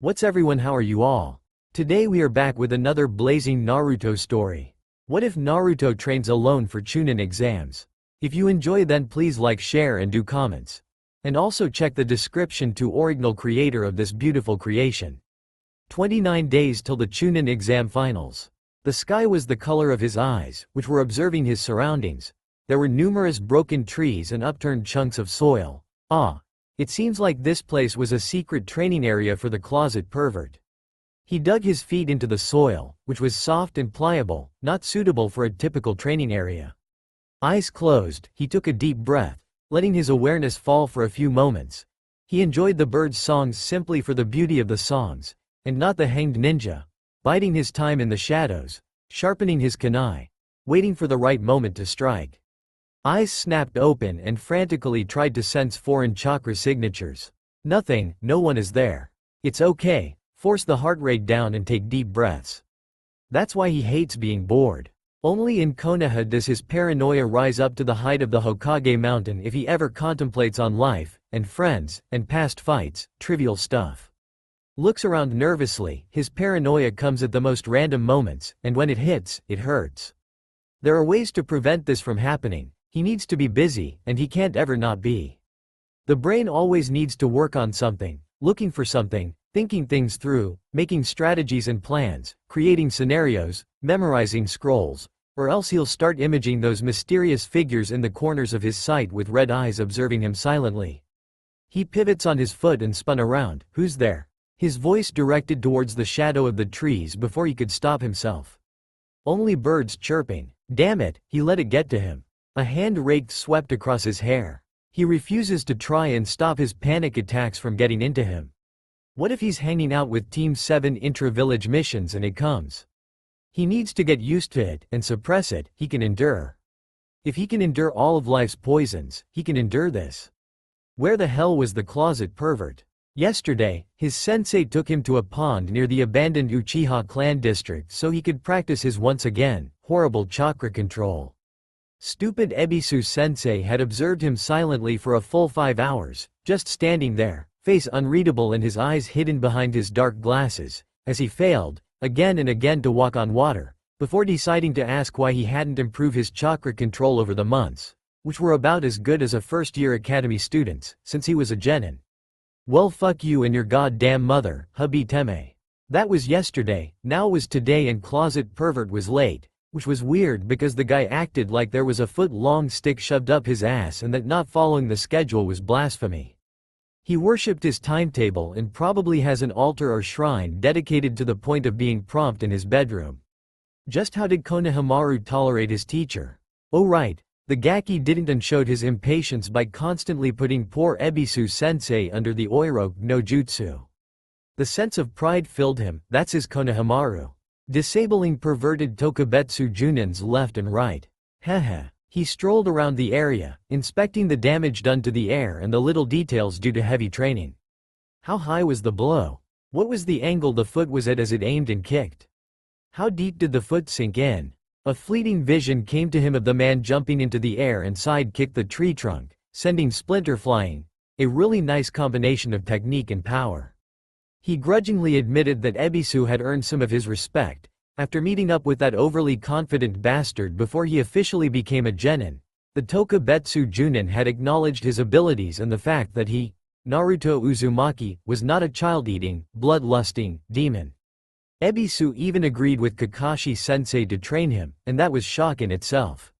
What's everyone, how are you all? Today we are back with another blazing Naruto story. What if Naruto trains alone for Chunin exams? If you enjoy, then please like, share and do comments. And also check the description to original creator of this beautiful creation. 29 days till the Chunin exam finals. The sky was the color of his eyes, which were observing his surroundings. There were numerous broken trees and upturned chunks of soil. It seems like this place was a secret training area for the closet pervert. He dug his feet into the soil, which was soft and pliable, not suitable for a typical training area. Eyes closed, he took a deep breath, letting his awareness fall for a few moments. He enjoyed the birds' songs simply for the beauty of the songs, and not the hanged ninja, biding his time in the shadows, sharpening his kunai, waiting for the right moment to strike. Eyes snapped open and frantically tried to sense foreign chakra signatures. Nothing, no one is there. It's okay, force the heart rate down and take deep breaths. That's why he hates being bored. Only in Konoha does his paranoia rise up to the height of the Hokage mountain if he ever contemplates on life, and friends, and past fights, trivial stuff. Looks around nervously, his paranoia comes at the most random moments, and when it hits, it hurts. There are ways to prevent this from happening. He needs to be busy, and he can't ever not be. The brain always needs to work on something, looking for something, thinking things through, making strategies and plans, creating scenarios, memorizing scrolls, or else he'll start imaging those mysterious figures in the corners of his sight with red eyes observing him silently. He pivots on his foot and spun around. Who's there? His voice directed towards the shadow of the trees before he could stop himself. Only birds chirping. Damn it, he let it get to him. A hand rake swept across his hair. He refuses to try and stop his panic attacks from getting into him. What if he's hanging out with Team 7 intra-village missions and it comes? He needs to get used to it and suppress it. He can endure. If he can endure all of life's poisons, he can endure this. Where the hell was the closet pervert? Yesterday, his sensei took him to a pond near the abandoned Uchiha clan district so he could practice his once again horrible chakra control. Stupid Ebisu sensei had observed him silently for a full 5 hours, just standing there, face unreadable and his eyes hidden behind his dark glasses, as he failed, again and again, to walk on water, before deciding to ask why he hadn't improved his chakra control over the months, which were about as good as a first-year academy student's, since he was a genin. Well, fuck you and your goddamn mother, hubby Teme. That was yesterday, now was today, and closet pervert was late. Which was weird because the guy acted like there was a foot-long stick shoved up his ass and that not following the schedule was blasphemy. He worshipped his timetable and probably has an altar or shrine dedicated to the point of being prompt in his bedroom. Just how did Konohamaru tolerate his teacher? Oh right, the Gaki didn't, and showed his impatience by constantly putting poor Ebisu sensei under the Oiro no Jutsu. The sense of pride filled him. That's his Konohamaru. Disabling perverted Tokubetsu Junins left and right. Heh. He strolled around the area, inspecting the damage done to the air and the little details due to heavy training. How high was the blow? What was the angle the foot was at as it aimed and kicked? How deep did the foot sink in? A fleeting vision came to him of the man jumping into the air and side-kicked the tree trunk, sending Splinter flying. A really nice combination of technique and power. He grudgingly admitted that Ebisu had earned some of his respect. After meeting up with that overly confident bastard before he officially became a genin, the Tokubetsu Junin had acknowledged his abilities and the fact that he, Naruto Uzumaki, was not a child-eating, blood-lusting demon. Ebisu even agreed with Kakashi-sensei to train him, and that was shock in itself.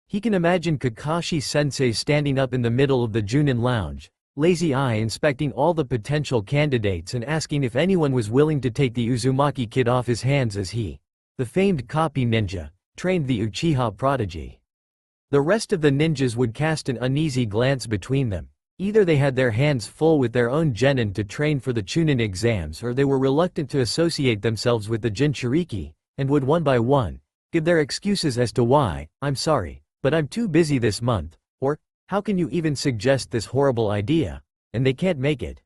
He can imagine Kakashi-sensei standing up in the middle of the Junin lounge, lazy eye inspecting all the potential candidates and asking if anyone was willing to take the Uzumaki kid off his hands as he, the famed copy ninja, trained the Uchiha prodigy. The rest of the ninjas would cast an uneasy glance between them. Either they had their hands full with their own genin to train for the Chunin exams, or they were reluctant to associate themselves with the Jinchuriki, and would one by one give their excuses as to why. I'm sorry, but I'm too busy this month, or how can you even suggest this horrible idea? And they can't make it.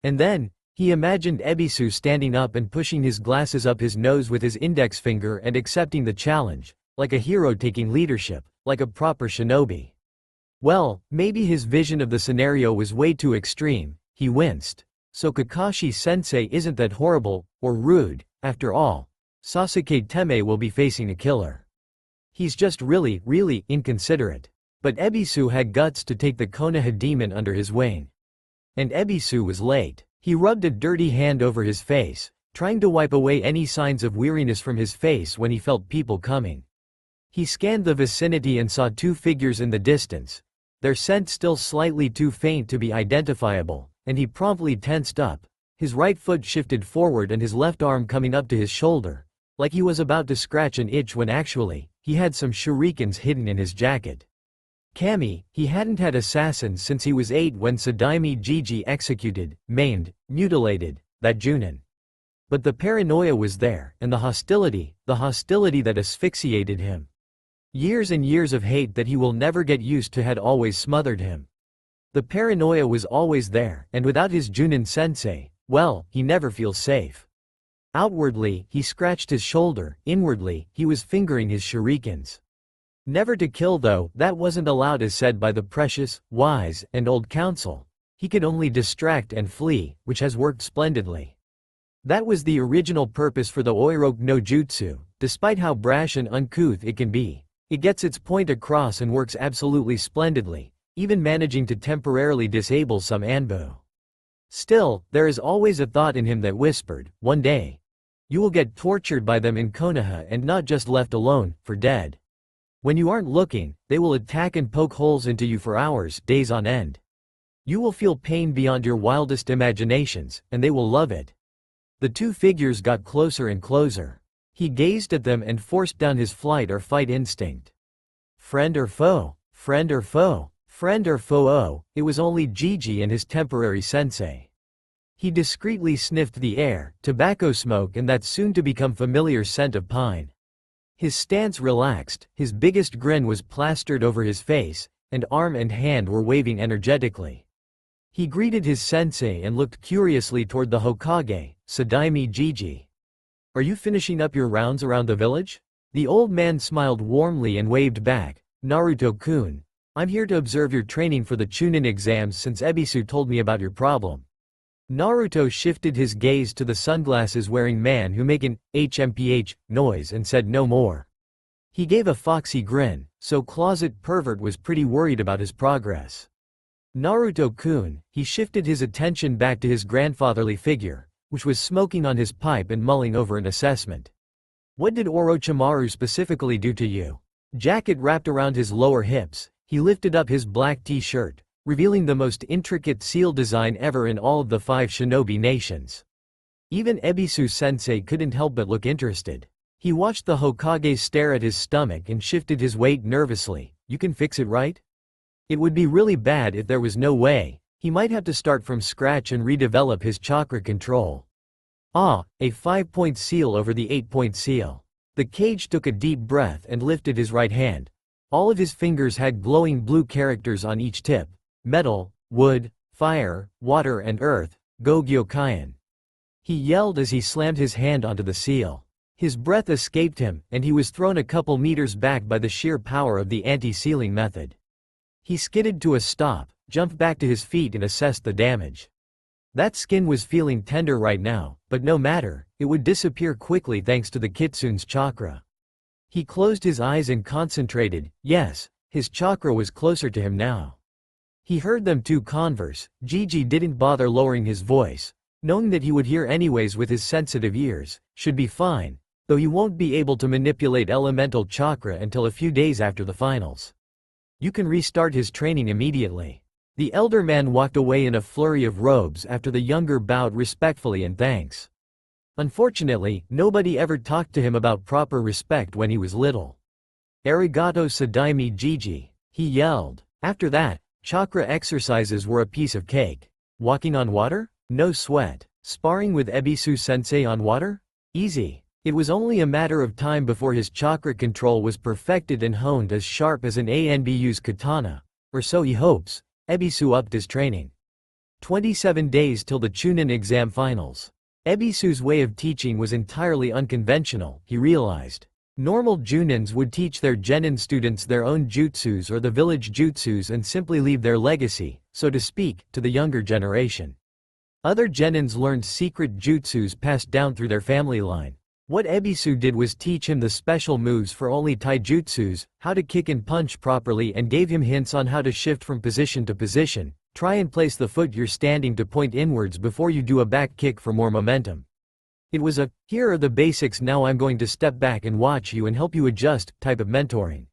And then, he imagined Ebisu standing up and pushing his glasses up his nose with his index finger and accepting the challenge, like a hero taking leadership, like a proper shinobi. Well, maybe his vision of the scenario was way too extreme. He winced. So Kakashi-sensei isn't that horrible, or rude. After all, Sasuke Teme will be facing a killer. He's just really, really inconsiderate. But Ebisu had guts to take the Konoha demon under his wing. And Ebisu was late. He rubbed a dirty hand over his face, trying to wipe away any signs of weariness from his face when he felt people coming. He scanned the vicinity and saw two figures in the distance, their scent still slightly too faint to be identifiable, and he promptly tensed up, his right foot shifted forward and his left arm coming up to his shoulder, like he was about to scratch an itch when actually, he had some shurikens hidden in his jacket. Kami, he hadn't had assassins since he was 8 when Sadaime Jiji executed, maimed, mutilated, that Chunin. But the paranoia was there, and the hostility that asphyxiated him. Years and years of hate that he will never get used to had always smothered him. The paranoia was always there, and without his Chunin sensei, well, he never feels safe. Outwardly, he scratched his shoulder, inwardly, he was fingering his shurikens. Never to kill though, that wasn't allowed as said by the precious, wise, and old council. He could only distract and flee, which has worked splendidly. That was the original purpose for the Oiroke no Jutsu, despite how brash and uncouth it can be. It gets its point across and works absolutely splendidly, even managing to temporarily disable some Anbu. Still, there is always a thought in him that whispered, one day, you will get tortured by them in Konoha and not just left alone, for dead. When you aren't looking, they will attack and poke holes into you for hours, days on end. You will feel pain beyond your wildest imaginations, and they will love it. The two figures got closer and closer. He gazed at them and forced down his flight or fight instinct. Friend or foe? Friend or foe? Friend or foe? Oh, it was only Jiji and his temporary sensei. He discreetly sniffed the air, tobacco smoke and that soon-to-become familiar scent of pine. His stance relaxed, his biggest grin was plastered over his face, and arm and hand were waving energetically. He greeted his sensei and looked curiously toward the Hokage, Sadaime Jiji. Are you finishing up your rounds around the village? The old man smiled warmly and waved back. Naruto-kun, I'm here to observe your training for the Chunin exams since Ebisu told me about your problem. Naruto shifted his gaze to the sunglasses-wearing man who made an HMPH noise and said no more. He gave a foxy grin, so closet pervert was pretty worried about his progress. Naruto-kun, he shifted his attention back to his grandfatherly figure, which was smoking on his pipe and mulling over an assessment. What did Orochimaru specifically do to you? Jacket wrapped around his lower hips, he lifted up his black t-shirt, revealing the most intricate seal design ever in all of the 5 shinobi nations. Even Ebisu-sensei couldn't help but look interested. He watched the Hokage stare at his stomach and shifted his weight nervously. You can fix it, right? It would be really bad if there was no way. He might have to start from scratch and redevelop his chakra control. Ah, a 5-point seal over the 8-point seal. The Kage took a deep breath and lifted his right hand. All of his fingers had glowing blue characters on each tip. Metal, wood, fire, water and earth, Go-Gyokaian. He yelled as he slammed his hand onto the seal. His breath escaped him, and he was thrown a couple meters back by the sheer power of the anti-sealing method. He skidded to a stop, jumped back to his feet and assessed the damage. That skin was feeling tender right now, but no matter, it would disappear quickly thanks to the Kitsune's chakra. He closed his eyes and concentrated. Yes, his chakra was closer to him now. He heard them two converse. Jiji didn't bother lowering his voice, knowing that he would hear anyways with his sensitive ears, should be fine, though he won't be able to manipulate elemental chakra until a few days after the finals. You can restart his training immediately. The elder man walked away in a flurry of robes after the younger bowed respectfully and thanks. Unfortunately, nobody ever talked to him about proper respect when he was little. Arigato Sadaime Jiji, he yelled. After that, chakra exercises were a piece of cake. Walking on water? No sweat. Sparring with Ebisu-sensei on water? Easy. It was only a matter of time before his chakra control was perfected and honed as sharp as an Anbu's katana. Or so he hopes. Ebisu upped his training. 27 days till the Chunin exam finals. Ebisu's way of teaching was entirely unconventional, he realized. Normal Junins would teach their genin students their own jutsus or the village jutsus and simply leave their legacy, so to speak, to the younger generation. Other genins learned secret jutsus passed down through their family line. What Ebisu did was teach him the special moves for only taijutsus, how to kick and punch properly, and gave him hints on how to shift from position to position. Try and place the foot you're standing to point inwards before you do a back kick for more momentum. It was a, here are the basics, now I'm going to step back and watch you and help you adjust, type of mentoring.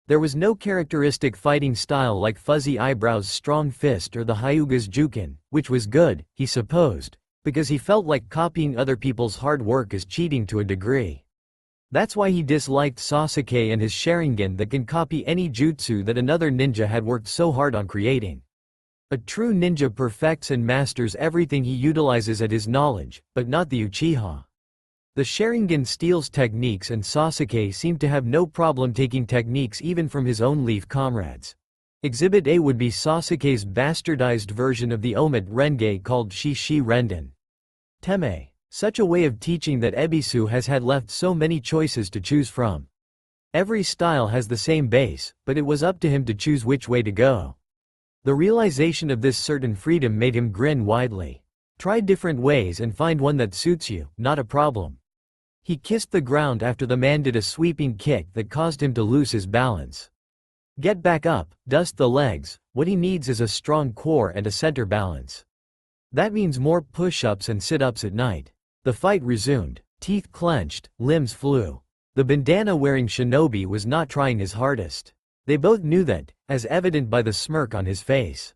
There was no characteristic fighting style like fuzzy eyebrows, strong fist, or the Hyuga's Jukin, which was good, he supposed, because he felt like copying other people's hard work is cheating to a degree. That's why he disliked Sasuke and his Sharingan that can copy any jutsu that another ninja had worked so hard on creating. A true ninja perfects and masters everything he utilizes at his knowledge, but not the Uchiha. The Sharingan steals techniques, and Sasuke seemed to have no problem taking techniques even from his own leaf comrades. Exhibit A would be Sasuke's bastardized version of the Omet Renge called Shishi Renden. Teme. Such a way of teaching that Ebisu has had left so many choices to choose from. Every style has the same base, but it was up to him to choose which way to go. The realization of this certain freedom made him grin widely. Try different ways and find one that suits you, not a problem. He kissed the ground after the man did a sweeping kick that caused him to lose his balance. Get back up, dust the legs, what he needs is a strong core and a center balance. That means more push-ups and sit-ups at night. The fight resumed, teeth clenched, limbs flew. The bandana-wearing shinobi was not trying his hardest. They both knew that, as evident by the smirk on his face.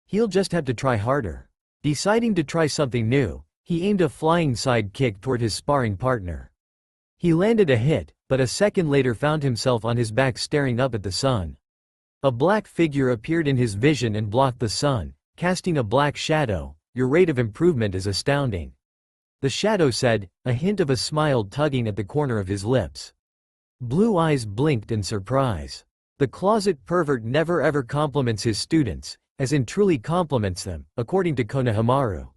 He'll just have to try harder. Deciding to try something new, he aimed a flying side kick toward his sparring partner. He landed a hit, but a second later found himself on his back staring up at the sun. A black figure appeared in his vision and blocked the sun, casting a black shadow. Your rate of improvement is astounding. The shadow said, a hint of a smile tugging at the corner of his lips. Blue eyes blinked in surprise. The closet pervert never ever compliments his students, as in truly compliments them, according to Konohamaru.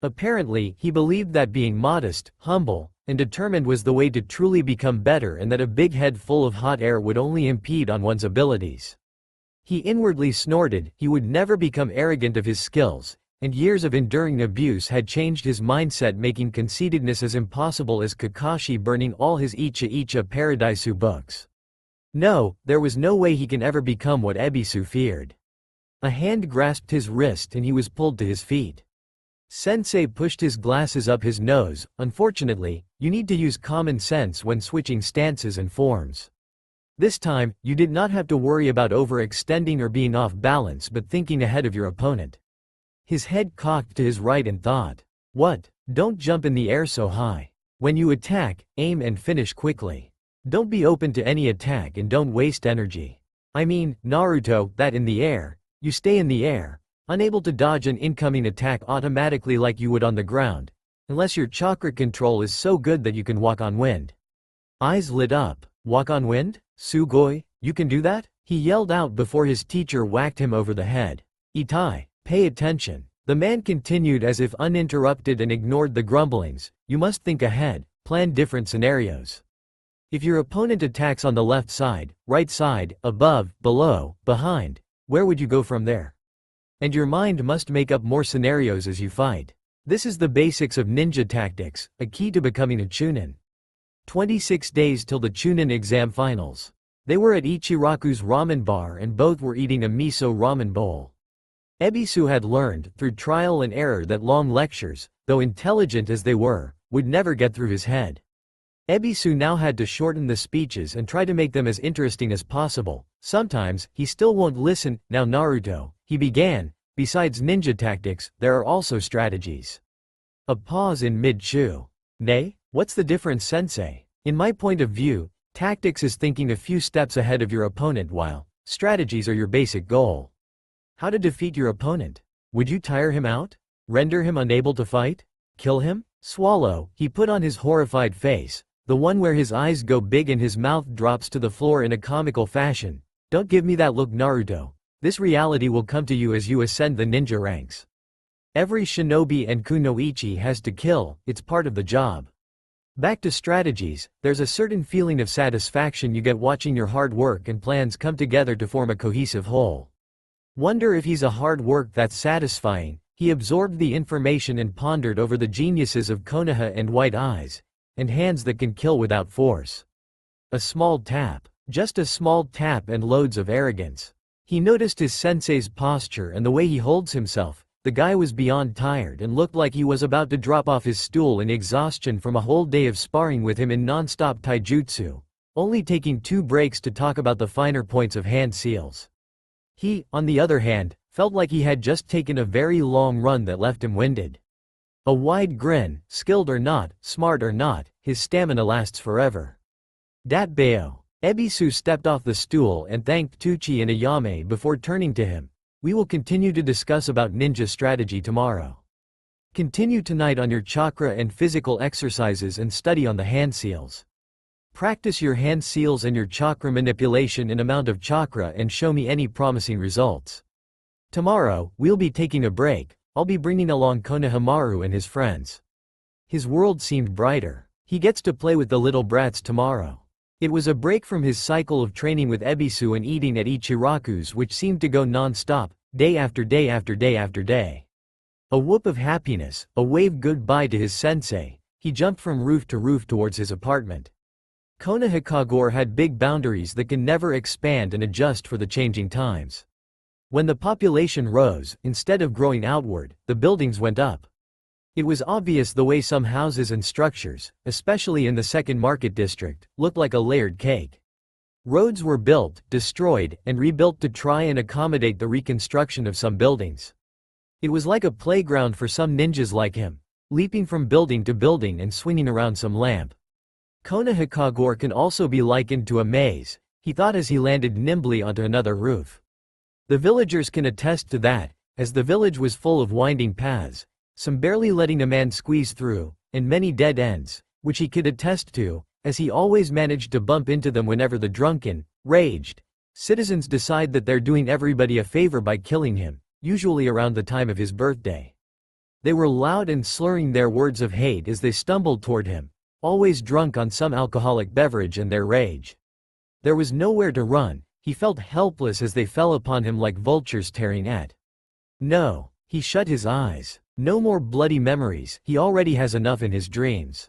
Apparently, he believed that being modest, humble, and determined was the way to truly become better, and that a big head full of hot air would only impede on one's abilities. He inwardly snorted, he would never become arrogant of his skills, and years of enduring abuse had changed his mindset, making conceitedness as impossible as Kakashi burning all his Icha Icha Paradaisu books. No, there was no way he can ever become what Ebisu feared. A hand grasped his wrist and he was pulled to his feet. Sensei pushed his glasses up his nose. Unfortunately, you need to use common sense when switching stances and forms. This time, you did not have to worry about overextending or being off balance, but thinking ahead of your opponent. His head cocked to his right and thought, what? Don't jump in the air so high. When you attack, aim and finish quickly. Don't be open to any attack and don't waste energy. I mean, Naruto, that in the air, you stay in the air, unable to dodge an incoming attack automatically like you would on the ground, unless your chakra control is so good that you can walk on wind. Eyes lit up. Walk on wind? Sugoi, you can do that? He yelled out before his teacher whacked him over the head. Itai, pay attention. The man continued as if uninterrupted and ignored the grumblings. You must think ahead, plan different scenarios. If your opponent attacks on the left side, right side, above, below, behind, where would you go from there? And your mind must make up more scenarios as you fight. This is the basics of ninja tactics, a key to becoming a Chunin. 26 days till the Chunin exam finals. They were at Ichiraku's ramen bar and both were eating a miso ramen bowl. Ebisu had learned, through trial and error, that long lectures, though intelligent as they were, would never get through his head. Ebisu now had to shorten the speeches and try to make them as interesting as possible. Sometimes, he still won't listen. Now Naruto, he began, besides ninja tactics, there are also strategies. A pause in mid-chew. Nay? What's the difference, sensei? In my point of view, tactics is thinking a few steps ahead of your opponent, while strategies are your basic goal. How to defeat your opponent? Would you tire him out? Render him unable to fight? Kill him? Swallow, he put on his horrified face. The one where his eyes go big and his mouth drops to the floor in a comical fashion. Don't give me that look, Naruto. This reality will come to you as you ascend the ninja ranks. Every shinobi and kunoichi has to kill, it's part of the job. Back to strategies, there's a certain feeling of satisfaction you get watching your hard work and plans come together to form a cohesive whole. Wonder if he's a hard work that's satisfying. He absorbed the information and pondered over the geniuses of Konoha and White Eyes, and hands that can kill without force. A small tap. Just a small tap and loads of arrogance. He noticed his sensei's posture and the way he holds himself. The guy was beyond tired and looked like he was about to drop off his stool in exhaustion from a whole day of sparring with him in non-stop taijutsu, only taking 2 breaks to talk about the finer points of hand seals. He, on the other hand, felt like he had just taken a very long run that left him winded. A wide grin, skilled or not, smart or not, his stamina lasts forever. Dat Bayo. Ebisu stepped off the stool and thanked Tucci and Ayame before turning to him. We will continue to discuss about ninja strategy tomorrow. Continue tonight on your chakra and physical exercises and study on the hand seals. Practice your hand seals and your chakra manipulation in amount of chakra and show me any promising results. Tomorrow, we'll be taking a break. I'll be bringing along Konohamaru and his friends. His world seemed brighter. He gets to play with the little brats tomorrow. It was a break from his cycle of training with Ebisu and eating at Ichiraku's, which seemed to go non-stop, day after day after day after day. A whoop of happiness, a wave goodbye to his sensei. He jumped from roof to roof towards his apartment. Konohakagure had big boundaries that can never expand and adjust for the changing times. When the population rose, instead of growing outward, the buildings went up. It was obvious the way some houses and structures, especially in the Second Market District, looked like a layered cake. Roads were built, destroyed, and rebuilt to try and accommodate the reconstruction of some buildings. It was like a playground for some ninjas like him, leaping from building to building and swinging around some lamp. Konohakagure can also be likened to a maze, he thought as he landed nimbly onto another roof. The villagers can attest to that, as the village was full of winding paths, some barely letting a man squeeze through, and many dead ends, which he could attest to, as he always managed to bump into them whenever the drunken, raged citizens decide that they're doing everybody a favor by killing him, usually around the time of his birthday. They were loud and slurring their words of hate as they stumbled toward him, always drunk on some alcoholic beverage and their rage. There was nowhere to run, he felt helpless as they fell upon him like vultures tearing at. No, he shut his eyes. No more bloody memories, he already has enough in his dreams.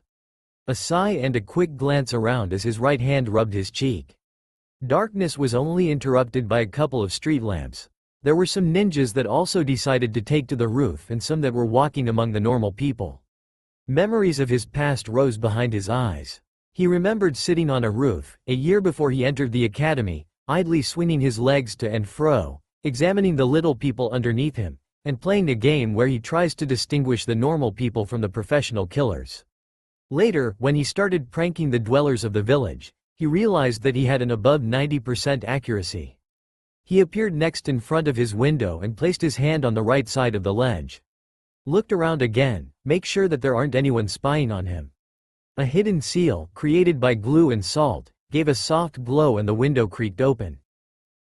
A sigh and a quick glance around as his right hand rubbed his cheek. Darkness was only interrupted by a couple of street lamps. There were some ninjas that also decided to take to the roof and some that were walking among the normal people. Memories of his past rose behind his eyes. He remembered sitting on a roof, a year before he entered the academy, idly swinging his legs to and fro, examining the little people underneath him, and playing a game where he tries to distinguish the normal people from the professional killers. Later, when he started pranking the dwellers of the village, he realized that he had an above 90% accuracy. He appeared next in front of his window and placed his hand on the right side of the ledge. Looked around again, make sure that there aren't anyone spying on him. A hidden seal, created by glue and salt, gave a soft glow and the window creaked open.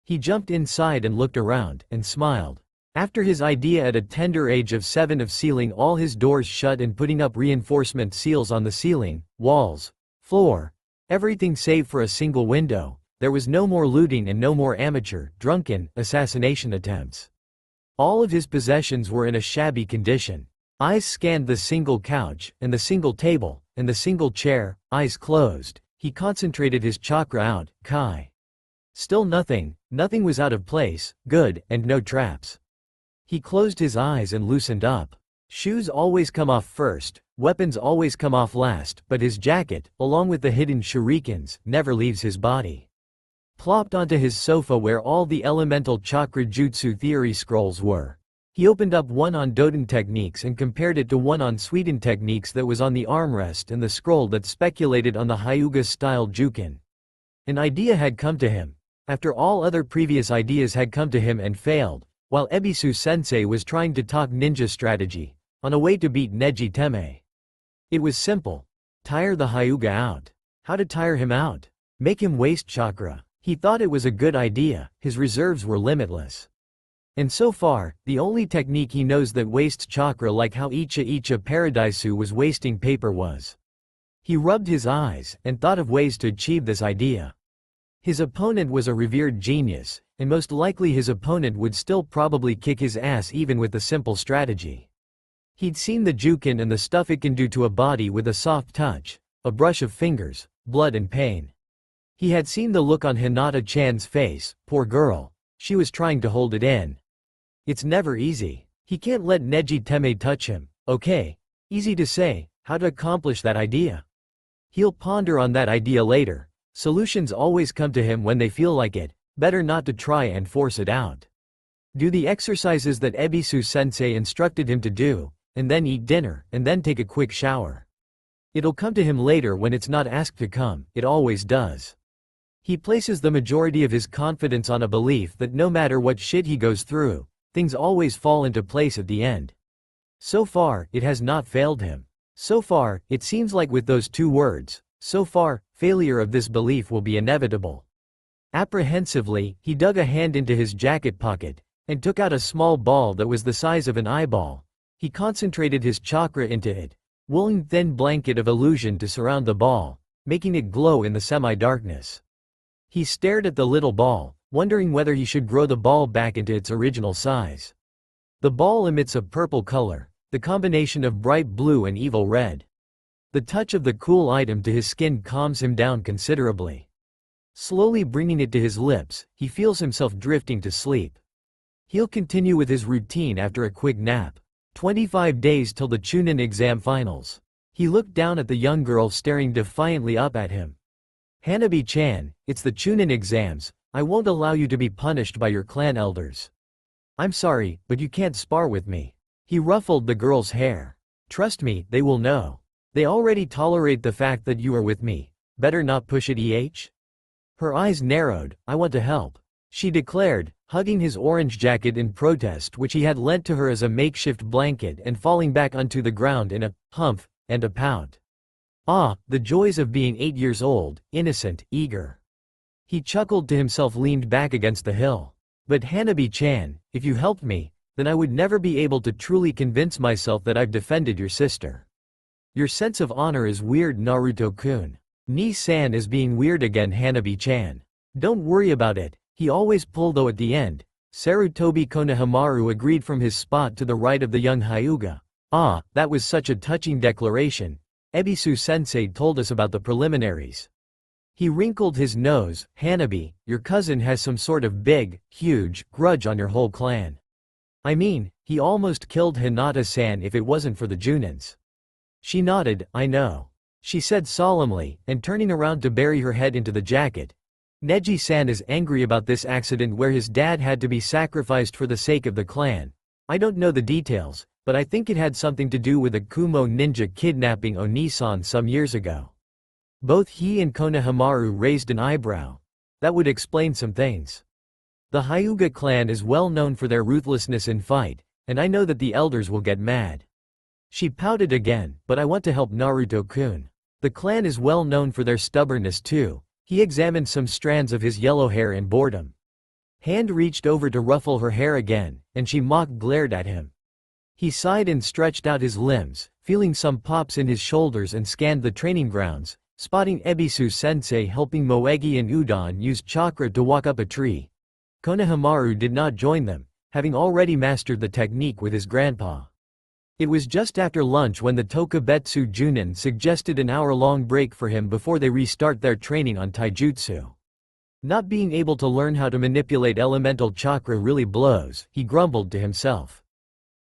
He jumped inside and looked around, and smiled. After his idea at a tender age of 7 of sealing all his doors shut and putting up reinforcement seals on the ceiling, walls, floor, everything save for a single window, there was no more looting and no more amateur, drunken, assassination attempts. All of his possessions were in a shabby condition. Eyes scanned the single couch, and the single table, and the single chair, eyes closed. He concentrated his chakra out, Kai. Still nothing was out of place, good, and no traps. He closed his eyes and loosened up. Shoes always come off first, weapons always come off last, but his jacket, along with the hidden shurikens, never leaves his body. Plopped onto his sofa where all the elemental chakra jutsu theory scrolls were. He opened up one on Doden techniques and compared it to one on Sweden techniques that was on the armrest and the scroll that speculated on the Hyuga-style jukin. An idea had come to him. After all other previous ideas had come to him and failed, while Ebisu-sensei was trying to talk ninja strategy, on a way to beat Neji Teme. It was simple. Tire the Hyuga out. How to tire him out? Make him waste chakra. He thought it was a good idea, his reserves were limitless. And so far, the only technique he knows that wastes chakra like how Icha Paradisu was wasting paper was. He rubbed his eyes, and thought of ways to achieve this idea. His opponent was a revered genius, and most likely his opponent would still probably kick his ass even with the simple strategy. He'd seen the Jukin and the stuff it can do to a body with a soft touch, a brush of fingers, blood and pain. He had seen the look on Hinata-chan's face, poor girl, she was trying to hold it in. It's never easy. He can't let Neji Teme touch him, okay? Easy to say, how to accomplish that idea? He'll ponder on that idea later. Solutions always come to him when they feel like it, better not to try and force it out. Do the exercises that Ebisu-sensei instructed him to do, and then eat dinner, and then take a quick shower. It'll come to him later when it's not asked to come, it always does. He places the majority of his confidence on a belief that no matter what shit he goes through, things always fall into place at the end. So far, it has not failed him. So far, it seems like with those two words, so far, failure of this belief will be inevitable. Apprehensively, he dug a hand into his jacket pocket, and took out a small ball that was the size of an eyeball. He concentrated his chakra into it, woolen thin blanket of illusion to surround the ball, making it glow in the semi-darkness. He stared at the little ball, wondering whether he should grow the ball back into its original size. The ball emits a purple color, the combination of bright blue and evil red. The touch of the cool item to his skin calms him down considerably. Slowly bringing it to his lips, he feels himself drifting to sleep. He'll continue with his routine after a quick nap. 25 days till the Chunin exam finals. He looked down at the young girl staring defiantly up at him. Hanabi-chan, it's the Chunin exams, I won't allow you to be punished by your clan elders. I'm sorry, but you can't spar with me. He ruffled the girl's hair. Trust me, they will know. They already tolerate the fact that you are with me. Better not push it, Her eyes narrowed. I want to help, she declared, hugging his orange jacket in protest which he had lent to her as a makeshift blanket and falling back onto the ground in a humph and a pout. Ah, the joys of being 8 years old, innocent, eager. He chuckled to himself, leaned back against the hill. But Hanabi-chan, if you helped me, then I would never be able to truly convince myself that I've defended your sister. Your sense of honor is weird, Naruto-kun. Ni-san is being weird again, Hanabi-chan. Don't worry about it, he always pull though at the end. Sarutobi Konohamaru agreed from his spot to the right of the young Hyuga. Ah, that was such a touching declaration. Ebisu-sensei told us about the preliminaries. He wrinkled his nose. Hanabi, your cousin has some sort of big, huge, grudge on your whole clan. I mean, he almost killed Hinata-san if it wasn't for the Junins. She nodded. I know, she said solemnly, and turning around to bury her head into the jacket. Neji-san is angry about this accident where his dad had to be sacrificed for the sake of the clan. I don't know the details, but I think it had something to do with a Kumo ninja kidnapping Oni-san some years ago. Both he and Konohamaru raised an eyebrow. That would explain some things. The Hyuga clan is well known for their ruthlessness in fight, and I know that the elders will get mad. She pouted again, but I want to help Naruto-kun. The clan is well known for their stubbornness too. He examined some strands of his yellow hair in boredom. Hand reached over to ruffle her hair again, and she glared at him. He sighed and stretched out his limbs, feeling some pops in his shoulders, and scanned the training grounds, spotting Ebisu-sensei helping Moegi and Udon use chakra to walk up a tree. Konohamaru did not join them, having already mastered the technique with his grandpa. It was just after lunch when the Tokubetsu Junin suggested an hour-long break for him before they restart their training on taijutsu. Not being able to learn how to manipulate elemental chakra really blows, he grumbled to himself.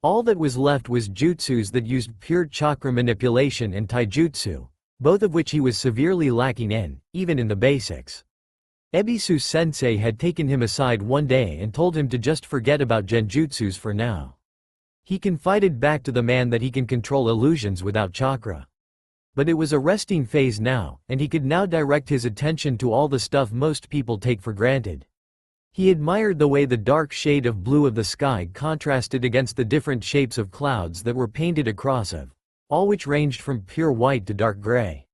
All that was left was jutsus that used pure chakra manipulation and taijutsu, both of which he was severely lacking in, even in the basics. Ebisu-sensei had taken him aside one day and told him to just forget about genjutsus for now. He confided back to the man that he can control illusions without chakra. But it was a resting phase now, and he could now direct his attention to all the stuff most people take for granted. He admired the way the dark shade of blue of the sky contrasted against the different shapes of clouds that were painted across it, all which ranged from pure white to dark gray.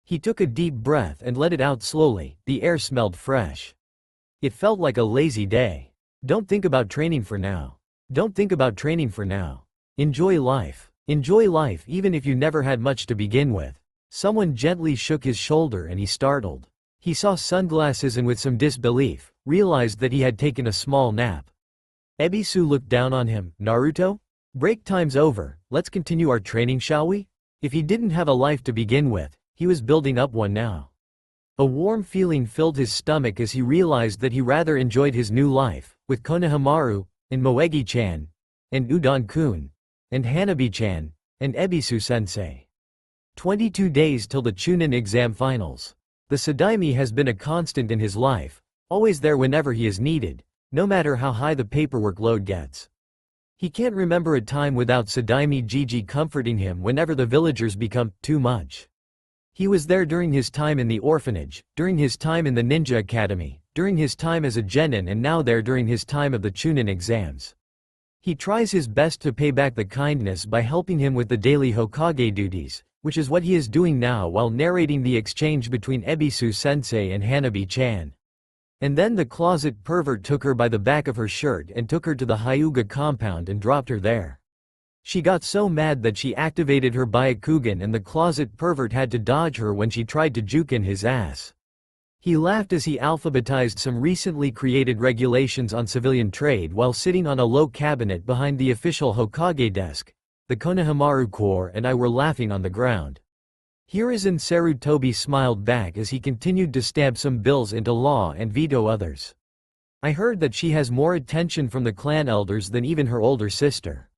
He took a deep breath and let it out slowly. The air smelled fresh. It felt like a lazy day. Don't think about training for now. Don't think about training for now. Enjoy life. Enjoy life even if you never had much to begin with. Someone gently shook his shoulder and he startled. He saw sunglasses and with some disbelief, realized that he had taken a small nap. Ebisu looked down on him. Naruto? Break time's over, let's continue our training, shall we? If he didn't have a life to begin with, he was building up one now. A warm feeling filled his stomach as he realized that he rather enjoyed his new life, with Konohamaru, and Moegi-chan, and Udon-kun, and Hanabi-chan, and Ebisu-sensei. 22 days till the Chunin exam finals. The Sadaimi has been a constant in his life, always there whenever he is needed, no matter how high the paperwork load gets. He can't remember a time without Sadaimi Gigi comforting him whenever the villagers become too much. He was there during his time in the orphanage, during his time in the ninja academy, during his time as a genin, and now there during his time of the Chunin exams. He tries his best to pay back the kindness by helping him with the daily Hokage duties, which is what he is doing now while narrating the exchange between Ebisu-sensei and Hanabi-chan. And then the closet pervert took her by the back of her shirt and took her to the Hyuga compound and dropped her there. She got so mad that she activated her Byakugan, and the closet pervert had to dodge her when she tried to juke in his ass. He laughed as he alphabetized some recently created regulations on civilian trade while sitting on a low cabinet behind the official Hokage desk. The Konohamaru Corps and I were laughing on the ground. Hiruzen Sarutobi smiled back as he continued to stamp some bills into law and veto others. I heard that she has more attention from the clan elders than even her older sister.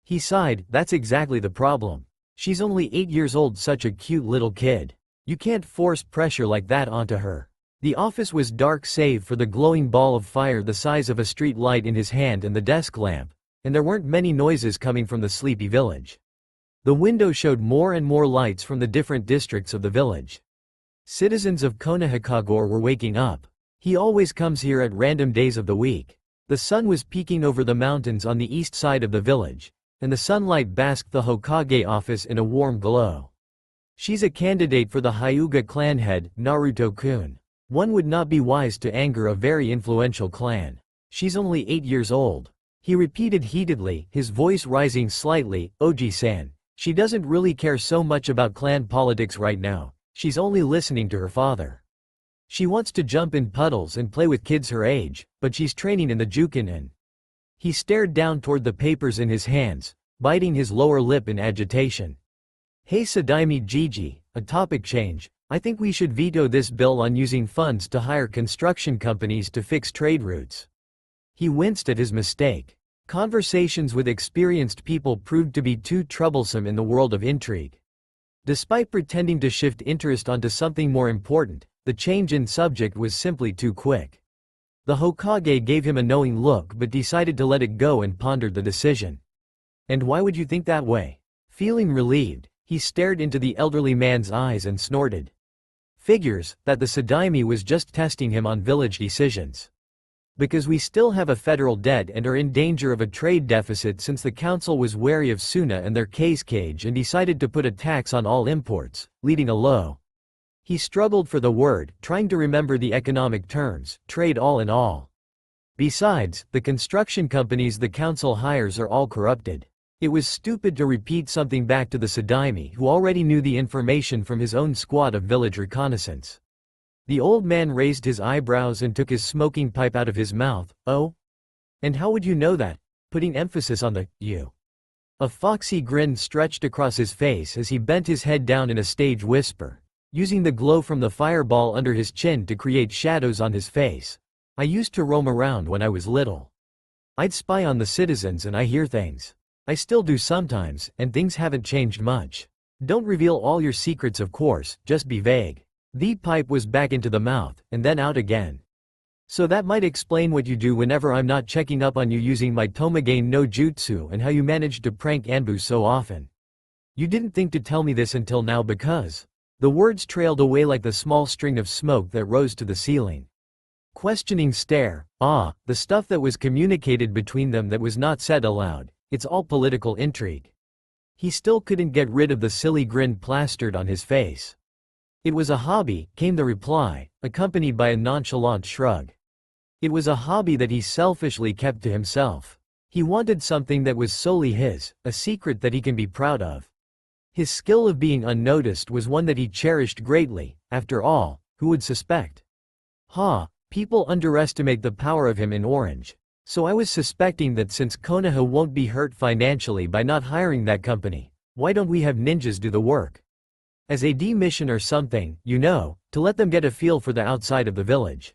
He sighed. That's exactly the problem. She's only 8 years old, such a cute little kid. You can't force pressure like that onto her. The office was dark save for the glowing ball of fire the size of a street light in his hand and the desk lamp, and there weren't many noises coming from the sleepy village. The window showed more and more lights from the different districts of the village. Citizens of Konohakagor were waking up. He always comes here at random days of the week. The sun was peeking over the mountains on the east side of the village, and the sunlight basked the Hokage office in a warm glow. She's a candidate for the Hyuga clan head, Naruto-kun. One would not be wise to anger a very influential clan. She's only 8 years old. He repeated heatedly, his voice rising slightly. Oji-san. She doesn't really care so much about clan politics right now. She's only listening to her father. She wants to jump in puddles and play with kids her age, but she's training in the Jukunin. He stared down toward the papers in his hands, biting his lower lip in agitation. Hey Sadaimi Gigi, a topic change. I think we should veto this bill on using funds to hire construction companies to fix trade routes. He winced at his mistake. Conversations with experienced people proved to be too troublesome in the world of intrigue. Despite pretending to shift interest onto something more important, the change in subject was simply too quick. The Hokage gave him a knowing look but decided to let it go and pondered the decision. And why would you think that way? Feeling relieved, he stared into the elderly man's eyes and snorted. Figures that the Sadaimi was just testing him on village decisions. Because we still have a federal debt and are in danger of a trade deficit, since the council was wary of Suna and their case cage and decided to put a tax on all imports, leading a low. He struggled for the word, trying to remember the economic terms, trade all in all. Besides, the construction companies the council hires are all corrupted. It was stupid to repeat something back to the Sadaimi, who already knew the information from his own squad of village reconnaissance. The old man raised his eyebrows and took his smoking pipe out of his mouth. Oh? And how would you know that? Putting emphasis on the you. A foxy grin stretched across his face as he bent his head down in a stage whisper, using the glow from the fireball under his chin to create shadows on his face. I used to roam around when I was little. I'd spy on the citizens and I hear things. I still do sometimes, and things haven't changed much. Don't reveal all your secrets, of course, just be vague. The pipe was back into the mouth, and then out again. So that might explain what you do whenever I'm not checking up on you using my Tomagain no Jutsu, and how you managed to prank Anbu so often. You didn't think to tell me this until now because... The words trailed away like the small string of smoke that rose to the ceiling. Questioning stare. The stuff that was communicated between them that was not said aloud. It's all political intrigue. He still couldn't get rid of the silly grin plastered on his face. It was a hobby, came the reply, accompanied by a nonchalant shrug. It was a hobby that he selfishly kept to himself. He wanted something that was solely his, a secret that he can be proud of. His skill of being unnoticed was one that he cherished greatly. After all, who would suspect? People underestimate the power of him in Orange. So I was suspecting that since Konoha won't be hurt financially by not hiring that company, why don't we have ninjas do the work? As a mission or something, to let them get a feel for the outside of the village.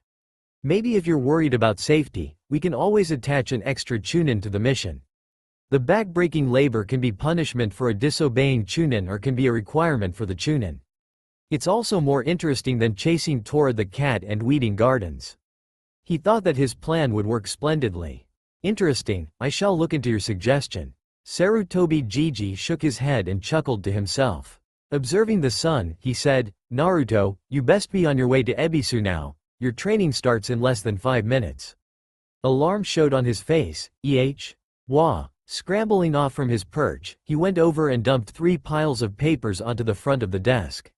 Maybe if you're worried about safety, we can always attach an extra Chunin to the mission. The back-breaking labor can be punishment for a disobeying Chunin or can be a requirement for the Chunin. It's also more interesting than chasing Tora the cat and weeding gardens. He thought that his plan would work splendidly. Interesting, I shall look into your suggestion. Sarutobi Gigi shook his head and chuckled to himself. Observing the son, he said, Naruto, you best be on your way to Ebisu now. Your training starts in less than 5 minutes. Alarm showed on his face. Wah. Scrambling off from his perch, he went over and dumped 3 piles of papers onto the front of the desk.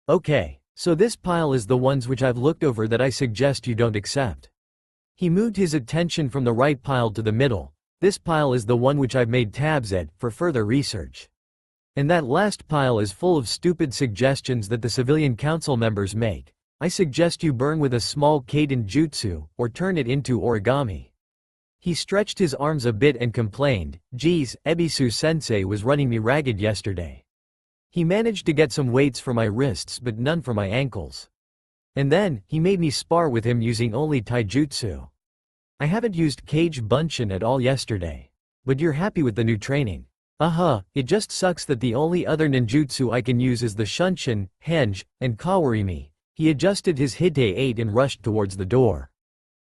Okay, so this pile is the ones which I've looked over that I suggest you don't accept. He moved his attention from the right pile to the middle. This pile is the one which I've made tabs at, for further research. And that last pile is full of stupid suggestions that the civilian council members make. I suggest you burn with a small Kaiden jutsu, or turn it into origami. He stretched his arms a bit and complained, geez, Ebisu-sensei was running me ragged yesterday. He managed to get some weights for my wrists but none for my ankles. And then, he made me spar with him using only taijutsu. I haven't used Kage Bunshin at all yesterday. But you're happy with the new training. It just sucks that the only other ninjutsu I can use is the Shunshin, Henge, and Kawarimi. He adjusted his Hite 8 and rushed towards the door.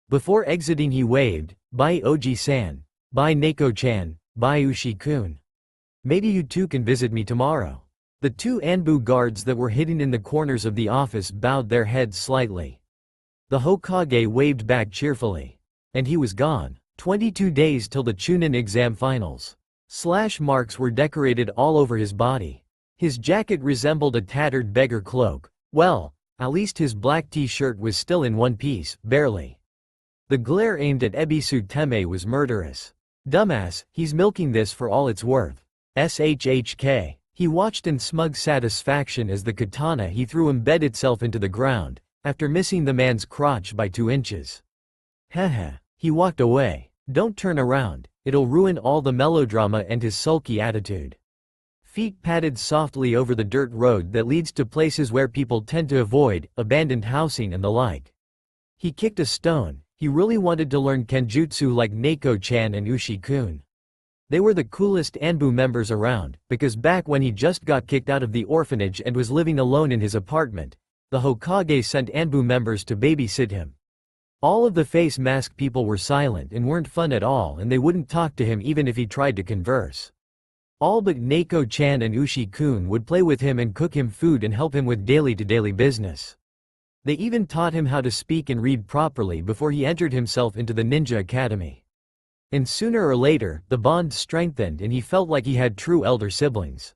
Before exiting he waved, bye Oji-san, bye Neko-chan, bye Ushi-kun. Maybe you two can visit me tomorrow. The 2 Anbu guards that were hidden in the corners of the office bowed their heads slightly. The Hokage waved back cheerfully. And he was gone. 22 days till the Chunin exam finals. Slash marks were decorated all over his body. His jacket resembled a tattered beggar cloak. Well, at least his black t-shirt was still in one piece, barely. The glare aimed at Ebisu Teme was murderous. Dumbass, he's milking this for all it's worth. SHHK. He watched in smug satisfaction as the katana he threw embedded itself into the ground, after missing the man's crotch by 2 inches. Heh. He walked away. Don't turn around, it'll ruin all the melodrama and his sulky attitude. Feet padded softly over the dirt road that leads to places where people tend to avoid, abandoned housing and the like. He kicked a stone. He really wanted to learn Kenjutsu like Neko-chan and Ushi-kun. They were the coolest Anbu members around, because back when he just got kicked out of the orphanage and was living alone in his apartment, the Hokage sent Anbu members to babysit him. All of the face mask people were silent and weren't fun at all, and they wouldn't talk to him even if he tried to converse. All but Neko-chan and Ushi-kun would play with him and cook him food and help him with daily-to-daily business. They even taught him how to speak and read properly before he entered himself into the ninja academy. And sooner or later, the bond strengthened and he felt like he had true elder siblings.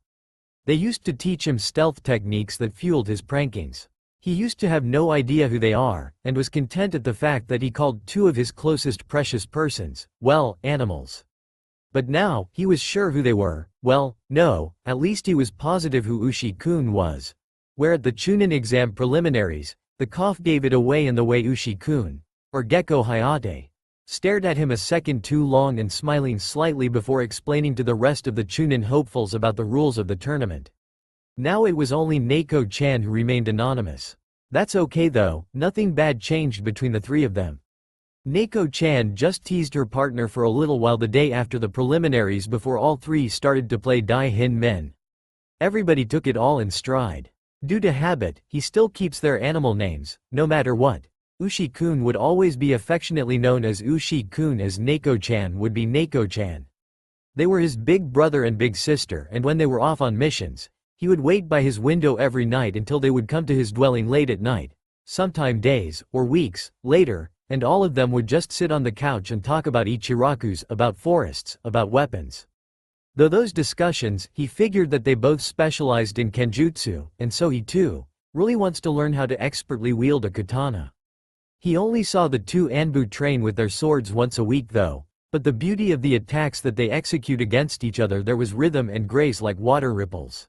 They used to teach him stealth techniques that fueled his prankings. He used to have no idea who they are, and was content at the fact that he called 2 of his closest precious persons, well, animals. But now, he was sure who they were. Well, no, at least he was positive who Ushi-kun was. Where at the Chunin exam preliminaries, the cough gave it away in the way Ushi-kun, or Gecko Hayate, stared at him a second too long and smiling slightly before explaining to the rest of the Chunin hopefuls about the rules of the tournament. Now it was only Neko-chan who remained anonymous. That's okay though, nothing bad changed between the 3 of them. Neko-chan just teased her partner for a little while the day after the preliminaries before all 3 started to play Dai-Hin Men. Everybody took it all in stride. Due to habit, he still keeps their animal names, no matter what. Ushi-kun would always be affectionately known as Ushi-kun as Neko-chan would be Neko-chan. They were his big brother and big sister, and when they were off on missions, he would wait by his window every night until they would come to his dwelling late at night, sometime days, or weeks, later, and all of them would just sit on the couch and talk about Ichirakus, about forests, about weapons. Though those discussions, he figured that they both specialized in Kenjutsu, and so he too, really wants to learn how to expertly wield a katana. He only saw the 2 Anbu train with their swords once a week though, but the beauty of the attacks that they execute against each other, there was rhythm and grace like water ripples.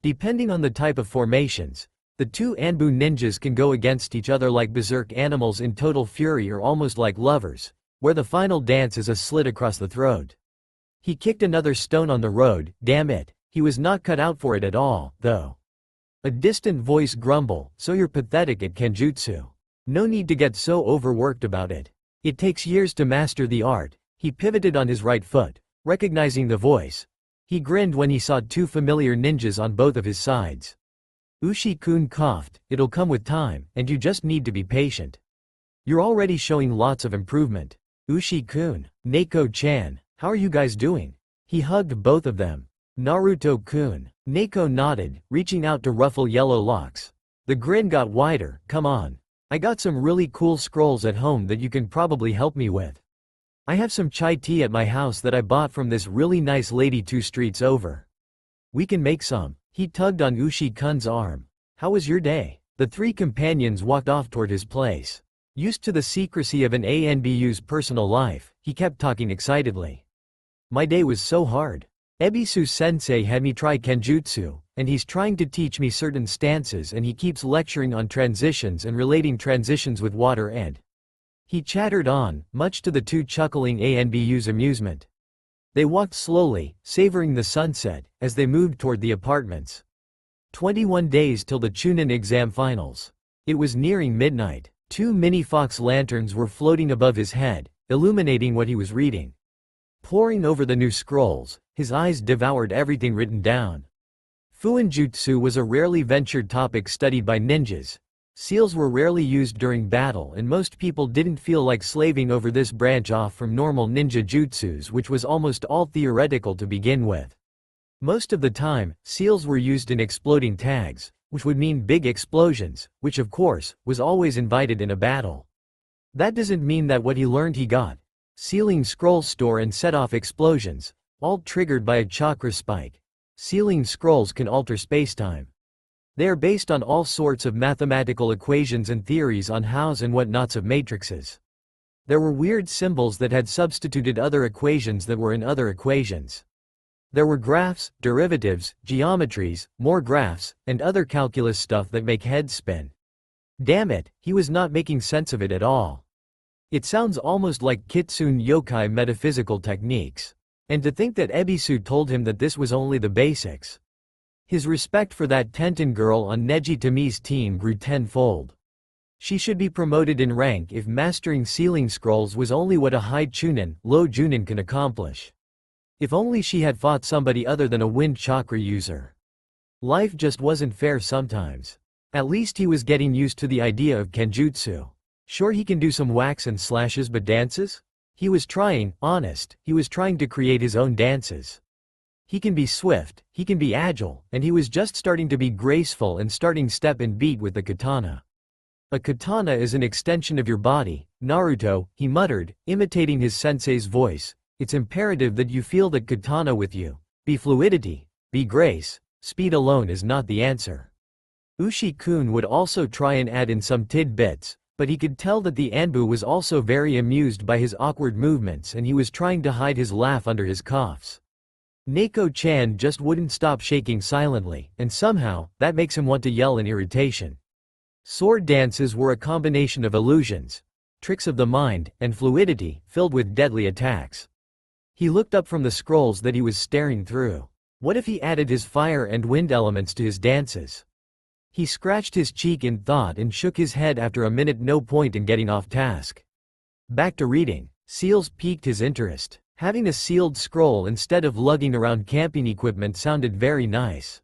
Depending on the type of formations, the 2 Anbu ninjas can go against each other like berserk animals in total fury or almost like lovers, where the final dance is a slit across the throat. He kicked another stone on the road. Damn it, he was not cut out for it at all, though. A distant voice grumbled, so you're pathetic at Kenjutsu. No need to get so overworked about it. It takes years to master the art. He pivoted on his right foot, recognizing the voice. He grinned when he saw two familiar ninjas on both of his sides. Ushi-kun coughed, it'll come with time, and you just need to be patient. You're already showing lots of improvement. Ushi-kun, Neko-chan, how are you guys doing? He hugged both of them. Naruto-kun. Neko nodded, reaching out to ruffle yellow locks. The grin got wider. Come on. I got some really cool scrolls at home that you can probably help me with. I have some chai tea at my house that I bought from this really nice lady 2 streets over. We can make some. He tugged on Ushi-kun's arm. How was your day? The 3 companions walked off toward his place. Used to the secrecy of an ANBU's personal life, he kept talking excitedly. My day was so hard. Ebisu-sensei had me try Kenjutsu, and he's trying to teach me certain stances, and he keeps lecturing on transitions and relating transitions with water and... He chattered on, much to the 2 chuckling ANBU's amusement. They walked slowly, savoring the sunset, as they moved toward the apartments. 21 days till the Chunin exam finals. It was nearing midnight. 2 mini fox lanterns were floating above his head, illuminating what he was reading. Poring over the new scrolls, his eyes devoured everything written down. Fuinjutsu was a rarely ventured topic studied by ninjas. Seals were rarely used during battle, and most people didn't feel like slaving over this branch off from normal ninja jutsus, which was almost all theoretical to begin with. Most of the time, seals were used in exploding tags, which would mean big explosions, which of course, was always invited in a battle. That doesn't mean that what he learned he got. Sealing scrolls store and set off explosions, all triggered by a chakra spike. Sealing scrolls can alter spacetime. They are based on all sorts of mathematical equations and theories on hows and whatnots of matrices. There were weird symbols that had substituted other equations that were in other equations. There were graphs, derivatives, geometries, more graphs, and other calculus stuff that make heads spin. Damn it, he was not making sense of it at all. It sounds almost like kitsune yokai metaphysical techniques. And to think that Ebisu told him that this was only the basics. His respect for that Tenten girl on Neji Tami's team grew tenfold. She should be promoted in rank if mastering sealing scrolls was only what a high Chunin, low Junin can accomplish. If only she had fought somebody other than a wind chakra user. Life just wasn't fair sometimes. At least he was getting used to the idea of Kenjutsu. Sure, he can do some whacks and slashes, but dances? He was trying, honest, he was trying to create his own dances. He can be swift, he can be agile, and he was just starting to be graceful and starting step and beat with the katana. A katana is an extension of your body, Naruto, he muttered, imitating his sensei's voice. It's imperative that you feel that katana with you. Be fluidity, be grace, speed alone is not the answer. Ushi-kun would also try and add in some tidbits, but he could tell that the Anbu was also very amused by his awkward movements, and he was trying to hide his laugh under his coughs. Neko-chan just wouldn't stop shaking silently, and somehow, that makes him want to yell in irritation. Sword dances were a combination of illusions, tricks of the mind, and fluidity, filled with deadly attacks. He looked up from the scrolls that he was staring through. What if he added his fire and wind elements to his dances? He scratched his cheek in thought and shook his head after a minute. No point in getting off task. Back to reading. Seals piqued his interest. Having a sealed scroll instead of lugging around camping equipment sounded very nice.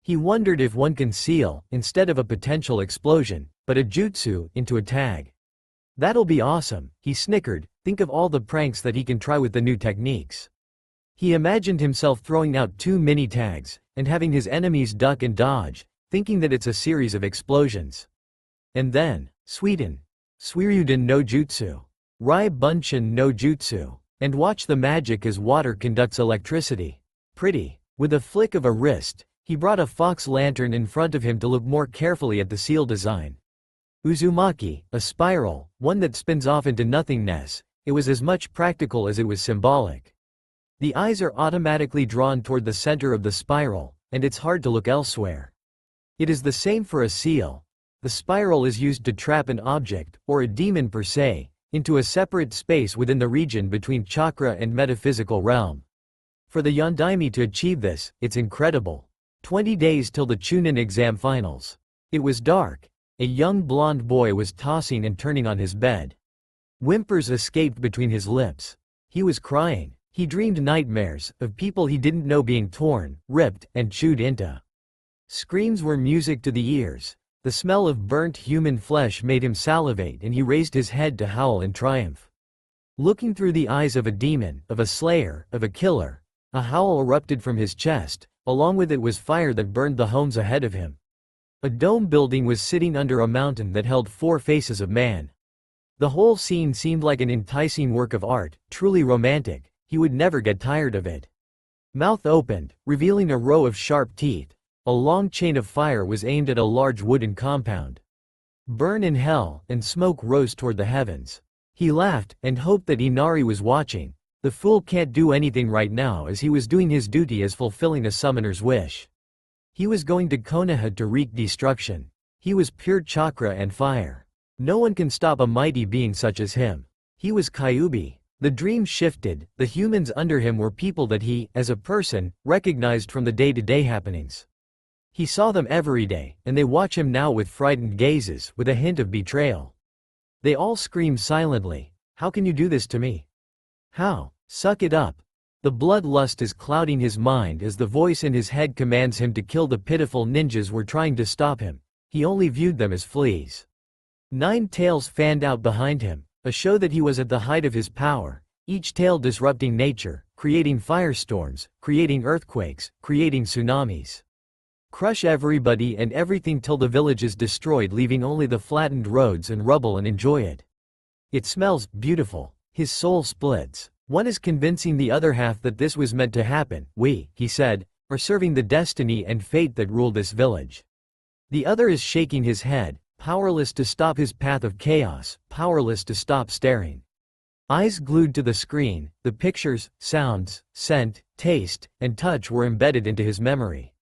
He wondered if one can seal, instead of a potential explosion, but a jutsu, into a tag. That'll be awesome, he snickered. Think of all the pranks that he can try with the new techniques. He imagined himself throwing out 2 mini tags, and having his enemies duck and dodge, thinking that it's a series of explosions. And then, Suiden. Suiryuden no Jutsu. Rai Bunshin no Jutsu. And watch the magic as water conducts electricity. Pretty. With a flick of a wrist, he brought a fox lantern in front of him to look more carefully at the seal design. Uzumaki, a spiral, one that spins off into nothingness. It was as much practical as it was symbolic. The eyes are automatically drawn toward the center of the spiral, and it's hard to look elsewhere. It is the same for a seal. The spiral is used to trap an object, or a demon per se, into a separate space within the region between chakra and metaphysical realm. For the Yondaime to achieve this, it's incredible. 20 days till the Chunin exam finals. It was dark. A young blonde boy was tossing and turning on his bed. Whimpers escaped between his lips. He was crying. He dreamed nightmares of people he didn't know being torn, ripped, and chewed into. Screams were music to the ears. The smell of burnt human flesh made him salivate, and he raised his head to howl in triumph. Looking through the eyes of a demon, of a slayer, of a killer, a howl erupted from his chest. Along with it was fire that burned the homes ahead of him. A dome building was sitting under a mountain that held 4 faces of man. The whole scene seemed like an enticing work of art, truly romantic. He would never get tired of it. Mouth opened, revealing a row of sharp teeth. A long chain of fire was aimed at a large wooden compound. Burn in hell, and smoke rose toward the heavens. He laughed, and hoped that Inari was watching. The fool can't do anything right now, as he was doing his duty as fulfilling a summoner's wish. He was going to Konoha to wreak destruction. He was pure chakra and fire. No one can stop a mighty being such as him. He was Kyuubi. The dream shifted. The humans under him were people that he, as a person, recognized from the day-to-day happenings. He saw them every day, and they watch him now with frightened gazes, with a hint of betrayal. They all scream silently, "How can you do this to me? How? Suck it up." The bloodlust is clouding his mind as the voice in his head commands him to kill the pitiful ninjas were trying to stop him. He only viewed them as fleas. 9 tails fanned out behind him, a show that he was at the height of his power, each tail disrupting nature, creating firestorms, creating earthquakes, creating tsunamis. Crush everybody and everything till the village is destroyed, leaving only the flattened roads and rubble, and enjoy it. It smells beautiful. His soul splits. One is convincing the other half that this was meant to happen. "We," he said, "are serving the destiny and fate that rule this village." The other is shaking his head, powerless to stop his path of chaos, powerless to stop staring. Eyes glued to the screen, the pictures, sounds, scent, taste, and touch were embedded into his memory.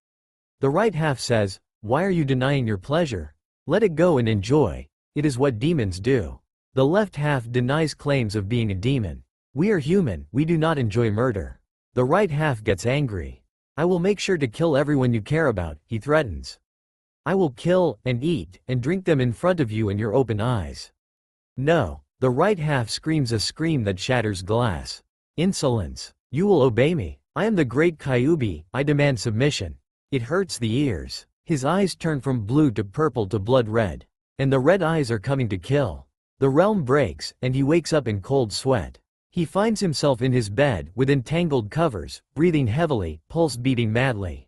The right half says, "Why are you denying your pleasure? Let it go and enjoy. It is what demons do." The left half denies claims of being a demon. "We are human, we do not enjoy murder." The right half gets angry. "I will make sure to kill everyone you care about," he threatens. "I will kill, and eat, and drink them in front of you and your open eyes." "No." The right half screams a scream that shatters glass. "Insolence. You will obey me. I am the great Kyuubi, I demand submission." It hurts the ears. His eyes turn from blue to purple to blood red. And the red eyes are coming to kill. The realm breaks, and he wakes up in cold sweat. He finds himself in his bed, with entangled covers, breathing heavily, pulse beating madly.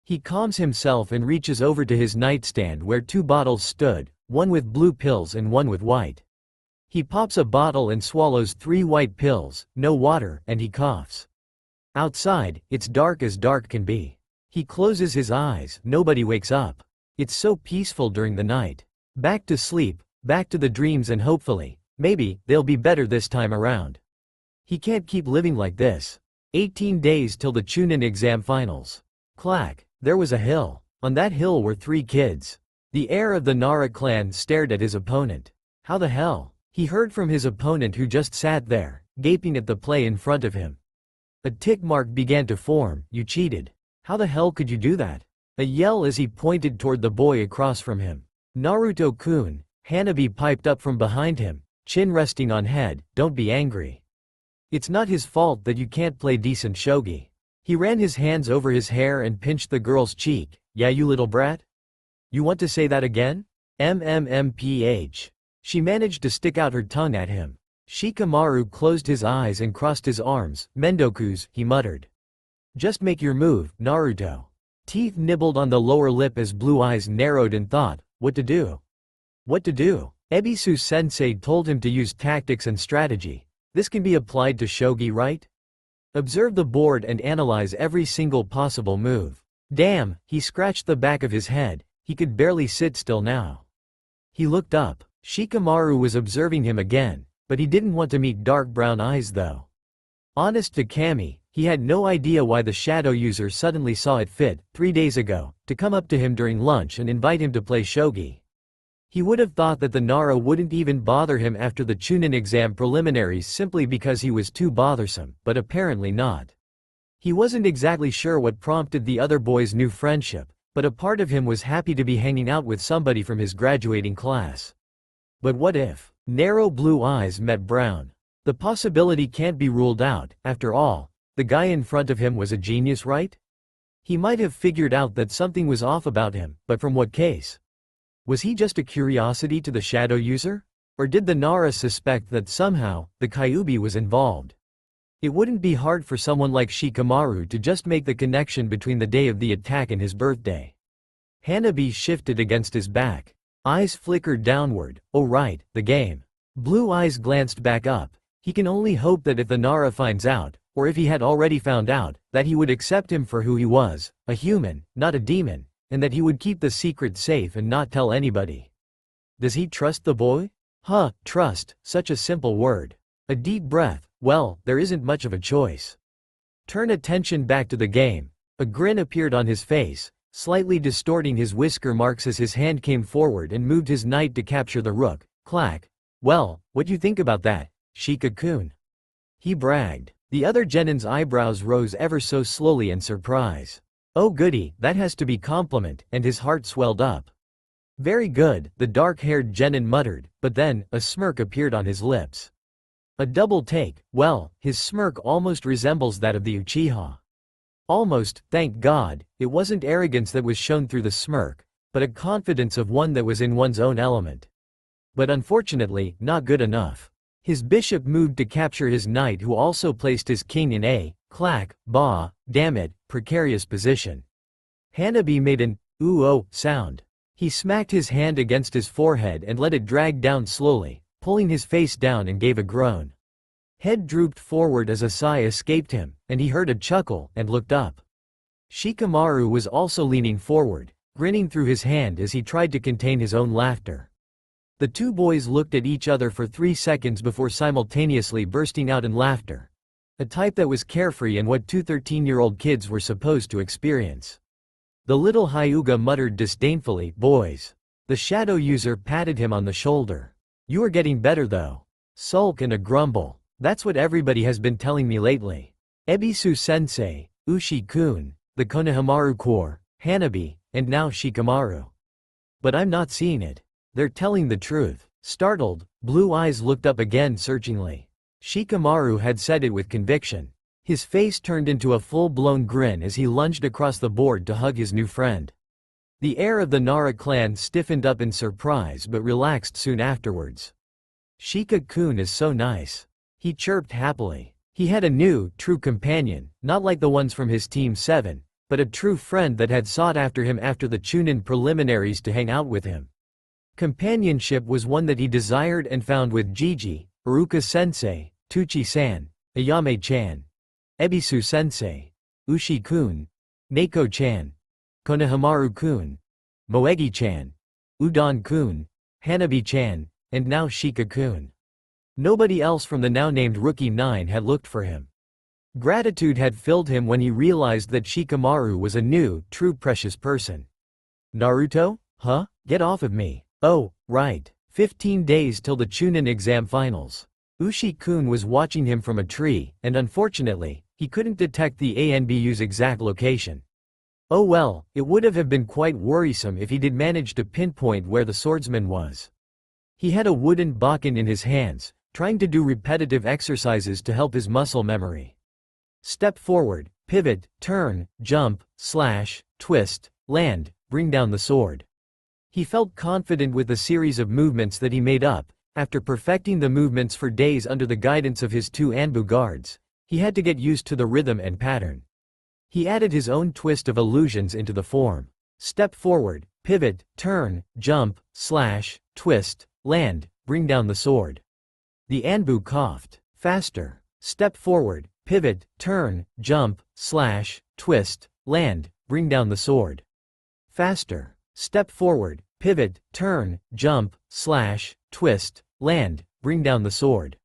He calms himself and reaches over to his nightstand where 2 bottles stood, one with blue pills and one with white. He pops a bottle and swallows 3 white pills, no water, and he coughs. Outside, it's dark as dark can be. He closes his eyes, nobody wakes up. It's so peaceful during the night. Back to sleep, back to the dreams, and hopefully, maybe, they'll be better this time around. He can't keep living like this. 18 days till the Chunin exam finals. Clack. There was a hill. On that hill were 3 kids. The heir of the Nara clan stared at his opponent. How the hell? He heard from his opponent, who just sat there, gaping at the play in front of him. A tick mark began to form. "You cheated. How the hell could you do that?" A yell as he pointed toward the boy across from him. "Naruto-kun," Hanabi piped up from behind him, chin resting on head, "don't be angry. It's not his fault that you can't play decent shogi." He ran his hands over his hair and pinched the girl's cheek. "Yeah, you little brat? You want to say that again? MMMPH. She managed to stick out her tongue at him. Shikamaru closed his eyes and crossed his arms. "Mendokus," he muttered. "Just make your move, Naruto." Teeth nibbled on the lower lip as blue eyes narrowed in thought. What to do? What to do? Ebisu-sensei told him to use tactics and strategy. This can be applied to shogi, right? Observe the board and analyze every single possible move. Damn, he scratched the back of his head. He could barely sit still now. He looked up. Shikamaru was observing him again, but he didn't want to meet dark brown eyes though. Honest to Kami, he had no idea why the shadow user suddenly saw it fit, 3 days ago, to come up to him during lunch and invite him to play shogi. He would have thought that the Nara wouldn't even bother him after the Chunin exam preliminaries simply because he was too bothersome, but apparently not. He wasn't exactly sure what prompted the other boy's new friendship, but a part of him was happy to be hanging out with somebody from his graduating class. But what if narrow blue eyes met brown? The possibility can't be ruled out. After all, the guy in front of him was a genius, right? He might have figured out that something was off about him, but from what case? Was he just a curiosity to the shadow user? Or did the Nara suspect that somehow, the Kyuubi was involved? It wouldn't be hard for someone like Shikamaru to just make the connection between the day of the attack and his birthday. Hanabi shifted against his back. Eyes flickered downward. Oh right, the game. Blue eyes glanced back up. He can only hope that if the Nara finds out, or if he had already found out, that he would accept him for who he was, a human, not a demon, and that he would keep the secret safe and not tell anybody. Does he trust the boy? Trust, such a simple word. A deep breath. Well, there isn't much of a choice. Turn attention back to the game. A grin appeared on his face, slightly distorting his whisker marks as his hand came forward and moved his knight to capture the rook. Clack. Well, what you think about that, Shika-kun? He bragged. The other genin's eyebrows rose ever so slowly in surprise. Oh goody, that has to be compliment, and his heart swelled up. Very good, the dark-haired genin muttered, but then, a smirk appeared on his lips. A double take. Well, his smirk almost resembles that of the Uchiha. Almost, thank God, it wasn't arrogance that was shown through the smirk, but a confidence of one that was in one's own element. But unfortunately, not good enough. His bishop moved to capture his knight, who also placed his king in a, clack, damn it, precarious position. Hanabi made an, ooh-oh, sound. He smacked his hand against his forehead and let it drag down slowly, pulling his face down, and gave a groan. Head drooped forward as a sigh escaped him, and he heard a chuckle, and looked up. Shikamaru was also leaning forward, grinning through his hand as he tried to contain his own laughter. The two boys looked at each other for 3 seconds before simultaneously bursting out in laughter. A type that was carefree and what two 13-year-old kids were supposed to experience. The little Hyuga muttered disdainfully, boys. The shadow user patted him on the shoulder. You are getting better though. Sulk and a grumble. That's what everybody has been telling me lately. Ebisu-sensei, Ushi-kun, the Konohamaru Corps, Hanabi, and now Shikamaru. But I'm not seeing it. They're telling the truth. Startled, blue eyes looked up again searchingly. Shikamaru had said it with conviction. His face turned into a full-blown grin as he lunged across the board to hug his new friend. The heir of the Nara clan stiffened up in surprise but relaxed soon afterwards. Shika-kun is so nice. He chirped happily. He had a new, true companion, not like the ones from his Team 7, but a true friend that had sought after him after the Chunin preliminaries to hang out with him. Companionship was one that he desired and found with Jiji, Iruka-sensei, Tuchi-san, Ayame-chan, Ebisu-sensei, Ushi-kun, Neko-chan, Konohamaru-kun, Moegi-chan, Udon-kun, Hanabi-chan, and now Shika-kun. Nobody else from the now-named Rookie 9 had looked for him. Gratitude had filled him when he realized that Shikamaru was a new, true precious person. Naruto? Huh? Get off of me. Oh, right. 15 days till the Chunin exam finals. Ushi-kun was watching him from a tree, and unfortunately, he couldn't detect the ANBU's exact location. Oh well, it would have been quite worrisome if he did manage to pinpoint where the swordsman was. He had a wooden bakken in his hands, trying to do repetitive exercises to help his muscle memory. Step forward, pivot, turn, jump, slash, twist, land, bring down the sword. He felt confident with the series of movements that he made up. After perfecting the movements for days under the guidance of his two Anbu guards, he had to get used to the rhythm and pattern. He added his own twist of illusions into the form. Step forward, pivot, turn, jump, slash, twist, land, bring down the sword. The Anbu coughed. Faster. Step forward, pivot, turn, jump, slash, twist, land, bring down the sword. Faster. Step forward, pivot, turn, jump, slash, twist, land, bring down the sword.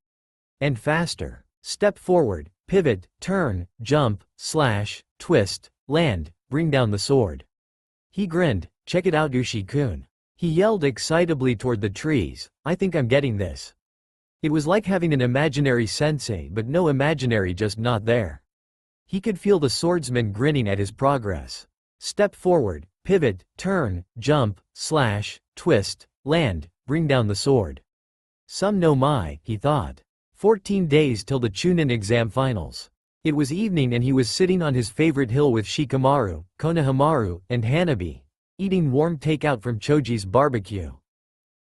And faster. Step forward, pivot, turn, jump, slash, twist, land, bring down the sword. He grinned. Check it out, Ushi-kun. He yelled excitably toward the trees, "I think I'm getting this." It was like having an imaginary sensei but no imaginary, just not there. He could feel the swordsman grinning at his progress. Step forward, pivot, turn, jump, slash, twist, land, bring down the sword. Some no mai, he thought. 14 days till the Chunin exam finals. It was evening and he was sitting on his favorite hill with Shikamaru, Konohamaru, and Hanabi, eating warm takeout from Choji's barbecue.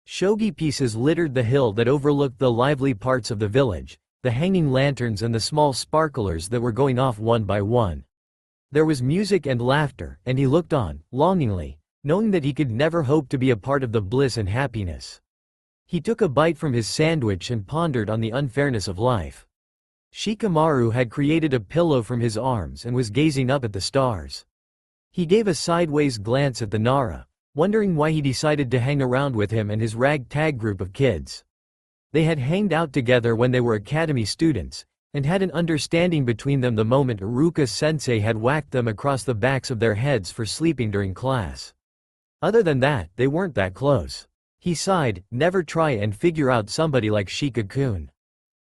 Shogi pieces littered the hill that overlooked the lively parts of the village, the hanging lanterns and the small sparklers that were going off one by one. There was music and laughter, and he looked on, longingly, knowing that he could never hope to be a part of the bliss and happiness. He took a bite from his sandwich and pondered on the unfairness of life. Shikamaru had created a pillow from his arms and was gazing up at the stars. He gave a sideways glance at the Nara, wondering why he decided to hang around with him and his ragtag group of kids. They had hanged out together when they were academy students, and had an understanding between them the moment Iruka-sensei had whacked them across the backs of their heads for sleeping during class. Other than that, they weren't that close. He sighed, never try and figure out somebody like Shika-kun.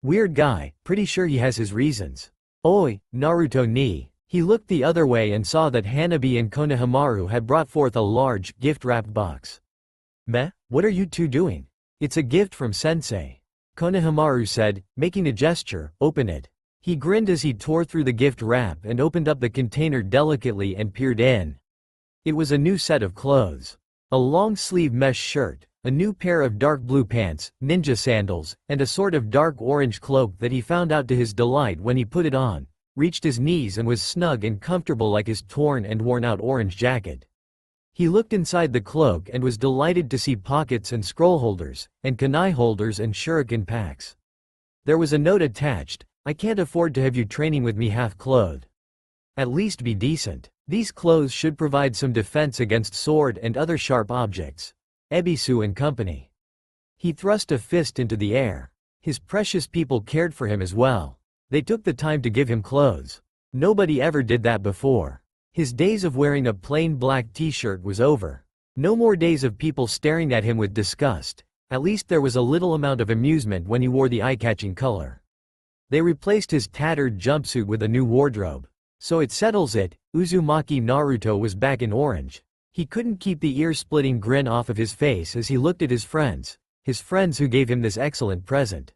Weird guy, pretty sure he has his reasons. Oi, Naruto ni. He looked the other way and saw that Hanabi and Konohamaru had brought forth a large, gift-wrapped box. Meh, what are you two doing? It's a gift from sensei. Konohamaru said, making a gesture, open it. He grinned as he tore through the gift wrap and opened up the container delicately and peered in. It was a new set of clothes. A long-sleeve mesh shirt, a new pair of dark blue pants, ninja sandals, and a sort of dark orange cloak that he found out to his delight when he put it on, reached his knees and was snug and comfortable like his torn and worn-out orange jacket. He looked inside the cloak and was delighted to see pockets and scroll holders, and kunai holders and shuriken packs. There was a note attached, "I can't afford to have you training with me half-clothed. At least be decent. These clothes should provide some defense against sword and other sharp objects. Ebisu and company." He thrust a fist into the air. His precious people cared for him as well. They took the time to give him clothes. Nobody ever did that before. His days of wearing a plain black t-shirt was over. No more days of people staring at him with disgust. At least there was a little amount of amusement when he wore the eye-catching color. They replaced his tattered jumpsuit with a new wardrobe. So it settles it, Uzumaki Naruto was back in orange. He couldn't keep the ear-splitting grin off of his face as he looked at his friends who gave him this excellent present.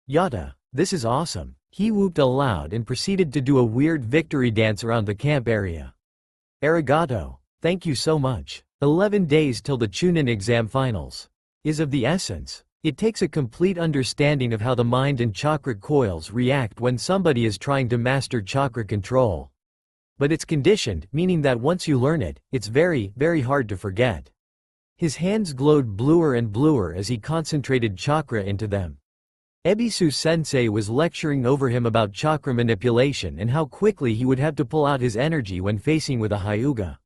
"Yata, this is awesome." He whooped aloud and proceeded to do a weird victory dance around the camp area. "Arigato. Thank you so much. 11 days till the Chunin exam finals is of the essence. It takes a complete understanding of how the mind and chakra coils react when somebody is trying to master chakra control. But it's conditioned, meaning that once you learn it, it's very, very hard to forget." His hands glowed bluer and bluer as he concentrated chakra into them. Ebisu-sensei was lecturing over him about chakra manipulation and how quickly he would have to pull out his energy when facing with a Hyuga.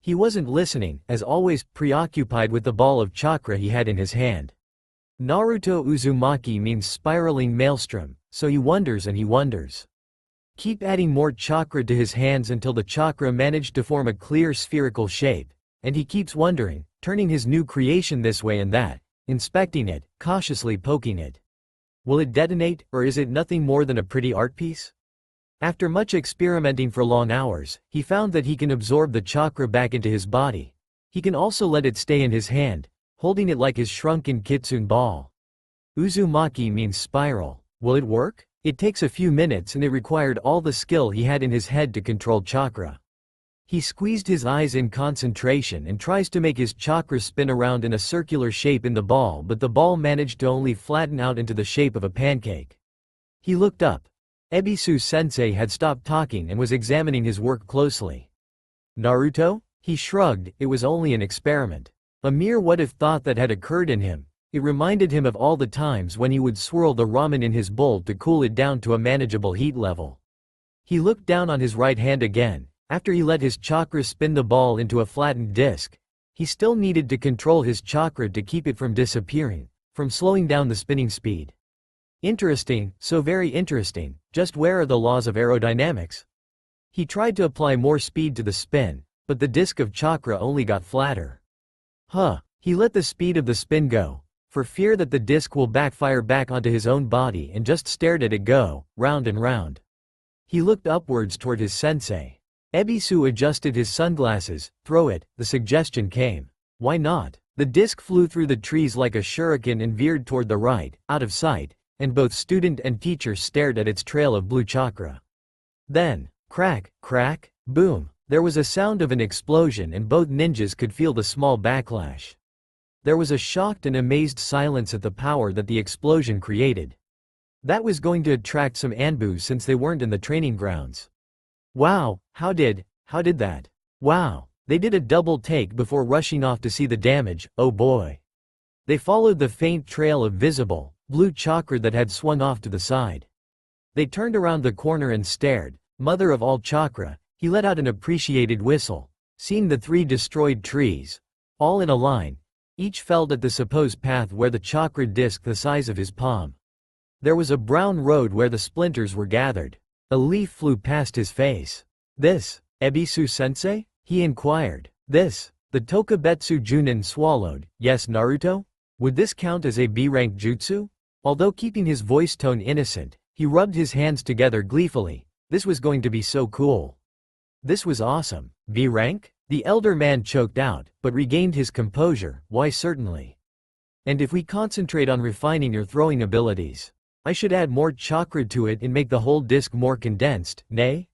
He wasn't listening, as always, preoccupied with the ball of chakra he had in his hand. Naruto Uzumaki means spiraling maelstrom, so he wonders and he wonders. Keep adding more chakra to his hands until the chakra managed to form a clear spherical shape, and he keeps wondering, turning his new creation this way and that, inspecting it, cautiously poking it. Will it detonate, or is it nothing more than a pretty art piece? After much experimenting for long hours, he found that he can absorb the chakra back into his body. He can also let it stay in his hand, holding it like his shrunken kitsune ball. Uzumaki means spiral. Will it work? It takes a few minutes and it required all the skill he had in his head to control chakra. He squeezed his eyes in concentration and tries to make his chakra spin around in a circular shape in the ball, but the ball managed to only flatten out into the shape of a pancake. He looked up. Ebisu-sensei had stopped talking and was examining his work closely. "Naruto?" He shrugged, it was only an experiment. A mere what-if thought that had occurred in him. It reminded him of all the times when he would swirl the ramen in his bowl to cool it down to a manageable heat level. He looked down on his right hand again. After he let his chakra spin the ball into a flattened disc, he still needed to control his chakra to keep it from disappearing, from slowing down the spinning speed. Interesting, so very interesting, just where are the laws of aerodynamics? He tried to apply more speed to the spin, but the disc of chakra only got flatter. He let the speed of the spin go, for fear that the disc will backfire back onto his own body, and just stared at it go, round and round. He looked upwards toward his sensei. Ebisu adjusted his sunglasses. Throw it, the suggestion came. Why not? The disc flew through the trees like a shuriken and veered toward the right, out of sight, and both student and teacher stared at its trail of blue chakra. Then, crack, crack, boom, there was a sound of an explosion, and both ninjas could feel the small backlash. There was a shocked and amazed silence at the power that the explosion created. That was going to attract some Anbu since they weren't in the training grounds. Wow, how did that? Wow, they did a double take before rushing off to see the damage, oh boy. They followed the faint trail of visible, blue chakra that had swung off to the side. They turned around the corner and stared. Mother of all chakra, he let out an appreciated whistle, seeing the 3 destroyed trees, all in a line, each felled at the supposed path where the chakra disc the size of his palm. There was a brown road where the splinters were gathered. A leaf flew past his face. This, Ebisu-sensei? He inquired. This, the Tokubetsu Junin swallowed. Yes, Naruto? Would this count as a B-rank jutsu? Although keeping his voice tone innocent, he rubbed his hands together gleefully. This was going to be so cool. This was awesome. B-rank? The elder man choked out, but regained his composure. Why, certainly. And if we concentrate on refining your throwing abilities, I should add more chakra to it and make the whole disc more condensed, nay?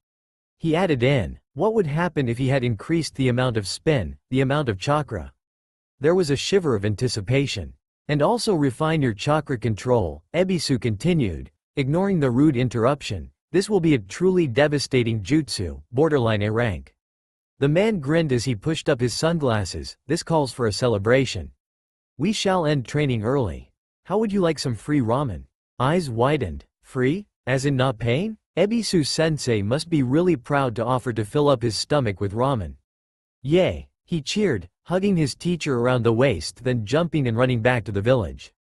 He added in, what would happen if he had increased the amount of spin, the amount of chakra? There was a shiver of anticipation. And also refine your chakra control, Ebisu continued, ignoring the rude interruption. This will be a truly devastating jutsu, borderline A rank. The man grinned as he pushed up his sunglasses. This calls for a celebration. We shall end training early. How would you like some free ramen? Eyes widened. Free? As in not paying? Ebisu-sensei must be really proud to offer to fill up his stomach with ramen. Yay! He cheered, hugging his teacher around the waist, then jumping and running back to the village.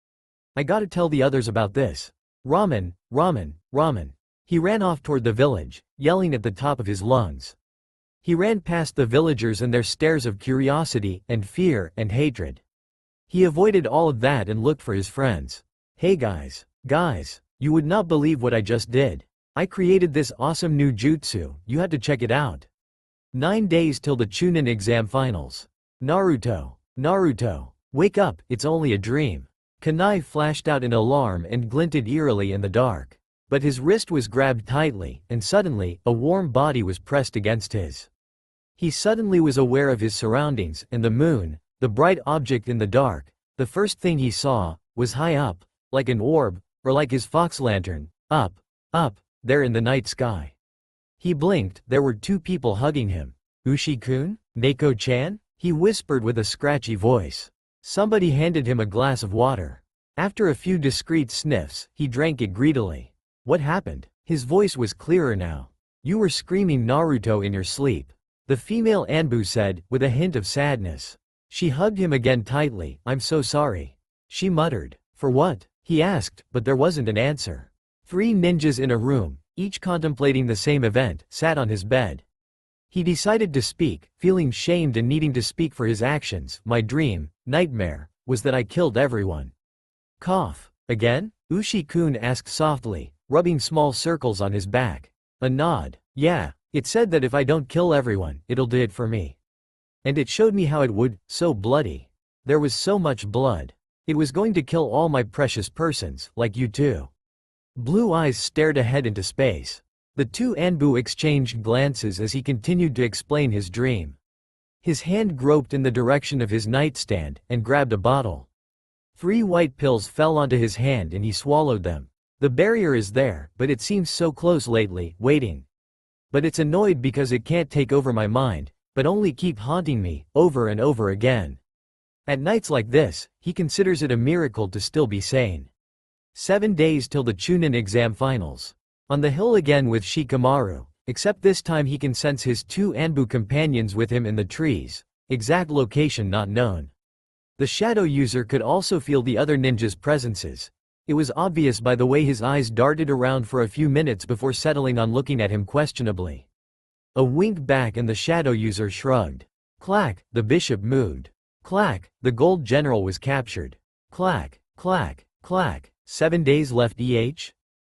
I gotta tell the others about this. Ramen, ramen, ramen. He ran off toward the village, yelling at the top of his lungs. He ran past the villagers and their stares of curiosity, and fear, and hatred. He avoided all of that and looked for his friends. Hey guys, you would not believe what I just did. I created this awesome new jutsu, you had to check it out. 9 days till the Chunin exam finals. Naruto, wake up, it's only a dream. Kunai flashed out in alarm and glinted eerily in the dark. But his wrist was grabbed tightly, and suddenly, a warm body was pressed against his. He suddenly was aware of his surroundings, and the moon, the bright object in the dark, the first thing he saw, was high up, like an orb, or like his fox lantern, up, there in the night sky. He blinked. There were 2 people hugging him. Ushi-kun? Neko-chan? He whispered with a scratchy voice. Somebody handed him a glass of water. After a few discreet sniffs, he drank it greedily. What happened? His voice was clearer now. You were screaming Naruto in your sleep. The female Anbu said, with a hint of sadness. She hugged him again tightly. I'm so sorry. She muttered. For what? He asked, but there wasn't an answer. 3 ninjas in a room, each contemplating the same event, sat on his bed. He decided to speak, feeling shamed and needing to speak for his actions. My dream, nightmare, was that I killed everyone. Cough. Again? Ushi-kun asked softly, rubbing small circles on his back. A nod. Yeah, it said that if I don't kill everyone, it'll do it for me. And it showed me how it would, so bloody. There was so much blood. It was going to kill all my precious persons, like you too. Blue eyes stared ahead into space. The 2 Anbu exchanged glances as he continued to explain his dream. His hand groped in the direction of his nightstand, and grabbed a bottle. 3 white pills fell onto his hand and he swallowed them. The barrier is there, but it seems so close lately, waiting. But it's annoyed because it can't take over my mind, but only keep haunting me, over and over again. At nights like this, he considers it a miracle to still be sane. 7 days till the Chunin exam finals. On the hill again with Shikamaru, except this time he can sense his 2 Anbu companions with him in the trees, exact location not known. The shadow user could also feel the other ninjas' presences. It was obvious by the way his eyes darted around for a few minutes before settling on looking at him questionably. A wink back and the shadow user shrugged. Clack, the bishop moved. Clack, the gold general was captured. Clack, clack, clack, 7 days left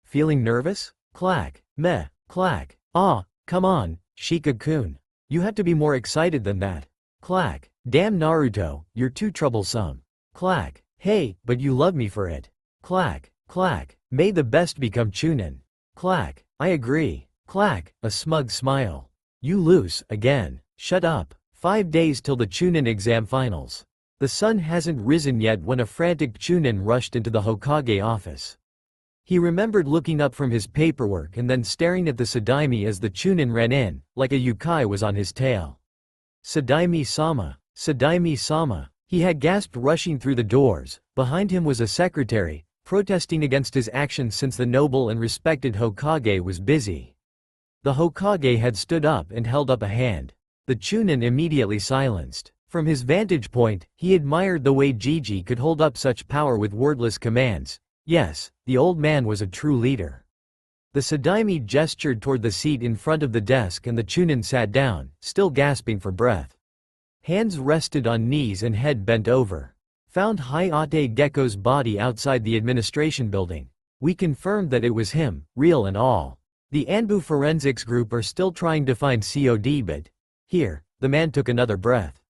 Feeling nervous? Clack, meh, clack, ah, come on, Shika-kun. You have to be more excited than that. Clack, damn Naruto, you're too troublesome. Clack, hey, but you love me for it. Clack, clack, may the best become Chunin. Clack, I agree. Clack, a smug smile. You lose, again. Shut up. 5 days till the Chunin exam finals. The sun hasn't risen yet when a frantic Chunin rushed into the Hokage office. He remembered looking up from his paperwork and then staring at the Sadaimi as the Chunin ran in, like a yukai was on his tail. Sadaimi-sama, Sadaimi-sama, he had gasped rushing through the doors. Behind him was a secretary, protesting against his actions since the noble and respected Hokage was busy. The Hokage had stood up and held up a hand. The Chunin immediately silenced. From his vantage point, he admired the way Gigi could hold up such power with wordless commands. Yes, the old man was a true leader. The Sadaimi gestured toward the seat in front of the desk and the Chunin sat down, still gasping for breath. Hands rested on knees and head bent over. Found Hayate Gecko's body outside the administration building. We confirmed that it was him, real and all. The Anbu forensics group are still trying to find COD, but here, the man took another breath.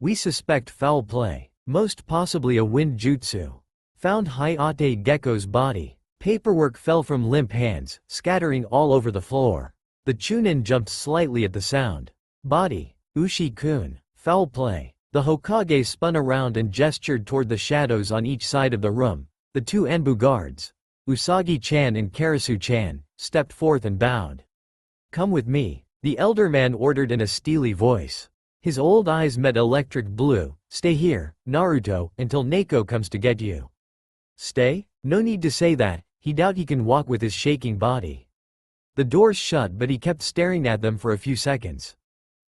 We suspect foul play, most possibly a wind jutsu. Found Hayate Gecko's body. Paperwork fell from limp hands, scattering all over the floor. The Chunin jumped slightly at the sound. Body. Ushi-kun. Foul play. The Hokage spun around and gestured toward the shadows on each side of the room. The two Anbu guards, Usagi-chan and Karasu-chan, stepped forth and bowed. Come with me, the elder man ordered in a steely voice. His old eyes met electric blue. Stay here, Naruto, until Neko comes to get you. Stay? No need to say that, he doubt he can walk with his shaking body. The doors shut but he kept staring at them for a few seconds.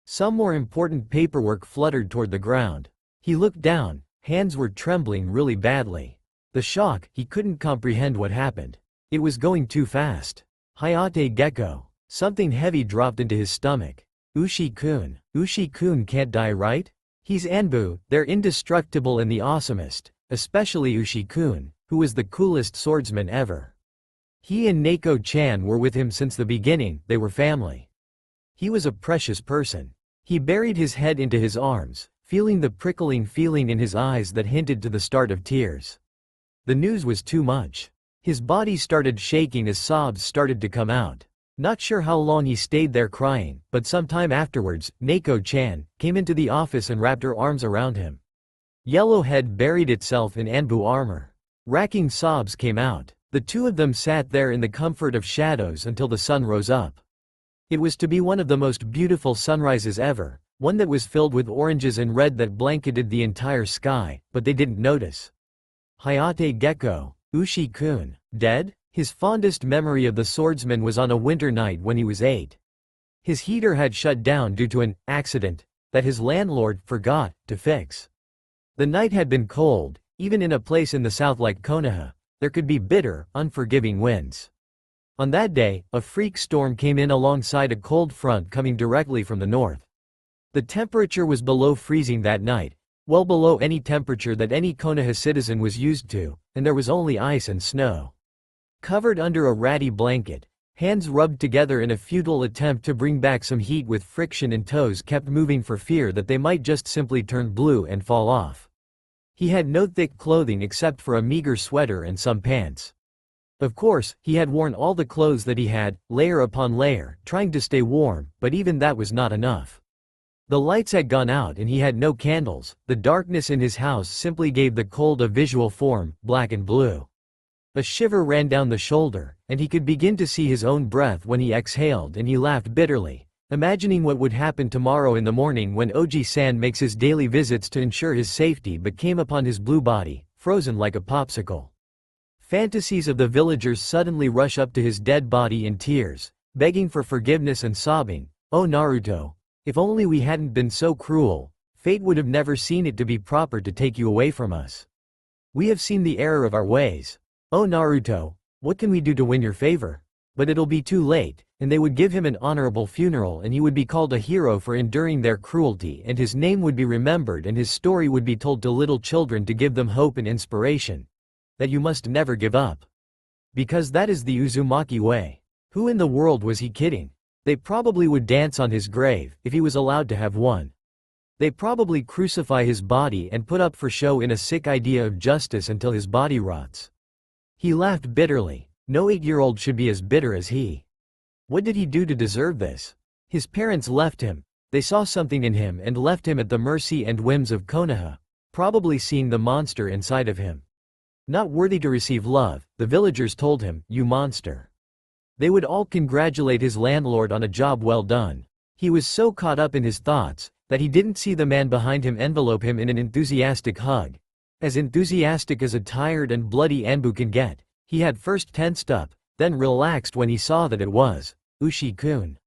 Some more important paperwork fluttered toward the ground. He looked down, hands were trembling really badly. The shock, he couldn't comprehend what happened. It was going too fast. Hayate Gecko. Something heavy dropped into his stomach. Ushi-kun. Ushi-kun can't die, right? He's Anbu, they're indestructible and the awesomest, especially Ushi-kun, who was the coolest swordsman ever. He and Neko-chan were with him since the beginning, they were family. He was a precious person. He buried his head into his arms, feeling the prickling feeling in his eyes that hinted to the start of tears. The news was too much. His body started shaking as sobs started to come out. Not sure how long he stayed there crying, but sometime afterwards, Neko-chan came into the office and wrapped her arms around him. Yellowhead buried itself in Anbu armor. Racking sobs came out. The two of them sat there in the comfort of shadows until the sun rose up. It was to be one of the most beautiful sunrises ever, one that was filled with oranges and red that blanketed the entire sky, but they didn't notice. Hayate Gecko, Ushi-kun, dead? His fondest memory of the swordsman was on a winter night when he was 8. His heater had shut down due to an accident that his landlord forgot to fix. The night had been cold, even in a place in the south like Konoha, there could be bitter, unforgiving winds. On that day, a freak storm came in alongside a cold front coming directly from the north. The temperature was below freezing that night, well below any temperature that any Konoha citizen was used to, and there was only ice and snow. Covered under a ratty blanket, hands rubbed together in a futile attempt to bring back some heat with friction and toes kept moving for fear that they might just simply turn blue and fall off. He had no thick clothing except for a meager sweater and some pants. Of course, he had worn all the clothes that he had, layer upon layer, trying to stay warm, but even that was not enough. The lights had gone out and he had no candles. The darkness in his house simply gave the cold a visual form, black and blue. A shiver ran down the shoulder, and he could begin to see his own breath when he exhaled, and he laughed bitterly, imagining what would happen tomorrow in the morning when Oji-san makes his daily visits to ensure his safety but came upon his blue body, frozen like a popsicle. Fantasies of the villagers suddenly rush up to his dead body in tears, begging for forgiveness and sobbing, "Oh Naruto, if only we hadn't been so cruel, fate would have never seen it to be proper to take you away from us. We have seen the error of our ways. Oh Naruto, what can we do to win your favor?" But it'll be too late, and they would give him an honorable funeral and he would be called a hero for enduring their cruelty and his name would be remembered and his story would be told to little children to give them hope and inspiration. That you must never give up. Because that is the Uzumaki way. Who in the world was he kidding? They probably would dance on his grave, if he was allowed to have one. They probably crucify his body and put up for show in a sick idea of justice until his body rots. He laughed bitterly. No 8-year-old should be as bitter as he. What did he do to deserve this? His parents left him. They saw something in him and left him at the mercy and whims of Konoha, probably seeing the monster inside of him. Not worthy to receive love, the villagers told him, "You monster." They would all congratulate his landlord on a job well done. He was so caught up in his thoughts that he didn't see the man behind him envelope him in an enthusiastic hug. As enthusiastic as a tired and bloody Anbu can get. He had first tensed up, then relaxed when he saw that it was Ushi-kun.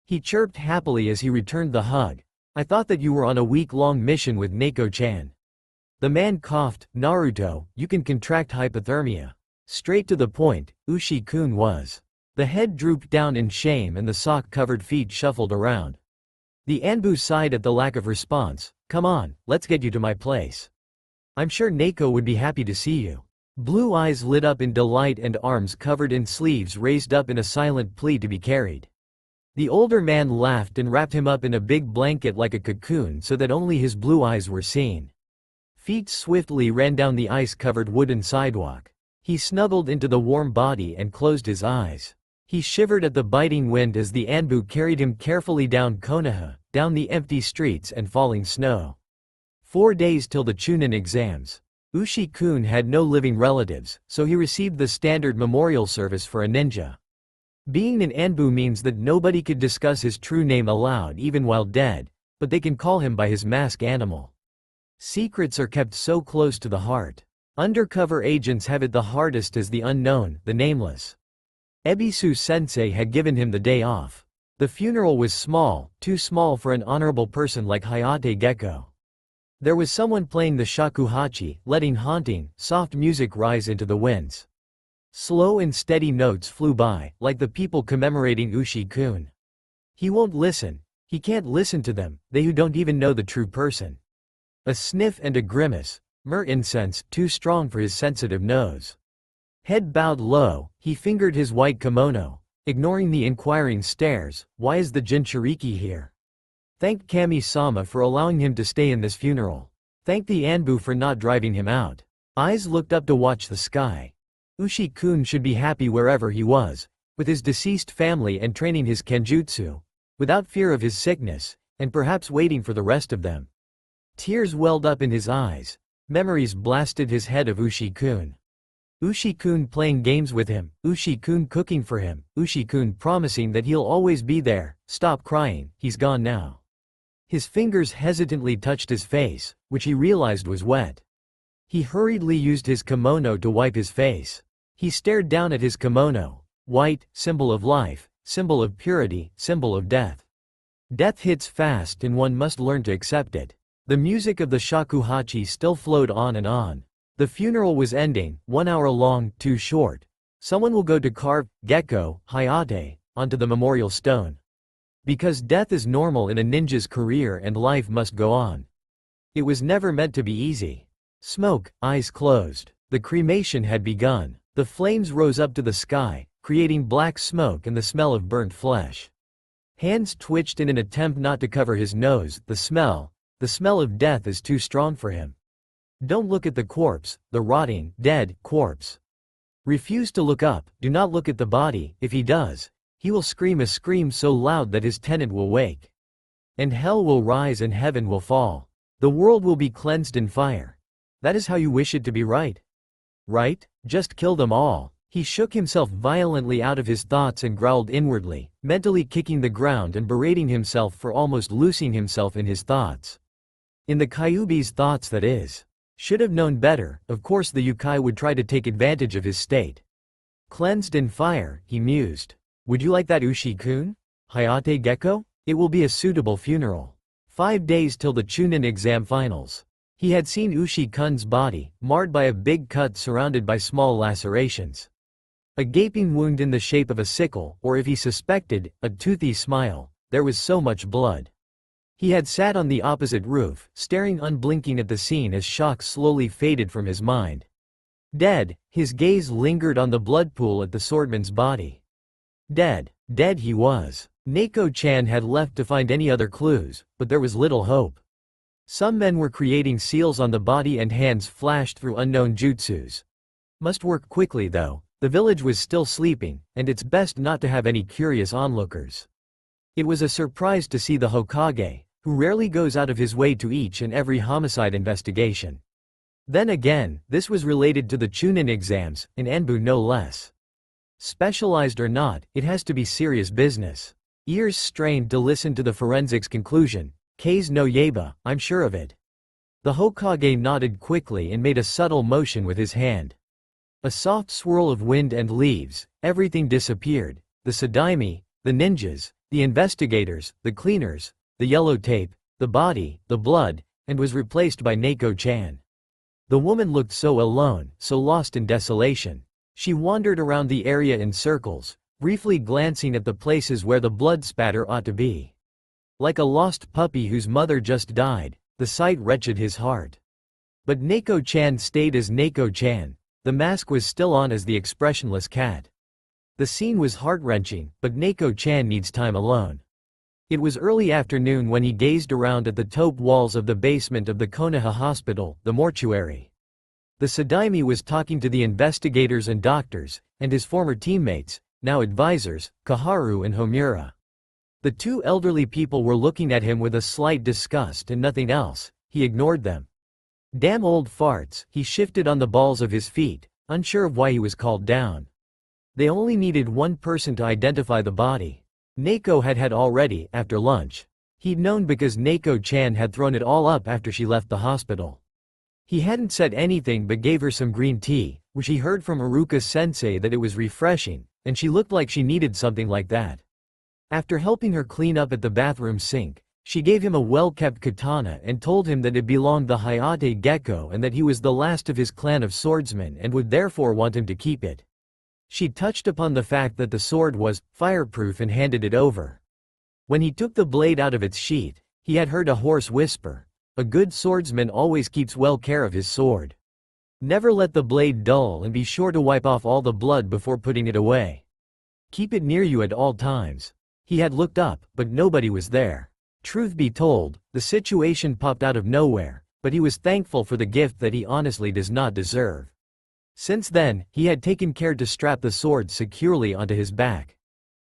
He chirped happily as he returned the hug. "I thought that you were on a week-long mission with Neko-chan." The man coughed. "Naruto, you can contract hypothermia." Straight to the point, Ushi-kun was. The head drooped down in shame and the sock-covered feet shuffled around. The Anbu sighed at the lack of response. "Come on, let's get you to my place. I'm sure Neko would be happy to see you." Blue eyes lit up in delight and arms covered in sleeves raised up in a silent plea to be carried. The older man laughed and wrapped him up in a big blanket like a cocoon so that only his blue eyes were seen. Feet swiftly ran down the ice-covered wooden sidewalk. He snuggled into the warm body and closed his eyes. He shivered at the biting wind as the Anbu carried him carefully down Konoha, down the empty streets and falling snow. 4 days till the Chunin exams. Ushi-kun had no living relatives, so he received the standard memorial service for a ninja. Being an Anbu means that nobody could discuss his true name aloud even while dead, but they can call him by his mask animal. Secrets are kept so close to the heart. Undercover agents have it the hardest as the unknown, the nameless. Ebisu-sensei had given him the day off. The funeral was small, too small for an honorable person like Hayate Gecko. There was someone playing the shakuhachi, letting haunting, soft music rise into the winds. Slow and steady notes flew by, like the people commemorating Ushi-kun. He won't listen. He can't listen to them, they who don't even know the true person. A sniff and a grimace. Myrrh incense, too strong for his sensitive nose. Head bowed low, he fingered his white kimono, ignoring the inquiring stares. "Why is the Jinchuriki here?" Thanked Kami-sama for allowing him to stay in this funeral. Thanked the Anbu for not driving him out. Eyes looked up to watch the sky. Ushi-kun should be happy wherever he was, with his deceased family and training his kenjutsu, without fear of his sickness, and perhaps waiting for the rest of them. Tears welled up in his eyes. Memories blasted his head of Ushi-kun. Ushi-kun playing games with him, Ushi-kun cooking for him, Ushi-kun promising that he'll always be there. Stop crying, he's gone now. His fingers hesitantly touched his face, which he realized was wet. He hurriedly used his kimono to wipe his face. He stared down at his kimono. White, symbol of life, symbol of purity, symbol of death. Death hits fast and one must learn to accept it. The music of the shakuhachi still flowed on and on. The funeral was ending, 1 hour long, too short. Someone will go to carve Gecko, Hayate, onto the memorial stone. Because death is normal in a ninja's career and life must go on. It was never meant to be easy. Smoke, eyes closed. The cremation had begun. The flames rose up to the sky, creating black smoke and the smell of burnt flesh. Hands twitched in an attempt not to cover his nose. The smell of death is too strong for him. Don't look at the corpse, the rotting, dead corpse. Refuse to look up, do not look at the body. If he does, he will scream a scream so loud that his tenant will wake. And hell will rise and heaven will fall. The world will be cleansed in fire. That is how you wish it to be, right? Right? Just kill them all. He shook himself violently out of his thoughts and growled inwardly, mentally kicking the ground and berating himself for almost losing himself in his thoughts. In the Kyuubi's thoughts, that is. Should have known better. Of course the Yukai would try to take advantage of his state. Cleansed in fire, he mused. Would you like that, Ushi-kun? Hayate Gecko? It will be a suitable funeral. 5 days till the Chunin exam finals. He had seen Ushi-kun's body, marred by a big cut surrounded by small lacerations. A gaping wound in the shape of a sickle, or if he suspected, a toothy smile. There was so much blood. He had sat on the opposite roof, staring unblinking at the scene as shock slowly faded from his mind. Dead, his gaze lingered on the blood pool at the swordman's body. Dead he was. Neko-chan had left to find any other clues, but there was little hope. Some men were creating seals on the body and hands flashed through unknown jutsus. Must work quickly though. The village was still sleeping, and it's best not to have any curious onlookers. It was a surprise to see the Hokage, who rarely goes out of his way to each and every homicide investigation. Then again, this was related to the Chunin exams, in Anbu no less. Specialized or not, it has to be serious business. Ears strained to listen to the forensics conclusion. K's no yeba, I'm sure of it. The Hokage nodded quickly and made a subtle motion with his hand. A soft swirl of wind and leaves, everything disappeared. The Sadaimi, the ninjas, the investigators, the cleaners, the yellow tape, the body, the blood, and was replaced by Neko-chan. The woman looked so alone, so lost in desolation. She wandered around the area in circles, briefly glancing at the places where the blood spatter ought to be. Like a lost puppy whose mother just died, the sight wrenched his heart. But Neko-chan stayed as Neko-chan. The mask was still on as the expressionless cat. The scene was heart-wrenching, but Neko-chan needs time alone. It was early afternoon when he gazed around at the taupe walls of the basement of the Konoha hospital, the mortuary. The Sadaimi was talking to the investigators and doctors, and his former teammates, now advisors, Kaharu and Homura. The two elderly people were looking at him with a slight disgust and nothing else. He ignored them. Damn old farts, he shifted on the balls of his feet, unsure of why he was called down. They only needed one person to identify the body. Neko had already, after lunch. He'd known because Neko-chan had thrown it all up after she left the hospital. He hadn't said anything but gave her some green tea, which he heard from Iruka-sensei that it was refreshing, and she looked like she needed something like that. After helping her clean up at the bathroom sink, she gave him a well-kept katana and told him that it belonged to Hayate Gecko and that he was the last of his clan of swordsmen and would therefore want him to keep it. She touched upon the fact that the sword was fireproof and handed it over. When he took the blade out of its sheath, he had heard a hoarse whisper. A good swordsman always keeps well care of his sword. Never let the blade dull and be sure to wipe off all the blood before putting it away. Keep it near you at all times. He had looked up, but nobody was there. Truth be told, the situation popped out of nowhere, but he was thankful for the gift that he honestly does not deserve. Since then, he had taken care to strap the sword securely onto his back.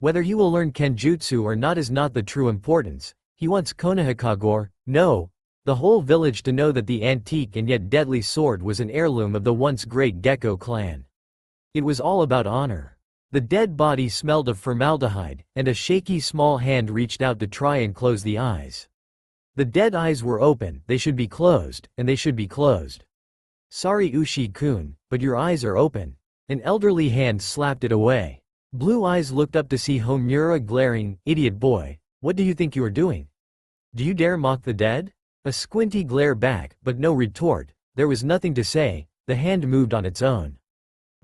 Whether he will learn kenjutsu or not is not the true importance. He wants Konoha no, the whole village to know that the antique and yet deadly sword was an heirloom of the once great Gecko clan. It was all about honor. The dead body smelled of formaldehyde, and a shaky small hand reached out to try and close the eyes. The dead eyes were open, they should be closed, and they should be closed. Sorry Ushi-kun, but your eyes are open. An elderly hand slapped it away. Blue eyes looked up to see Homura glaring. Idiot boy, what do you think you are doing? Do you dare mock the dead? A squinty glare back, but no retort. There was nothing to say, the hand moved on its own.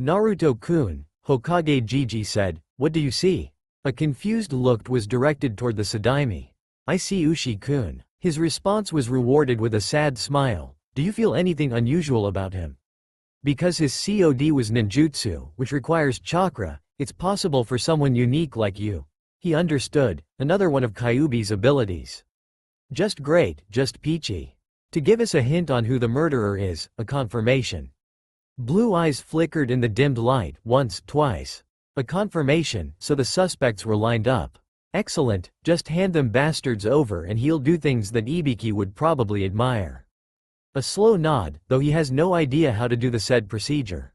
Naruto-kun, Hokage Jiji said, what do you see? A confused look was directed toward the Sadaimi. I see Ushi-kun. His response was rewarded with a sad smile. Do you feel anything unusual about him? Because his COD was ninjutsu, which requires chakra, it's possible for someone unique like you. He understood, another one of Kyuubi's abilities. Just great, just peachy. To give us a hint on who the murderer is, a confirmation. Blue eyes flickered in the dimmed light, once, twice. A confirmation, so the suspects were lined up. Excellent, just hand them bastards over and he'll do things that Ibiki would probably admire. A slow nod, though he has no idea how to do the said procedure.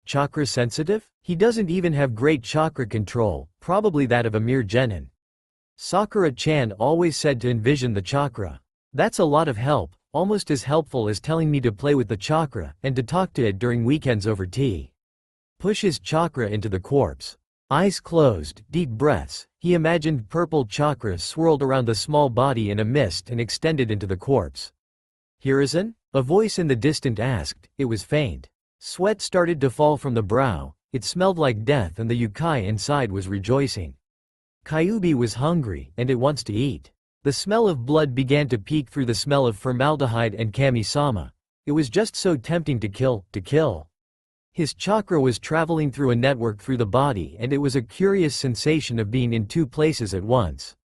Chakra sensitive? He doesn't even have great chakra control, probably that of a mere genin. Sakura-chan always said to envision the chakra. That's a lot of help, almost as helpful as telling me to play with the chakra and to talk to it during weekends over tea. Push his chakra into the corpse. Eyes closed, deep breaths, he imagined purple chakra swirled around the small body in a mist and extended into the corpse. Hiruzen? A voice in the distant asked, it was faint. Sweat started to fall from the brow, It smelled like death and the yokai inside was rejoicing. Kyuubi was hungry, and it wants to eat. The smell of blood began to peek through the smell of formaldehyde and kami-sama. It was just so tempting to kill. His chakra was traveling through a network through the body and it was a curious sensation of being in two places at once.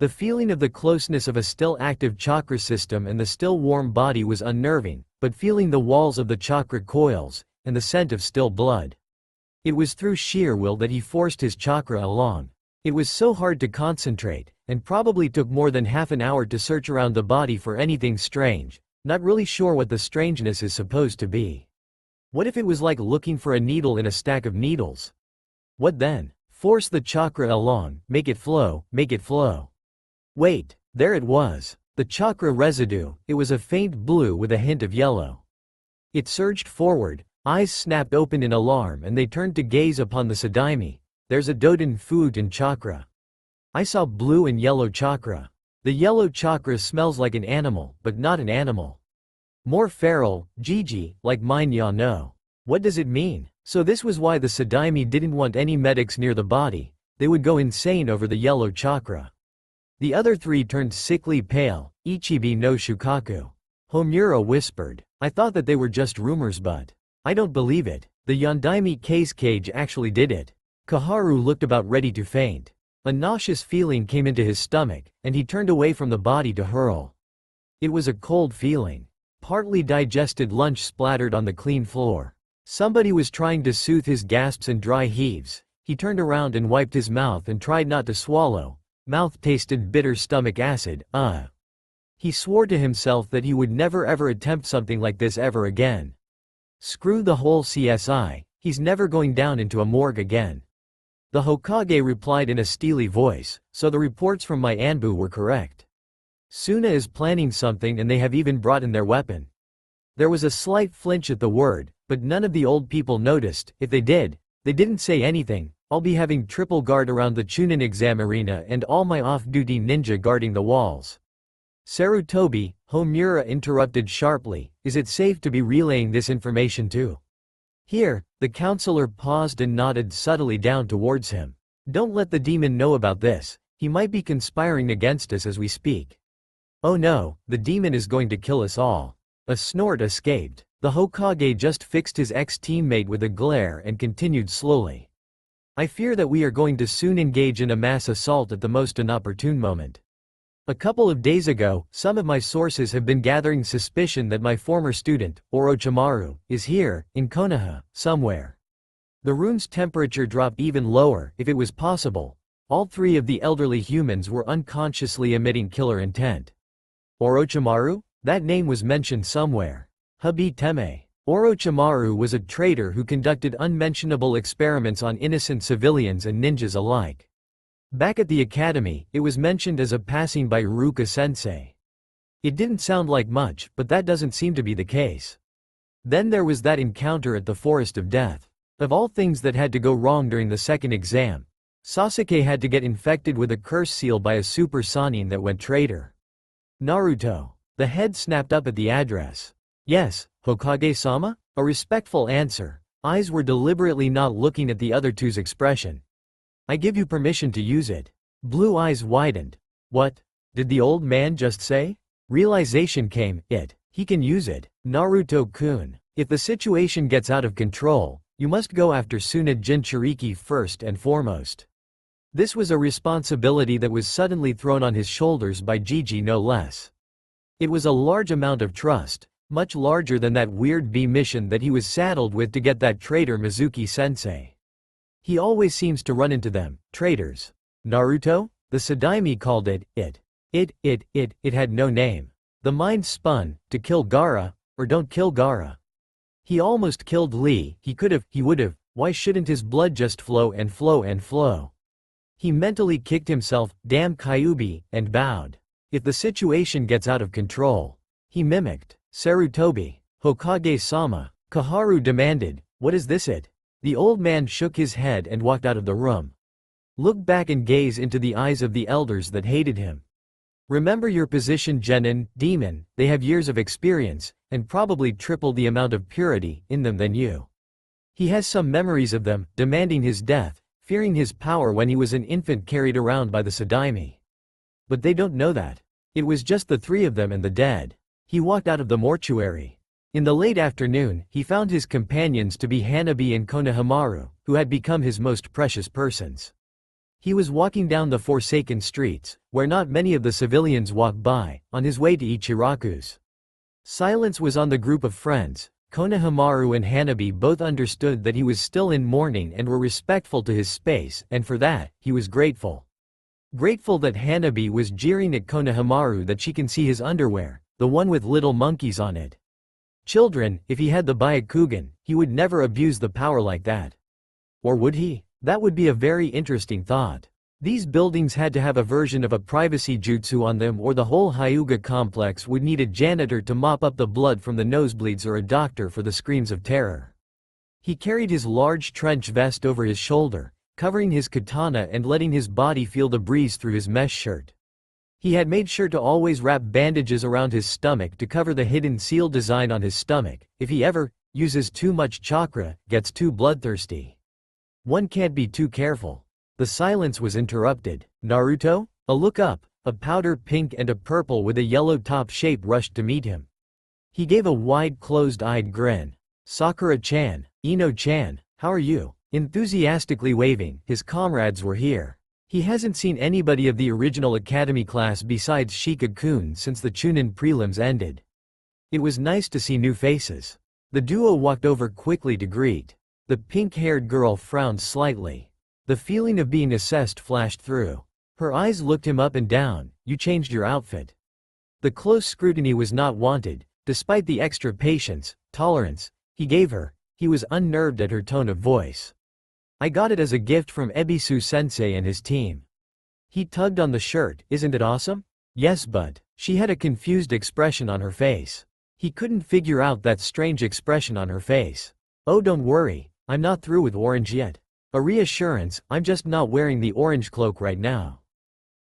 The feeling of the closeness of a still active chakra system and the still warm body was unnerving, but feeling the walls of the chakra coils, and the scent of still blood. It was through sheer will that he forced his chakra along. It was so hard to concentrate, and probably took more than half an hour to search around the body for anything strange, not really sure what the strangeness is supposed to be. What if it was like looking for a needle in a stack of needles? What then? Force the chakra along, make it flow. Wait, there it was. The chakra residue, it was a faint blue with a hint of yellow. It surged forward, eyes snapped open in alarm and they turned to gaze upon the Sadaimi. There's a Doden food in chakra. I saw blue and yellow chakra. The yellow chakra smells like an animal, but not an animal. More feral, Gigi, like mine ya no. What does it mean? So this was why the Sadaimi didn't want any medics near the body. They would go insane over the yellow chakra. The other three turned sickly pale. Ichibi no Shukaku. Homura whispered. I thought that they were just rumors but I don't believe it. The Yondaime case cage actually did it. Kaharu looked about ready to faint. A nauseous feeling came into his stomach, and he turned away from the body to hurl. It was a cold feeling. Partly digested lunch splattered on the clean floor. Somebody was trying to soothe his gasps and dry heaves. He turned around and wiped his mouth and tried not to swallow. Mouth tasted bitter stomach acid, He swore to himself that he would never ever attempt something like this ever again. Screw the whole CSI, he's never going down into a morgue again. The Hokage replied in a steely voice, so the reports from my Anbu were correct. Suna is planning something and they have even brought in their weapon. There was a slight flinch at the word, but none of the old people noticed. If they did, they didn't say anything. I'll be having triple guard around the Chunin exam arena and all my off-duty ninja guarding the walls. Sarutobi, Homura interrupted sharply, is it safe to be relaying this information too? Here, the counselor paused and nodded subtly down towards him. Don't let the demon know about this, he might be conspiring against us as we speak. Oh no, the demon is going to kill us all. A snort escaped. The Hokage just fixed his ex-teammate with a glare and continued slowly. I fear that we are going to soon engage in a mass assault at the most inopportune moment. A couple of days ago, some of my sources have been gathering suspicion that my former student, Orochimaru, is here, in Konoha, somewhere. The room's temperature dropped even lower. If it was possible, all three of the elderly humans were unconsciously emitting killer intent. Orochimaru? That name was mentioned somewhere. Habi Teme. Orochimaru was a traitor who conducted unmentionable experiments on innocent civilians and ninjas alike. Back at the academy, it was mentioned as a passing by Iruka-sensei. It didn't sound like much, but that doesn't seem to be the case. Then there was that encounter at the Forest of Death. Of all things that had to go wrong during the second exam, Sasuke had to get infected with a curse seal by a super Sannin that went traitor. Naruto. The head snapped up at the address. Yes, Hokage-sama? A respectful answer. Eyes were deliberately not looking at the other two's expression. I give you permission to use it. Blue eyes widened. What? Did the old man just say? Realization came, he can use it. Naruto-kun. If the situation gets out of control, you must go after Suna Jinchuriki first and foremost. This was a responsibility that was suddenly thrown on his shoulders by Gigi no less. It was a large amount of trust, much larger than that weird B mission that he was saddled with to get that traitor Mizuki-sensei. He always seems to run into them, traitors. Naruto? The Sadaimi called it. It had no name. The mind spun, to kill Gaara, or don't kill Gaara. He almost killed Lee, he would've, why shouldn't his blood just flow and flow and flow? He mentally kicked himself, damn Kyuubi, and bowed. If the situation gets out of control. He mimicked. Sarutobi. Hokage-sama. Kaharu demanded, what is this it? The old man shook his head and walked out of the room. Look back and gaze into the eyes of the elders that hated him. Remember your position, Genin, demon, they have years of experience, and probably triple the amount of purity in them than you. He has some memories of them, demanding his death, fearing his power when he was an infant carried around by the Sadaimi. But they don't know that. It was just the three of them and the dead. He walked out of the mortuary. In the late afternoon, he found his companions to be Hanabi and Konohamaru, who had become his most precious persons. He was walking down the forsaken streets, where not many of the civilians walk by, on his way to Ichiraku's. Silence was on the group of friends. Konohamaru and Hanabi both understood that he was still in mourning and were respectful to his space, and for that, he was grateful. Grateful that Hanabi was jeering at Konohamaru that she can see his underwear, the one with little monkeys on it. Children, if he had the Byakugan, he would never abuse the power like that. Or would he? That would be a very interesting thought. These buildings had to have a version of a privacy jutsu on them, or the whole Hyuga complex would need a janitor to mop up the blood from the nosebleeds or a doctor for the screams of terror. He carried his large trench vest over his shoulder, covering his katana and letting his body feel the breeze through his mesh shirt. He had made sure to always wrap bandages around his stomach to cover the hidden seal design on his stomach, if he ever uses too much chakra, gets too bloodthirsty. One can't be too careful. The silence was interrupted. Naruto? A look up, a powder pink and a purple with a yellow top shape rushed to meet him. He gave a wide closed-eyed grin. Sakura-chan, Ino-chan, how are you? Enthusiastically waving, his comrades were here. He hasn't seen anybody of the original academy class besides Shika-kun since the Chunin prelims ended. It was nice to see new faces. The duo walked over quickly to greet. The pink-haired girl frowned slightly. The feeling of being assessed flashed through. Her eyes looked him up and down. You changed your outfit. The close scrutiny was not wanted, despite the extra patience, tolerance, he gave her. He was unnerved at her tone of voice. I got it as a gift from Ebisu-sensei and his team. He tugged on the shirt. Isn't it awesome? Yes, but she had a confused expression on her face. He couldn't figure out that strange expression on her face. Oh, don't worry. I'm not through with orange yet. A reassurance, I'm just not wearing the orange cloak right now.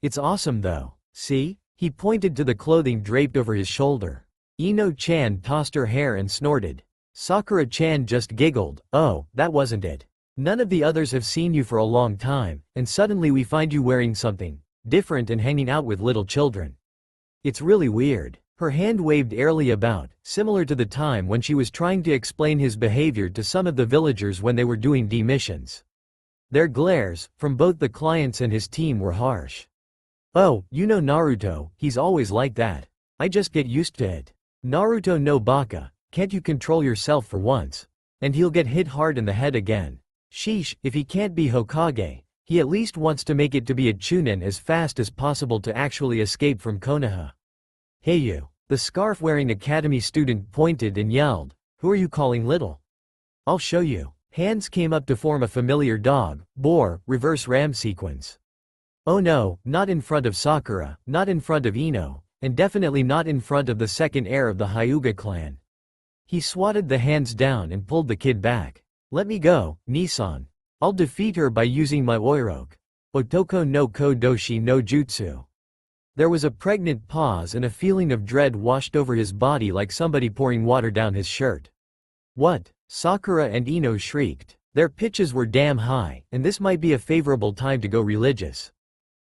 It's awesome though. See? He pointed to the clothing draped over his shoulder. Ino-chan tossed her hair and snorted. Sakura-chan just giggled. Oh, that wasn't it. None of the others have seen you for a long time, and suddenly we find you wearing something different and hanging out with little children. It's really weird. Her hand waved airily about, similar to the time when she was trying to explain his behavior to some of the villagers when they were doing demissions. Their glares, from both the clients and his team, were harsh. Oh, you know Naruto, he's always like that. I just get used to it. Naruto no baka, can't you control yourself for once? And he'll get hit hard in the head again. Sheesh, if he can't be Hokage, he at least wants to make it to be a Chunin as fast as possible to actually escape from Konoha. Hey you. The scarf-wearing academy student pointed and yelled, who are you calling little? I'll show you. Hands came up to form a familiar dog, boar, reverse ram sequence. Oh no, not in front of Sakura, not in front of Ino, and definitely not in front of the second heir of the Hyuga clan. He swatted the hands down and pulled the kid back. Let me go, Nissan. I'll defeat her by using my oiroke. Otoko no Kodoshi no Jutsu. There was a pregnant pause and a feeling of dread washed over his body like somebody pouring water down his shirt. What? Sakura and Ino shrieked. Their pitches were damn high, and this might be a favorable time to go religious.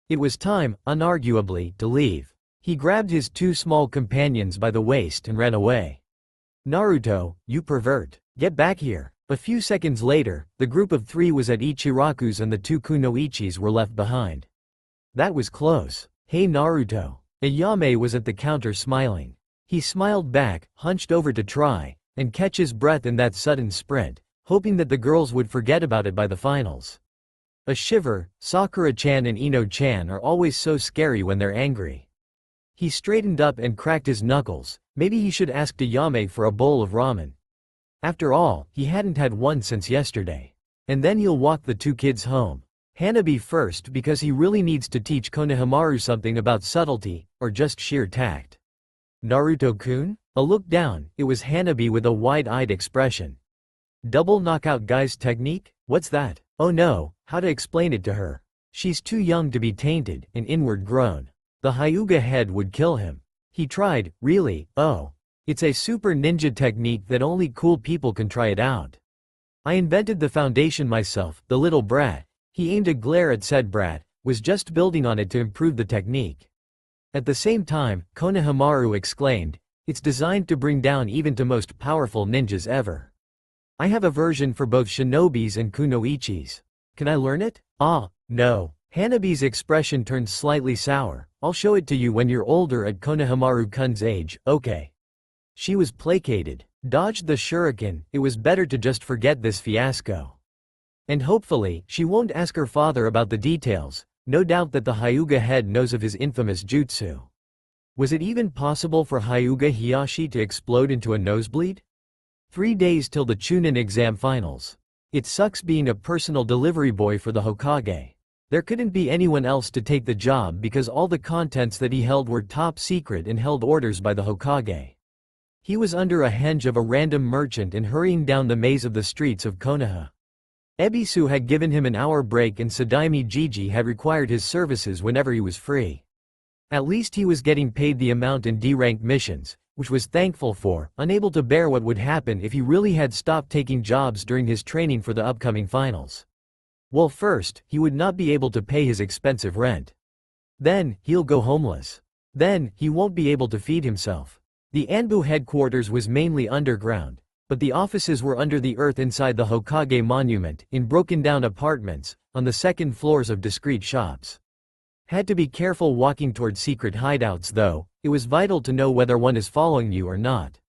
It was time, unarguably, to leave. He grabbed his two small companions by the waist and ran away. Naruto, you pervert. Get back here. A few seconds later, the group of three was at Ichiraku's and the two kunoichis were left behind. That was close. Hey Naruto. Ayame was at the counter smiling. He smiled back, hunched over to try and catch his breath in that sudden sprint, hoping that the girls would forget about it by the finals. A shiver. Sakura-chan and Ino-chan are always so scary when they're angry. He straightened up and cracked his knuckles. Maybe he should ask Ayame for a bowl of ramen. After all, he hadn't had one since yesterday. And then he'll walk the two kids home. Hanabi first because he really needs to teach Konohamaru something about subtlety, or just sheer tact. Naruto-kun? A look down, it was Hanabi with a wide-eyed expression. Double knockout guy's technique? What's that? Oh no, how to explain it to her? She's too young to be tainted, an inward groan. The Hyuga head would kill him. He tried, really, oh. It's a super ninja technique that only cool people can try it out. I invented the foundation myself, the little brat. He aimed a glare at said brat, was just building on it to improve the technique. At the same time, Konohamaru exclaimed, it's designed to bring down even to most powerful ninjas ever. I have a version for both shinobis and kunoichis. Can I learn it? Ah, no. Hanabi's expression turned slightly sour. I'll show it to you when you're older at Konohamaru-kun's age, okay. She was placated. Dodged the shuriken, it was better to just forget this fiasco. And hopefully, she won't ask her father about the details, no doubt that the Hyuga head knows of his infamous jutsu. Was it even possible for Hyuga Hiyashi to explode into a nosebleed? 3 days till the Chunin exam finals. It sucks being a personal delivery boy for the Hokage. There couldn't be anyone else to take the job because all the contents that he held were top secret and held orders by the Hokage. He was under a henge of a random merchant and hurrying down the maze of the streets of Konoha. Ebisu had given him an hour break and Sadaimi Jiji had required his services whenever he was free. At least he was getting paid the amount in D-rank missions, which was thankful for, unable to bear what would happen if he really had stopped taking jobs during his training for the upcoming finals. Well, first, he would not be able to pay his expensive rent. Then, he'll go homeless. Then, he won't be able to feed himself. The Anbu headquarters was mainly underground, but the offices were under the earth inside the Hokage monument, in broken-down apartments, on the second floors of discreet shops. Had to be careful walking toward secret hideouts though, it was vital to know whether one is following you or not.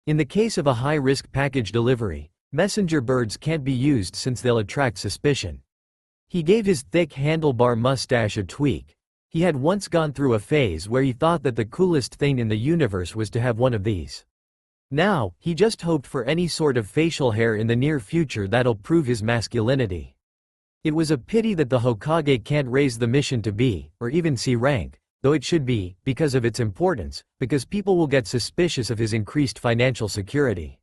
In the case of a high-risk package delivery, messenger birds can't be used since they'll attract suspicion. He gave his thick handlebar mustache a tweak. He had once gone through a phase where he thought that the coolest thing in the universe was to have one of these. Now, he just hoped for any sort of facial hair in the near future that'll prove his masculinity. It was a pity that the Hokage can't raise the mission to B, or even C rank, though it should be, because of its importance, because people will get suspicious of his increased financial security.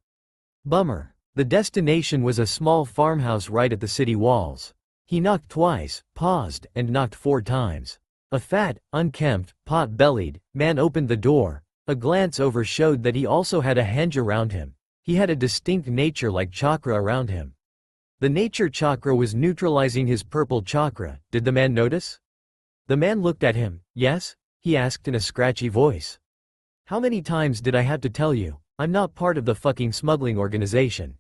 Bummer. The destination was a small farmhouse right at the city walls. He knocked twice, paused, and knocked 4 times. A fat, unkempt, pot-bellied man opened the door. A glance over showed that he also had a henge around him. He had a distinct nature-like chakra around him. The nature chakra was neutralizing his purple chakra. Did the man notice? The man looked at him. Yes? He asked in a scratchy voice. How many times did I have to tell you? I'm not part of the fucking smuggling organization.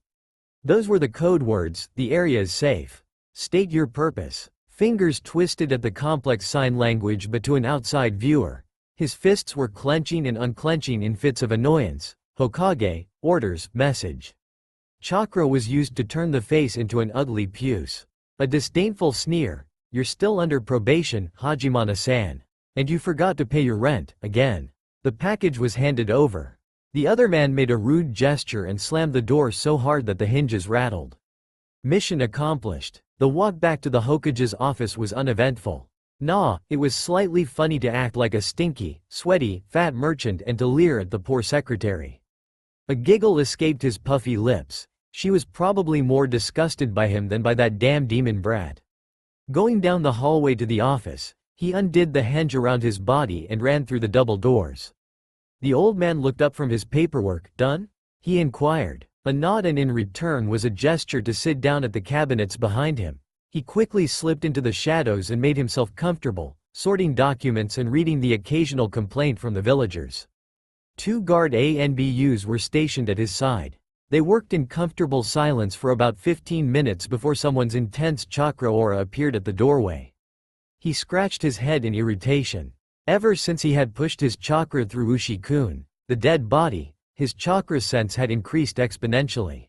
Those were the code words. The area is safe. State your purpose. Fingers twisted at the complex sign language but to an outside viewer. His fists were clenching and unclenching in fits of annoyance. Hokage, orders, message. Chakra was used to turn the face into an ugly puce. A disdainful sneer. You're still under probation, Hajimana-san. And you forgot to pay your rent, again. The package was handed over. The other man made a rude gesture and slammed the door so hard that the hinges rattled. Mission accomplished. The walk back to the Hokage's office was uneventful. Nah, it was slightly funny to act like a stinky, sweaty, fat merchant and to leer at the poor secretary. A giggle escaped his puffy lips. She was probably more disgusted by him than by that damn demon brat. Going down the hallway to the office, he undid the henge around his body and ran through the double doors. The old man looked up from his paperwork. Done? He inquired. A nod and in return was a gesture to sit down at the cabinets behind him. He quickly slipped into the shadows and made himself comfortable, sorting documents and reading the occasional complaint from the villagers. 2 guard ANBUs were stationed at his side. They worked in comfortable silence for about 15 minutes before someone's intense chakra aura appeared at the doorway. He scratched his head in irritation. Ever since he had pushed his chakra through Ushi-kun, the dead body, his chakra sense had increased exponentially.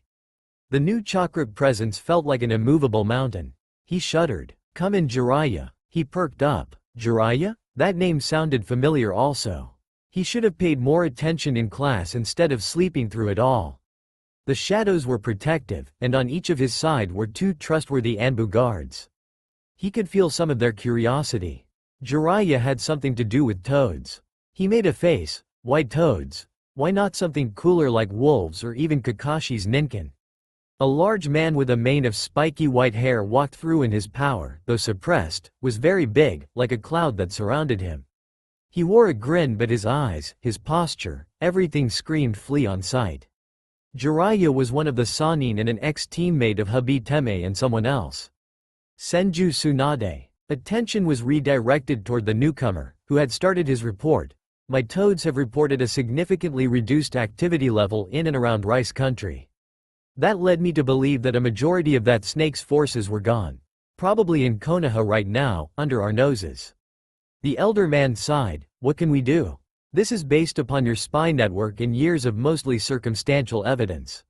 The new chakra presence felt like an immovable mountain. He shuddered. Come in, Jiraiya. He perked up. Jiraiya? That name sounded familiar also. He should have paid more attention in class instead of sleeping through it all. The shadows were protective, and on each of his side were 2 trustworthy Anbu guards. He could feel some of their curiosity. Jiraiya had something to do with toads. He made a face. Why toads? Why not something cooler like wolves or even Kakashi's Ninken? A large man with a mane of spiky white hair walked through and his power, though suppressed, was very big, like a cloud that surrounded him. He wore a grin but his eyes, his posture, everything screamed flee on sight. Jiraiya was one of the Sannin and an ex-teammate of Habiteme and someone else. Senju Tsunade. Attention was redirected toward the newcomer, who had started his report. My toads have reported a significantly reduced activity level in and around Rice Country. That led me to believe that a majority of that snake's forces were gone. Probably in Konoha right now, under our noses. The elder man sighed. What can we do? This is based upon your spy network and years of mostly circumstantial evidence.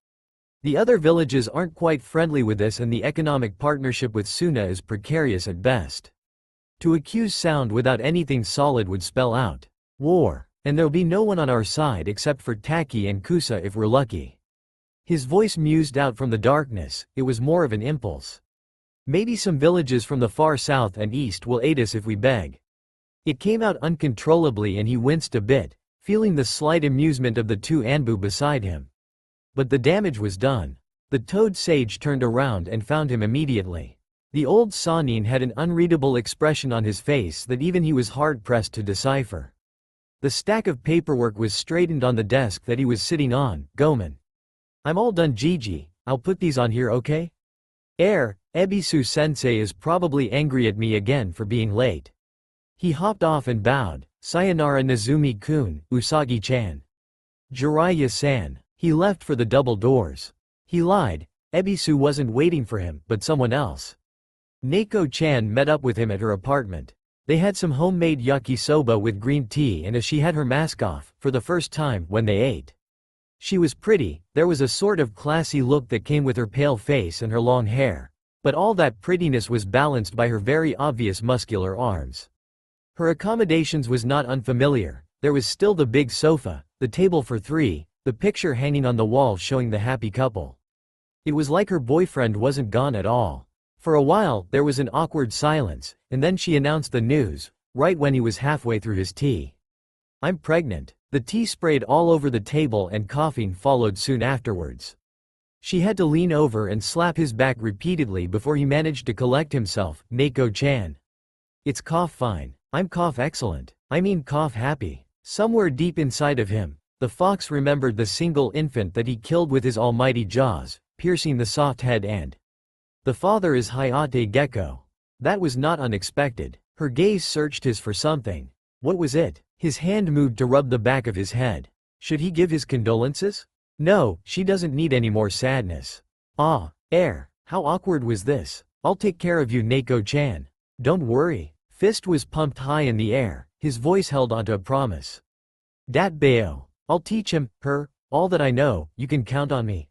The other villages aren't quite friendly with this, and the economic partnership with Suna is precarious at best. To accuse Sound without anything solid would spell out war, and there'll be no one on our side except for Taki and Kusa if we're lucky. His voice mused out from the darkness. It was more of an impulse. Maybe some villages from the far south and east will aid us if we beg. It came out uncontrollably and he winced a bit, feeling the slight amusement of the two Anbu beside him. But the damage was done. The Toad Sage turned around and found him immediately. The old Sannin had an unreadable expression on his face that even he was hard-pressed to decipher. The stack of paperwork was straightened on the desk that he was sitting on. Gomen. I'm all done, Gigi. I'll put these on here, okay? Ebisu-sensei is probably angry at me again for being late. He hopped off and bowed. Sayonara Nezumi-kun, Usagi-chan. Jiraiya-san. He left for the double doors. He lied. Ebisu wasn't waiting for him, but someone else. Neko-chan met up with him at her apartment. They had some homemade yakisoba with green tea, and as she had her mask off, for the first time, when they ate. She was pretty. There was a sort of classy look that came with her pale face and her long hair. But all that prettiness was balanced by her very obvious muscular arms. Her accommodations was not unfamiliar. There was still the big sofa, the table for three, the picture hanging on the wall showing the happy couple. It was like her boyfriend wasn't gone at all. For a while, there was an awkward silence, and then she announced the news, right when he was halfway through his tea. I'm pregnant. The tea sprayed all over the table and coughing followed soon afterwards. She had to lean over and slap his back repeatedly before he managed to collect himself. Neko-chan. It's cough fine. I'm cough excellent. I mean cough happy. Somewhere deep inside of him, the fox remembered the single infant that he killed with his almighty jaws, piercing the soft head, and the father is Hayate Gecko. That was not unexpected. Her gaze searched his for something. What was it? His hand moved to rub the back of his head. Should he give his condolences? No, she doesn't need any more sadness. Ah, how awkward was this? I'll take care of you, Neko-chan. Don't worry. Fist was pumped high in the air, his voice held onto a promise. Datbeo. I'll teach him, her, all that I know. You can count on me.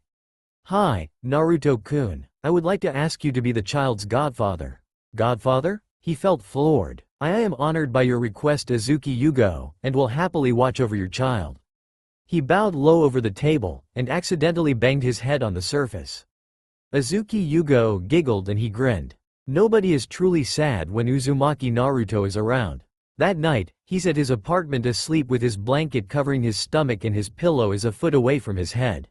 Hi, Naruto-kun. I would like to ask you to be the child's godfather. Godfather? He felt floored. I am honored by your request, Azuki Yugo, and will happily watch over your child. He bowed low over the table, and accidentally banged his head on the surface. Azuki Yugo giggled and he grinned. Nobody is truly sad when Uzumaki Naruto is around. That night, he's at his apartment asleep with his blanket covering his stomach and his pillow is a foot away from his head.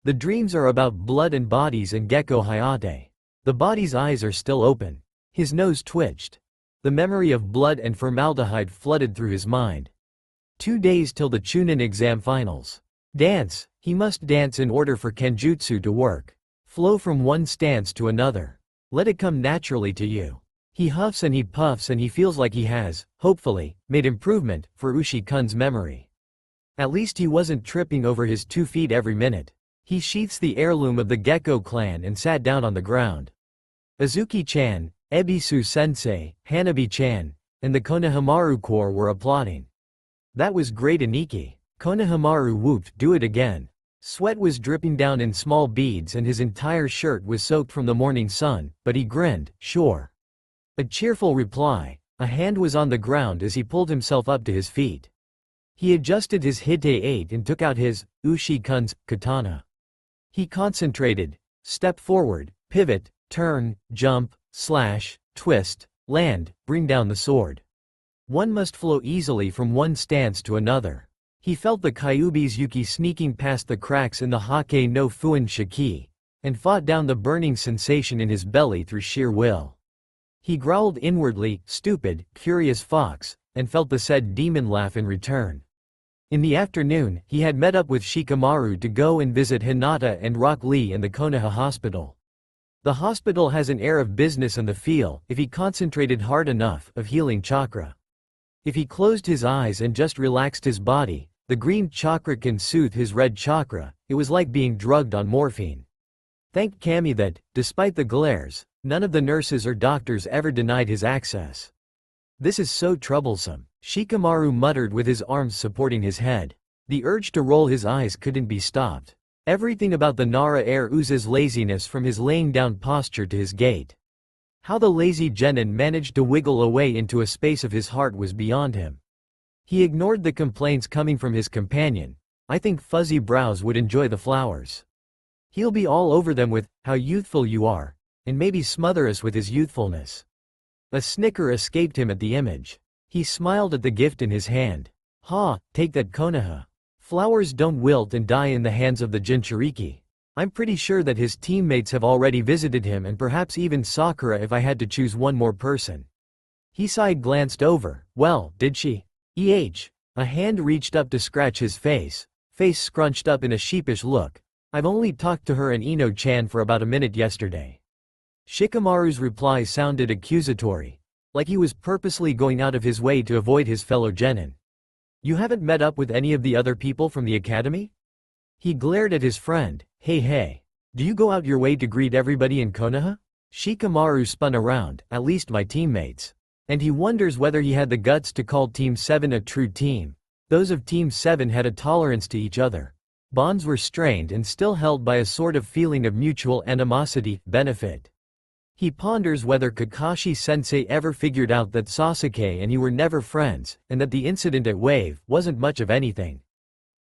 The dreams are about blood and bodies and Gecko Hayate. The body's eyes are still open. His nose twitched. The memory of blood and formaldehyde flooded through his mind. 2 days till the Chunin exam finals. Dance. He must dance in order for Kenjutsu to work. Flow from one stance to another. Let it come naturally to you. He huffs and he puffs and he feels like he has, hopefully, made improvement for Ushi-kun's memory. At least he wasn't tripping over his 2 feet every minute. He sheaths the heirloom of the Gecko clan and sat down on the ground. Azuki-chan, Ebisu-sensei, Hanabi-chan, and the Konohamaru Corps were applauding. That was great, Aniki. Konohamaru whooped, do it again. Sweat was dripping down in small beads and his entire shirt was soaked from the morning sun, but he grinned, sure. A cheerful reply. A hand was on the ground as he pulled himself up to his feet. He adjusted his Hite-8 and took out his, Ushi-kun's, katana. He concentrated. Step forward, pivot, turn, jump, slash, twist, land, bring down the sword. One must flow easily from one stance to another. He felt the Kyuubi's Yuki sneaking past the cracks in the Hake no Fuin Shiki, and fought down the burning sensation in his belly through sheer will. He growled inwardly, stupid, curious fox, and felt the said demon laugh in return. In the afternoon, he had met up with Shikamaru to go and visit Hinata and Rock Lee in the Konoha hospital. The hospital has an air of business and the feel, if he concentrated hard enough, of healing chakra. If he closed his eyes and just relaxed his body, the green chakra can soothe his red chakra. It was like being drugged on morphine. Thank Kami that, despite the glares, none of the nurses or doctors ever denied his access. This is so troublesome, Shikamaru muttered with his arms supporting his head. The urge to roll his eyes couldn't be stopped. Everything about the Nara air oozes laziness from his laying down posture to his gait. How the lazy genin managed to wiggle away into a space of his heart was beyond him. He ignored the complaints coming from his companion. I think Fuzzy Brows would enjoy the flowers. He'll be all over them with, how youthful you are, and maybe smother us with his youthfulness. A snicker escaped him at the image. He smiled at the gift in his hand. Ha, take that Konoha. Flowers don't wilt and die in the hands of the Jinchuriki. I'm pretty sure that his teammates have already visited him and perhaps even Sakura if I had to choose one more person. Hisai glanced over. Well, did she? A hand reached up to scratch his face scrunched up in a sheepish look. I've only talked to her and Ino-chan for about a minute yesterday. Shikamaru's reply sounded accusatory, like he was purposely going out of his way to avoid his fellow genin. You haven't met up with any of the other people from the academy? He glared at his friend. Hey, do you go out your way to greet everybody in Konoha? Shikamaru spun around, at least my teammates. And he wonders whether he had the guts to call Team 7 a true team. Those of Team 7 had a tolerance to each other. Bonds were strained and still held by a sort of feeling of mutual animosity, benefit. He ponders whether Kakashi-sensei ever figured out that Sasuke and he were never friends, and that the incident at Wave wasn't much of anything.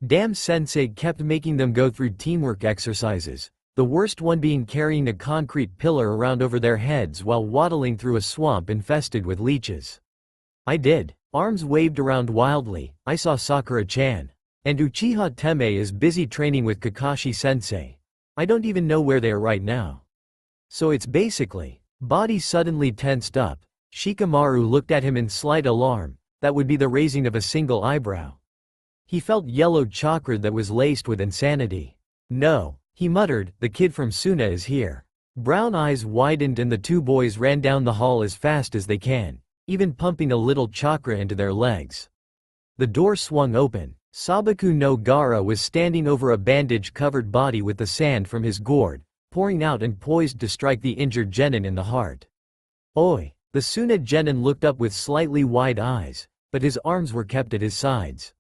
Damn, sensei kept making them go through teamwork exercises, the worst one being carrying a concrete pillar around over their heads while waddling through a swamp infested with leeches. I did. Arms waved around wildly. I saw Sakura-chan. And Uchiha Teme is busy training with Kakashi-sensei. I don't even know where they are right now. So it's basically. Body suddenly tensed up. Shikamaru looked at him in slight alarm. That would be the raising of a single eyebrow. He felt yellow chakra that was laced with insanity. No, he muttered, the kid from Suna is here. Brown eyes widened and the two boys ran down the hall as fast as they can, even pumping a little chakra into their legs. The door swung open. Sabaku no Gara was standing over a bandage-covered body with the sand from his gourd, pouring out and poised to strike the injured genin in the heart. Oi! The Suna genin looked up with slightly wide eyes, but his arms were kept at his sides.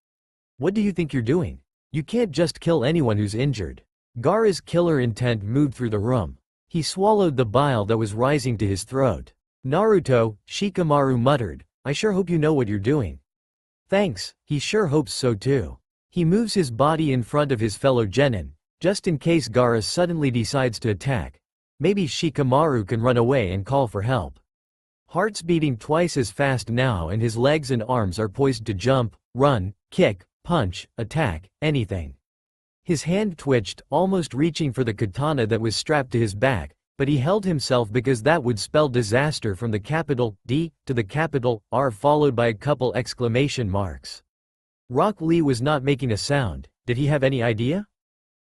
What do you think you're doing? You can't just kill anyone who's injured. Gaara's killer intent moved through the room. He swallowed the bile that was rising to his throat. Naruto, Shikamaru muttered, I sure hope you know what you're doing. Thanks, he sure hopes so too. He moves his body in front of his fellow genin, just in case Gaara suddenly decides to attack. Maybe Shikamaru can run away and call for help. Heart's beating twice as fast now and his legs and arms are poised to jump, run, kick, punch, attack, anything. His hand twitched, almost reaching for the katana that was strapped to his back, but he held himself because that would spell disaster from the capital D to the capital R followed by a couple exclamation marks. Rock Lee was not making a sound. Did he have any idea?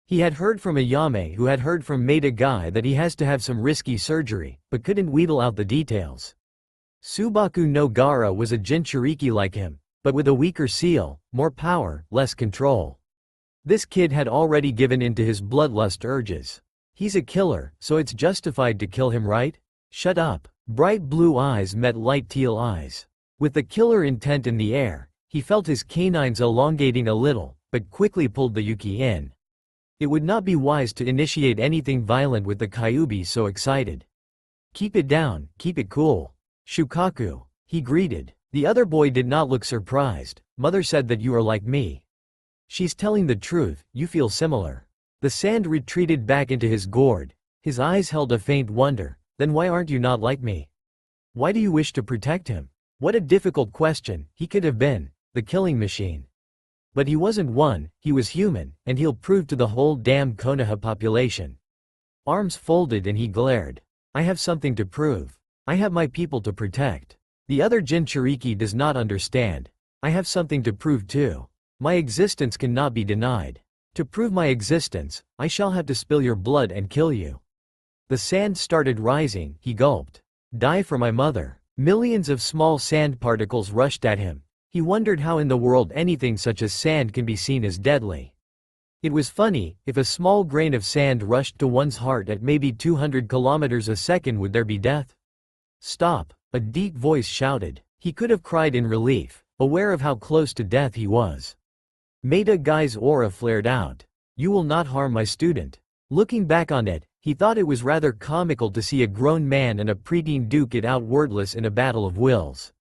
He had heard from Ayame who had heard from Maida Guy that he has to have some risky surgery, but couldn't wheedle out the details. Subaku no Gara was a Jinchuriki like him, but with a weaker seal, more power, less control. This kid had already given in to his bloodlust urges. He's a killer, so it's justified to kill him, right? Shut up. Bright blue eyes met light teal eyes. With the killer intent in the air, he felt his canines elongating a little, but quickly pulled the Yuki in. It would not be wise to initiate anything violent with the Kyuubi so excited. Keep it down, keep it cool. Shukaku, he greeted. The other boy did not look surprised. Mother said that you are like me. She's telling the truth, you feel similar. The sand retreated back into his gourd. His eyes held a faint wonder. Then why aren't you not like me? Why do you wish to protect him? What a difficult question. He could have been the killing machine. But he wasn't one, he was human, and he'll prove to the whole damn Konoha population. Arms folded and he glared. I have something to prove. I have my people to protect. The other Jinchuriki does not understand. I have something to prove too. My existence cannot be denied. To prove my existence, I shall have to spill your blood and kill you. The sand started rising, he gulped. Die for my mother. Millions of small sand particles rushed at him. He wondered how in the world anything such as sand can be seen as deadly. It was funny, if a small grain of sand rushed to one's heart at maybe 200 kilometers a second, would there be death? Stop, a deep voice shouted. He could have cried in relief, aware of how close to death he was. Maida Guy's aura flared out. You will not harm my student. Looking back on it, he thought it was rather comical to see a grown man and a preteen duke it out wordless in a battle of wills.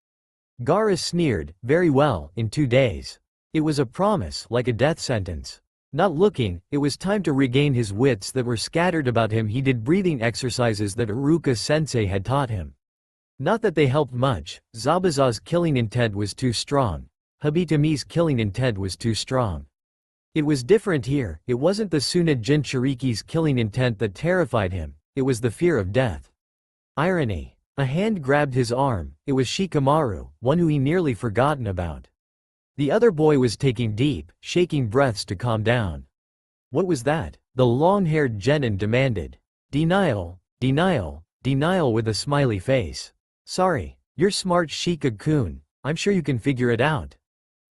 Gaara sneered, very well, in 2 days. It was a promise, like a death sentence. Not looking, it was time to regain his wits that were scattered about him. He did breathing exercises that Iruka-sensei had taught him. Not that they helped much. Zabuza's killing intent was too strong. Hibitami's killing intent was too strong. It was different here. It wasn't the Suna Jinchuriki's killing intent that terrified him, it was the fear of death. Irony. A hand grabbed his arm. It was Shikamaru, one who he nearly forgotten about. The other boy was taking deep, shaking breaths to calm down. What was that? The long-haired genin demanded. Denial, denial, denial with a smiley face. Sorry, you're smart, Shika-kun. I'm sure you can figure it out.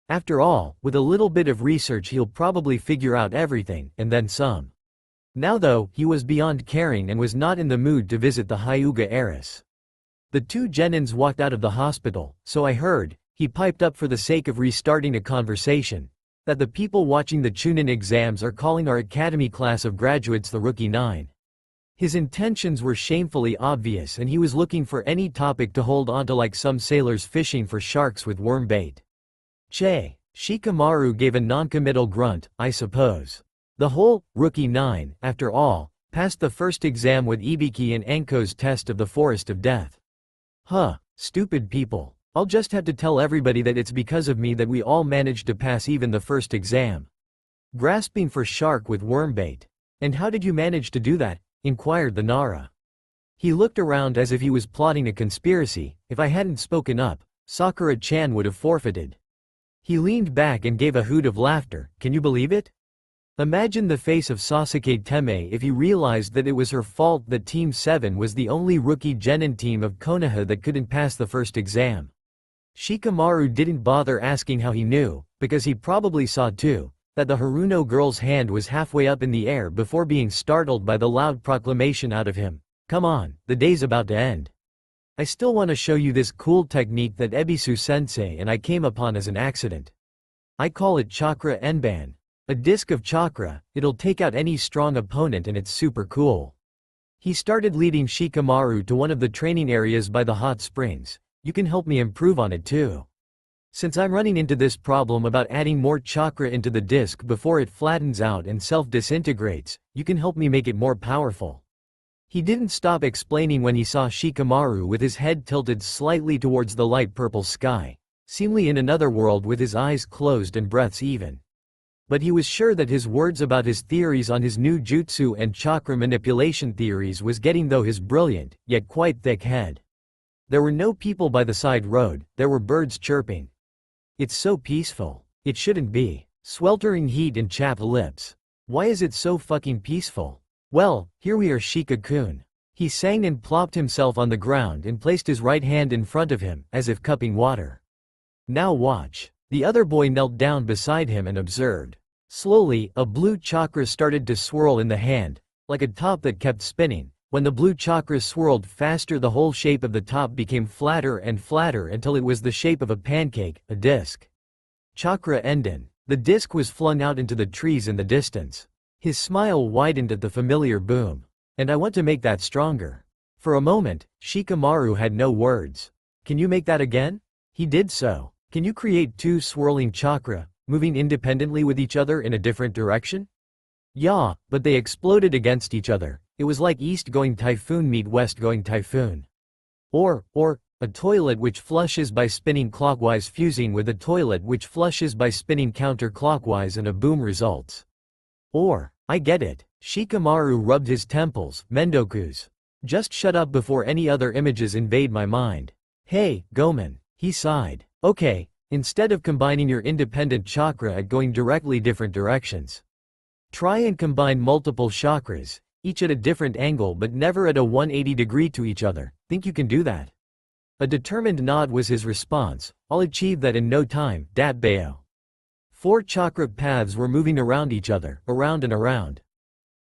After all, with a little bit of research he'll probably figure out everything, and then some. Now though, he was beyond caring and was not in the mood to visit the Hyuga heiress. The 2 genins walked out of the hospital, so I heard. He piped up for the sake of restarting a conversation, that the people watching the Chunin exams are calling our academy class of graduates the Rookie 9. His intentions were shamefully obvious and he was looking for any topic to hold onto, like some sailors fishing for sharks with worm bait. Che. Shikamaru gave a noncommittal grunt, I suppose. The whole Rookie 9, after all, passed the first exam with Ibiki and Enko's test of the Forest of Death. Huh, stupid people. I'll just have to tell everybody that it's because of me that we all managed to pass even the first exam. Grasping for shark with wormbait. And how did you manage to do that? Inquired the Nara. He looked around as if he was plotting a conspiracy. If I hadn't spoken up, Sakura-chan would have forfeited. He leaned back and gave a hoot of laughter. Can you believe it? Imagine the face of Sasuke Teme if he realized that it was her fault that Team 7 was the only rookie genin team of Konoha that couldn't pass the first exam. Shikamaru didn't bother asking how he knew, because he probably saw too, that the Haruno girl's hand was halfway up in the air before being startled by the loud proclamation out of him. Come on, the day's about to end. I still want to show you this cool technique that Ebisu-sensei and I came upon as an accident. I call it Chakra Enban. A disc of chakra, it'll take out any strong opponent and it's super cool. He started leading Shikamaru to one of the training areas by the hot springs. You can help me improve on it too. Since I'm running into this problem about adding more chakra into the disc before it flattens out and self-disintegrates, you can help me make it more powerful. He didn't stop explaining when he saw Shikamaru with his head tilted slightly towards the light purple sky, seemingly in another world with his eyes closed and breaths even. But he was sure that his words about his theories on his new jutsu and chakra manipulation theories was getting though his brilliant, yet quite thick head. There were no people by the side road, there were birds chirping. It's so peaceful. It shouldn't be. Sweltering heat and chapped lips. Why is it so fucking peaceful? Well, here we are, Shika-kun. He sang and plopped himself on the ground and placed his right hand in front of him, as if cupping water. Now watch. The other boy knelt down beside him and observed. Slowly, a blue chakra started to swirl in the hand, like a top that kept spinning. When the blue chakra swirled faster, the whole shape of the top became flatter and flatter until it was the shape of a pancake, a disc. Chakra Enden. The disc was flung out into the trees in the distance. His smile widened at the familiar boom. And I want to make that stronger. For a moment, Shikamaru had no words. Can you make that again? He did so. Can you create 2 swirling chakra, moving independently with each other in a different direction? Yeah, but they exploded against each other. It was like east-going typhoon meet west-going typhoon. Or, a toilet which flushes by spinning clockwise fusing with a toilet which flushes by spinning counterclockwise and a boom results. Or, I get it. Shikamaru rubbed his temples, Mendoku's. Just shut up before any other images invade my mind. Hey, Gomen. He sighed. Okay, instead of combining your independent chakra and going directly different directions. Try and combine multiple chakras, each at a different angle but never at a 180 degree to each other. Think you can do that? A determined nod was his response. I'll achieve that in no time, Dat Bayo. 4 chakra paths were moving around each other, around and around.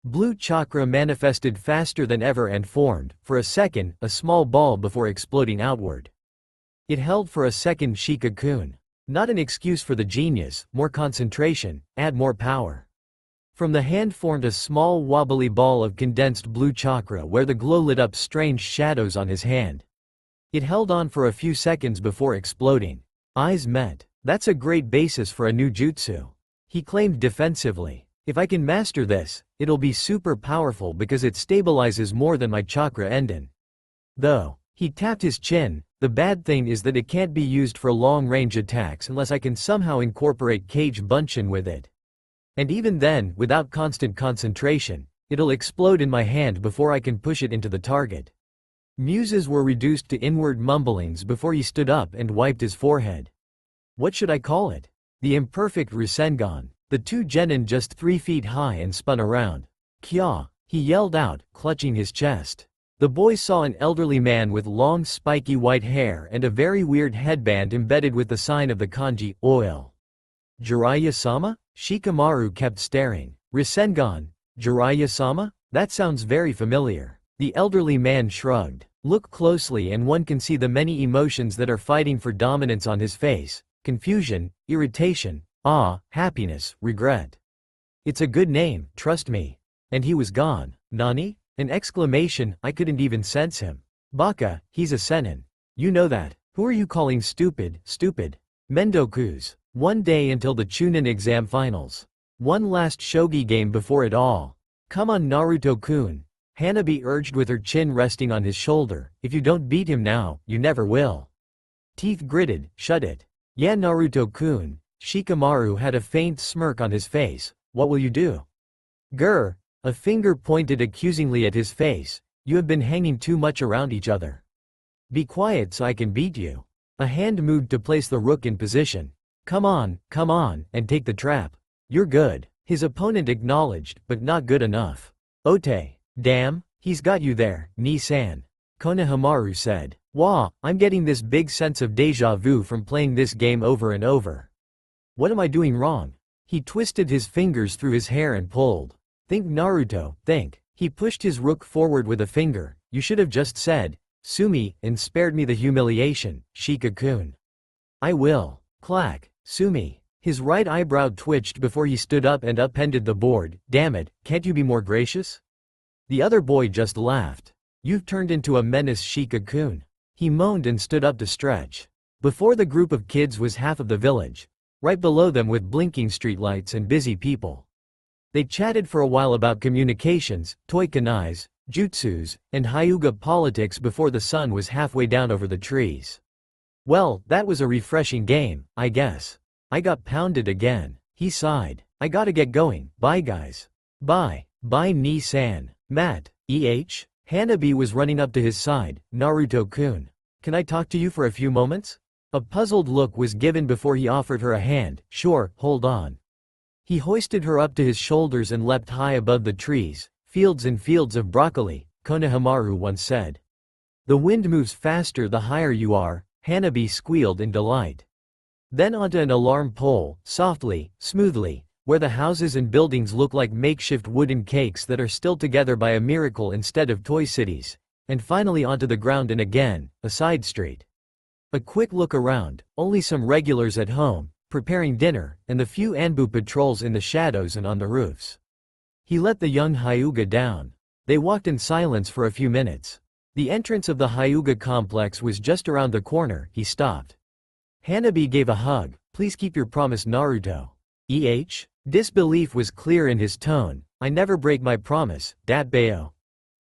Blue chakra manifested faster than ever and formed, for a second, a small ball before exploding outward. It held for a second Shika-kun. Not an excuse for the genius, more concentration, add more power. From the hand formed a small wobbly ball of condensed blue chakra where the glow lit up strange shadows on his hand. It held on for a few seconds before exploding. Eyes met. That's a great basis for a new jutsu. He claimed defensively. If I can master this, it'll be super powerful because it stabilizes more than my chakra endin. Though, he tapped his chin, the bad thing is that it can't be used for long-range attacks unless I can somehow incorporate Kage Bunshin with it. And even then, without constant concentration, it'll explode in my hand before I can push it into the target. Muses were reduced to inward mumblings before he stood up and wiped his forehead. What should I call it? The imperfect Rasengan. The 2 genin just 3 feet high and spun around. Kya! He yelled out, clutching his chest. The boy saw an elderly man with long spiky white hair and a very weird headband embedded with the sign of the kanji, oil. Jiraiya-sama? Shikamaru kept staring. Rasengan? Jiraiya-sama? That sounds very familiar. The elderly man shrugged. Look closely and one can see the many emotions that are fighting for dominance on his face. Confusion, irritation, awe, happiness, regret. It's a good name, trust me. And he was gone. Nani? An exclamation, I couldn't even sense him. Baka, he's a senin. You know that. Who are you calling stupid, stupid? Mendokus. One day until the Chunin exam finals. One last shogi game before it all. Come on Naruto-kun. Hanabi urged with her chin resting on his shoulder. If you don't beat him now, you never will. Teeth gritted, shut it. Yeah Naruto-kun. Shikamaru had a faint smirk on his face. What will you do? Grr. A finger pointed accusingly at his face. You have been hanging too much around each other. Be quiet so I can beat you. A hand moved to place the rook in position. Come on, and take the trap. You're good. His opponent acknowledged, but not good enough. Ote. Damn, he's got you there, Ni-san. Konohamaru said. Wah, I'm getting this big sense of deja vu from playing this game over and over. What am I doing wrong? He twisted his fingers through his hair and pulled. Think Naruto, think. He pushed his rook forward with a finger. You should have just said, Sumi, and spared me the humiliation, Shika-kun. I will. Clack. Sumi. His right eyebrow twitched before he stood up and upended the board. Damn it, can't you be more gracious? The other boy just laughed. You've turned into a menace, Shika-kun. He moaned and stood up to stretch. Before the group of kids was half of the village. Right below them with blinking streetlights and busy people. They chatted for a while about communications, toy kanais, jutsus, and Hyuga politics before the sun was halfway down over the trees. Well, that was a refreshing game, I guess. I got pounded again. He sighed. I gotta get going. Bye guys. Bye. Bye Ni-san. Matt. Hanabi was running up to his side. Naruto-kun. Can I talk to you for a few moments? A puzzled look was given before he offered her a hand. Sure, hold on. He hoisted her up to his shoulders and leapt high above the trees. Fields and fields of broccoli, Konohamaru once said. The wind moves faster the higher you are, Hanabi squealed in delight. Then onto an alarm pole, softly, smoothly, where the houses and buildings look like makeshift wooden cakes that are still together by a miracle instead of toy cities, and finally onto the ground and again, a side street. A quick look around, only some regulars at home, preparing dinner, and the few Anbu patrols in the shadows and on the roofs. He let the young Hyuga down. They walked in silence for a few minutes. The entrance of the Hyuga complex was just around the corner. He stopped. Hanabi gave a hug. Please keep your promise, Naruto. Disbelief was clear in his tone. I never break my promise, Dat Bayo.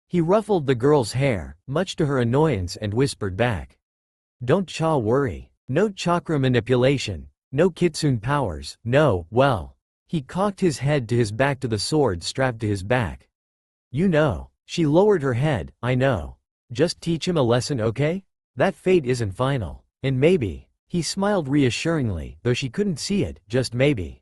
He ruffled the girl's hair, much to her annoyance, and whispered back. Don't worry. No chakra manipulation. No kitsune powers. No, well. He cocked his head to his back to the sword strapped to his back. You know. She lowered her head. I know. Just teach him a lesson, okay? That fate isn't final. And maybe. He smiled reassuringly, though she couldn't see it, just maybe.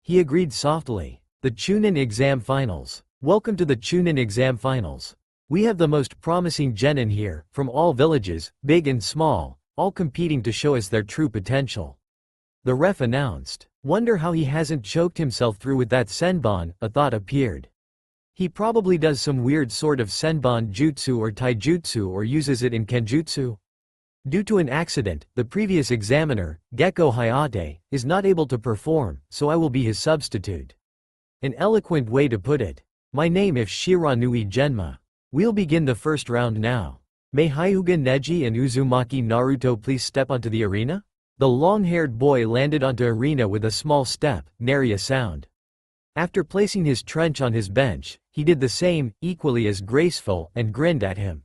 He agreed softly. The Chunin exam finals. Welcome to the Chunin exam finals. We have the most promising genin here, from all villages, big and small, all competing to show us their true potential. The ref announced. Wonder how he hasn't choked himself through with that senbon, a thought appeared. He probably does some weird sort of senbon jutsu or taijutsu or uses it in kenjutsu. Due to an accident, the previous examiner, Gecko Hayate, is not able to perform, so I will be his substitute. An eloquent way to put it. My name is Shiranui Genma. We'll begin the first round now. May Hyuga Neji and Uzumaki Naruto please step onto the arena? The long-haired boy landed onto arena with a small step, nary a sound. After placing his trench on his bench, he did the same, equally as graceful, and grinned at him.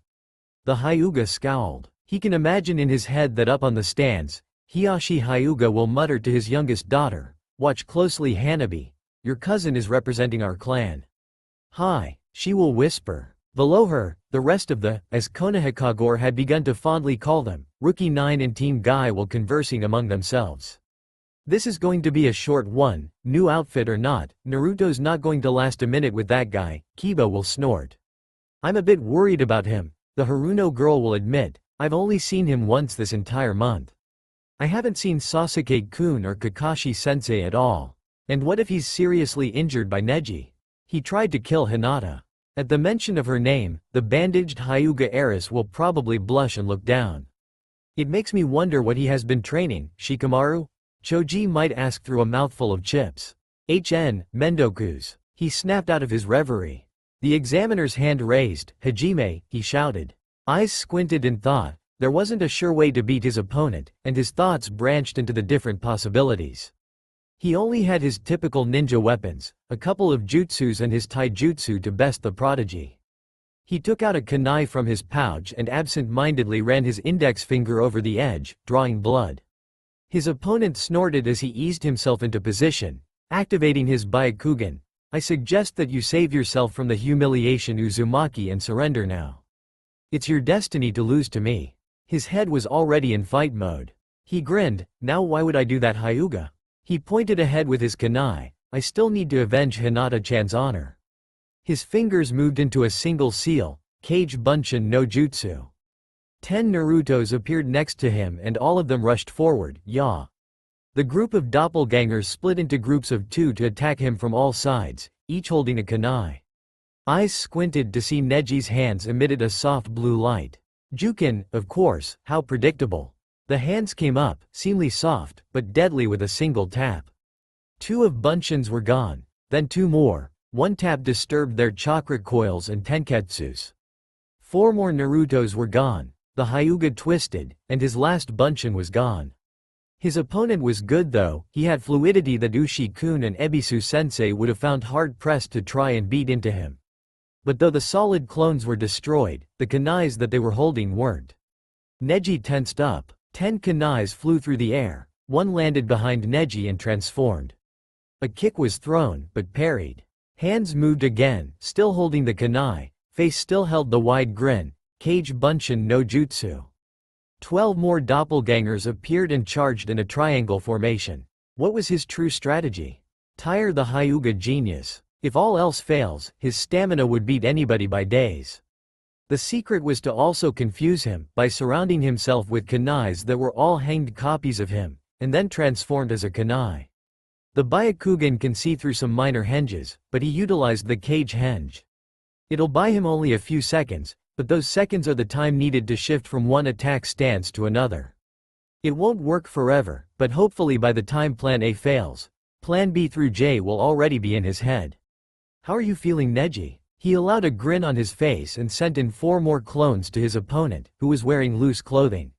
The Hyuga scowled. He can imagine in his head that up on the stands, Hiyashi Hyuga will mutter to his youngest daughter, "Watch closely, Hanabi. Your cousin is representing our clan." "Hi," she will whisper. Below her, the rest of the, as Konohakagure had begun to fondly call them, Rookie 9 and Team Guy will conversing among themselves. This is going to be a short one, new outfit or not, Naruto's not going to last a minute with that guy, Kiba will snort. I'm a bit worried about him, the Haruno girl will admit, I've only seen him once this entire month. I haven't seen Sasuke-kun or Kakashi-sensei at all. And what if he's seriously injured by Neji? He tried to kill Hinata. At the mention of her name, the bandaged Hyuga heiress will probably blush and look down. It makes me wonder what he has been training, Shikamaru? Choji might ask through a mouthful of chips. Mendoku's. He snapped out of his reverie. The examiner's hand raised. Hajime, he shouted. Eyes squinted in thought. There wasn't a sure way to beat his opponent, and his thoughts branched into the different possibilities. He only had his typical ninja weapons, a couple of jutsus and his taijutsu to best the prodigy. He took out a kunai from his pouch and absent-mindedly ran his index finger over the edge, drawing blood. His opponent snorted as he eased himself into position, activating his Byakugan. I suggest that you save yourself from the humiliation, Uzumaki, and surrender now. It's your destiny to lose to me. His head was already in fight mode. He grinned. Now why would I do that, Hyuga? He pointed ahead with his kunai. I still need to avenge Hinata-chan's honor. His fingers moved into a single seal, Kage Bunshin no Jutsu. 10 Narutos appeared next to him and all of them rushed forward, ya. The group of doppelgangers split into groups of 2 to attack him from all sides, each holding a kunai. Eyes squinted to see Neji's hands emitted a soft blue light. Jukin, of course, how predictable. The hands came up, seemingly soft, but deadly with a single tap. 2 of Bunshin's were gone, then 2 more. 1 tap disturbed their chakra coils and tenketsus. 4 more Narutos were gone. The Hyuga twisted, and his last Bunshin was gone. His opponent was good though, he had fluidity that Ushi-kun and Ebisu-sensei would have found hard-pressed to try and beat into him. But though the solid clones were destroyed, the kunais that they were holding weren't. Neji tensed up. 10 kunais flew through the air. 1 landed behind Neji and transformed. A kick was thrown, but parried. Hands moved again, still holding the kunai. Face still held the wide grin. Kage Bunshin no Jutsu. 12 more doppelgangers appeared and charged in a triangle formation. What was his true strategy? Tire the Hyuga genius. If all else fails, his stamina would beat anybody by days. The secret was to also confuse him, by surrounding himself with kunais that were all hanged copies of him, and then transformed as a kunai. The Byakugan can see through some minor henges, but he utilized the Kage henge. It'll buy him only a few seconds, but those seconds are the time needed to shift from one attack stance to another. It won't work forever, but hopefully by the time Plan A fails, Plan B through J will already be in his head. How are you feeling, Neji? He allowed a grin on his face and sent in 4 more clones to his opponent, who was wearing loose clothing.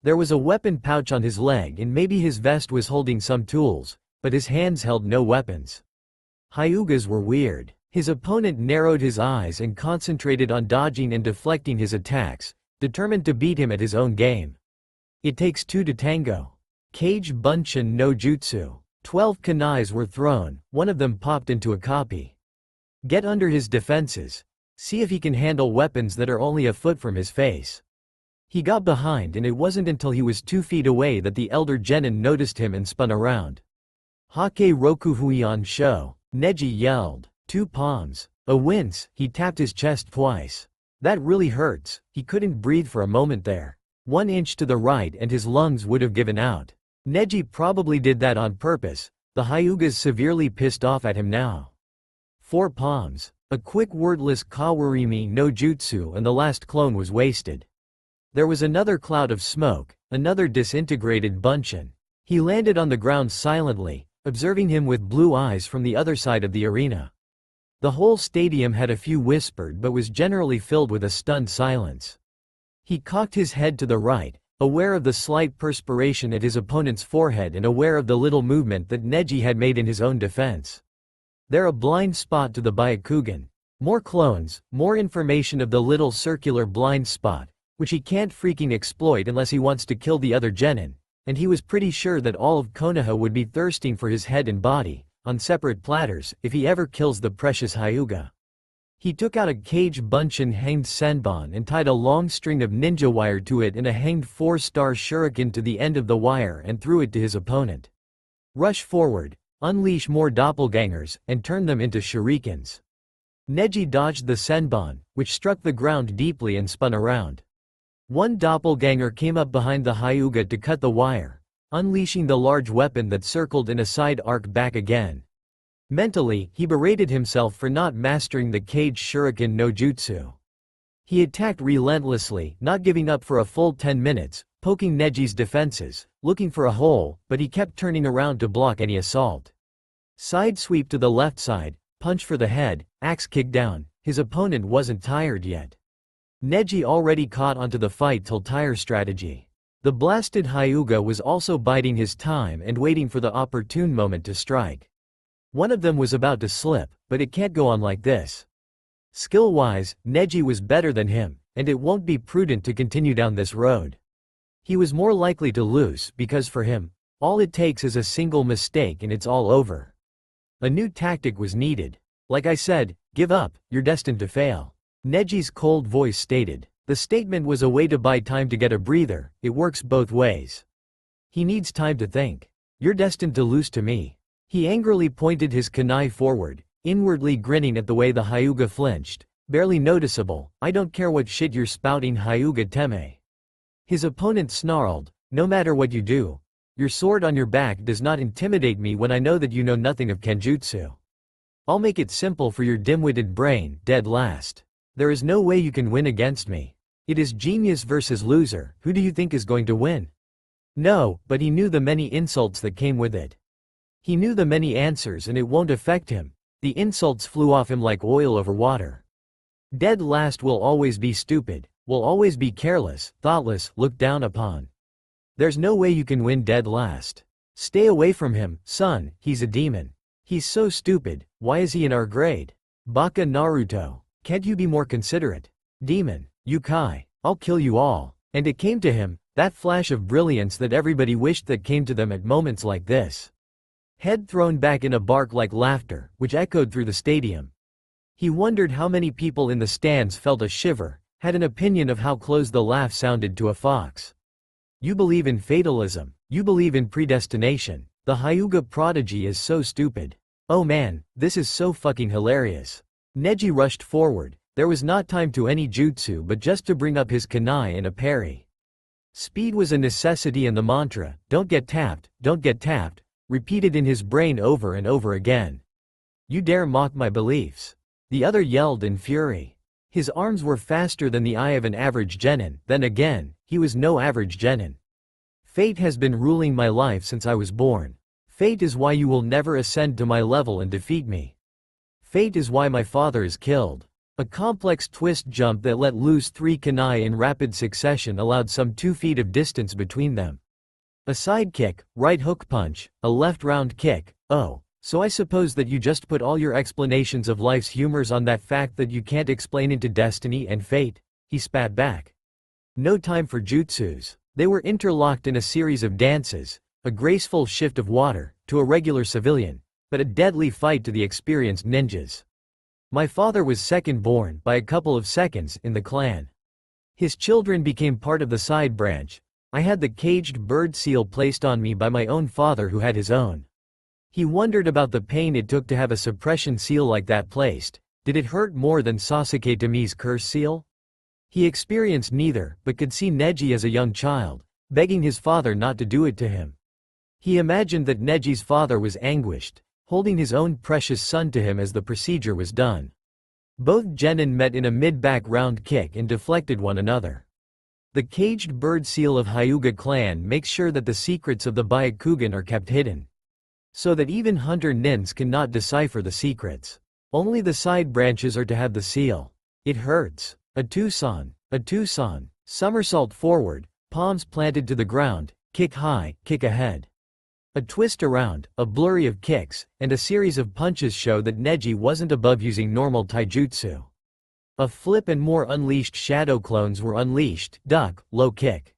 There was a weapon pouch on his leg and maybe his vest was holding some tools, but his hands held no weapons. Hyugas were weird. His opponent narrowed his eyes and concentrated on dodging and deflecting his attacks, determined to beat him at his own game. It takes 2 to tango. Kage Bunshin no Jutsu. 12 kunais were thrown, 1 of them popped into a copy. Get under his defenses. See if he can handle weapons that are only a foot from his face. He got behind and it wasn't until he was 2 feet away that the elder genin noticed him and spun around. "Hake Rokuhuion Sho," Neji yelled. 2 palms. A wince, he tapped his chest twice. "That really hurts." He couldn't breathe for a moment there. 1 inch to the right and his lungs would have given out. Neji probably did that on purpose. The Hyuga's severely pissed off at him now. 4 palms. A quick wordless Kawarimi no jutsu and the last clone was wasted. There was another cloud of smoke, another disintegrated Bunshin. He landed on the ground silently, observing him with blue eyes from the other side of the arena. The whole stadium had a few whispered but was generally filled with a stunned silence. He cocked his head to the right, aware of the slight perspiration at his opponent's forehead and aware of the little movement that Neji had made in his own defense. There a blind spot to the Byakugan. More clones, more information of the little circular blind spot, which he can't freaking exploit unless he wants to kill the other genin, and he was pretty sure that all of Konoha would be thirsting for his head and body, on separate platters, if he ever kills the precious Hyuga. He took out a cage Bunshin hanged senbon and tied a long string of ninja wire to it and a hanged 4-star shuriken to the end of the wire and threw it to his opponent. Rush forward, unleash more doppelgangers, and turn them into shurikens. Neji dodged the senbon, which struck the ground deeply and spun around. 1 doppelganger came up behind the Hyuga to cut the wire, unleashing the large weapon that circled in a side arc back again. Mentally, he berated himself for not mastering the cage shuriken no jutsu. He attacked relentlessly, not giving up for a full 10 minutes, poking Neji's defenses, looking for a hole, but he kept turning around to block any assault. Side sweep to the left side, punch for the head, axe kick down. His opponent wasn't tired yet. Neji already caught onto the fight till tire strategy. The blasted Hyuga was also biding his time and waiting for the opportune moment to strike. One of them was about to slip, but it can't go on like this. Skill-wise, Neji was better than him, and it won't be prudent to continue down this road. He was more likely to lose because for him, all it takes is a single mistake and it's all over. A new tactic was needed. Like I said, give up, you're destined to fail. Neji's cold voice stated. The statement was a way to buy time to get a breather. It works both ways. He needs time to think. You're destined to lose to me. He angrily pointed his kunai forward, inwardly grinning at the way the Hyuga flinched. Barely noticeable. I don't care what shit you're spouting, Hyuga Teme. His opponent snarled, no matter what you do, your sword on your back does not intimidate me when I know that you know nothing of Kenjutsu. I'll make it simple for your dim-witted brain, dead last. There is no way you can win against me. It is genius versus loser. Who do you think is going to win? No, but he knew the many insults that came with it. He knew the many answers and it won't affect him. The insults flew off him like oil over water. Dead last will always be stupid, will always be careless, thoughtless, looked down upon. There's no way you can win dead last. Stay away from him, son, he's a demon. He's so stupid, why is he in our grade? Baka Naruto, can't you be more considerate? Demon, Yukai, I'll kill you all. And it came to him, that flash of brilliance that everybody wished that came to them at moments like this. Head thrown back in a bark like laughter, which echoed through the stadium. He wondered how many people in the stands felt a shiver, had an opinion of how close the laugh sounded to a fox. You believe in fatalism, you believe in predestination. The Hyuga prodigy is so stupid. Oh man, this is so fucking hilarious. Neji rushed forward. There was not time to any jutsu but just to bring up his kunai and a parry. Speed was a necessity and the mantra, don't get tapped, repeated in his brain over and over again. You dare mock my beliefs. The other yelled in fury. His arms were faster than the eye of an average genin. Then again, he was no average genin. Fate has been ruling my life since I was born. Fate is why you will never ascend to my level and defeat me. Fate is why my father is killed. A complex twist jump that let loose 3 kunai in rapid succession allowed some 2 feet of distance between them. A side kick, right hook punch, a left round kick. Oh, so I suppose that you just put all your explanations of life's humors on that fact that you can't explain into destiny and fate? He spat back. No time for jutsus. They were interlocked in a series of dances, a graceful shift of water, to a regular civilian, but a deadly fight to the experienced ninjas. My father was second born by a couple of seconds in the clan. His children became part of the side branch. I had the caged bird seal placed on me by my own father who had his own. He wondered about the pain it took to have a suppression seal like that placed. Did it hurt more than Sasuke Tomi's curse seal? He experienced neither, but could see Neji as a young child, begging his father not to do it to him. He imagined that Neji's father was anguished, holding his own precious son to him as the procedure was done. Both genin met in a mid-back round kick and deflected one another. The caged bird seal of Hyuga clan makes sure that the secrets of the Byakugan are kept hidden, so that even hunter nins cannot decipher the secrets. Only the side branches are to have the seal. It hurts. A Tucson, somersault forward, palms planted to the ground, kick high, kick ahead. A twist around, a blurry of kicks, and a series of punches show that Neji wasn't above using normal taijutsu. A flip and more unleashed shadow clones were unleashed, duck, low kick.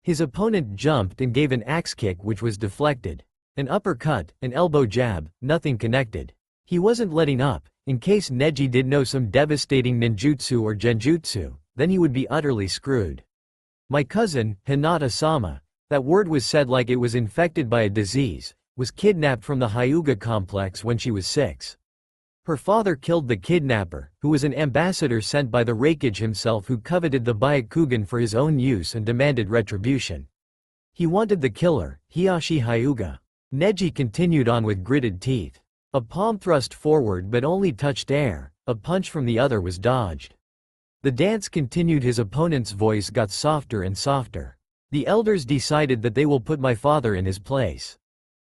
His opponent jumped and gave an axe kick which was deflected. An uppercut, an elbow jab, nothing connected. He wasn't letting up. In case Neji did know some devastating ninjutsu or genjutsu, then he would be utterly screwed. My cousin, Hinata-sama, that word was said like it was infected by a disease, was kidnapped from the Hyuga complex when she was 6. Her father killed the kidnapper, who was an ambassador sent by the Raikage himself who coveted the Byakugan for his own use and demanded retribution. He wanted the killer, Hiyashi Hyuga. Neji continued on with gritted teeth. A palm thrust forward but only touched air, a punch from the other was dodged. The dance continued. His opponent's voice got softer and softer. The elders decided that they will put my father in his place.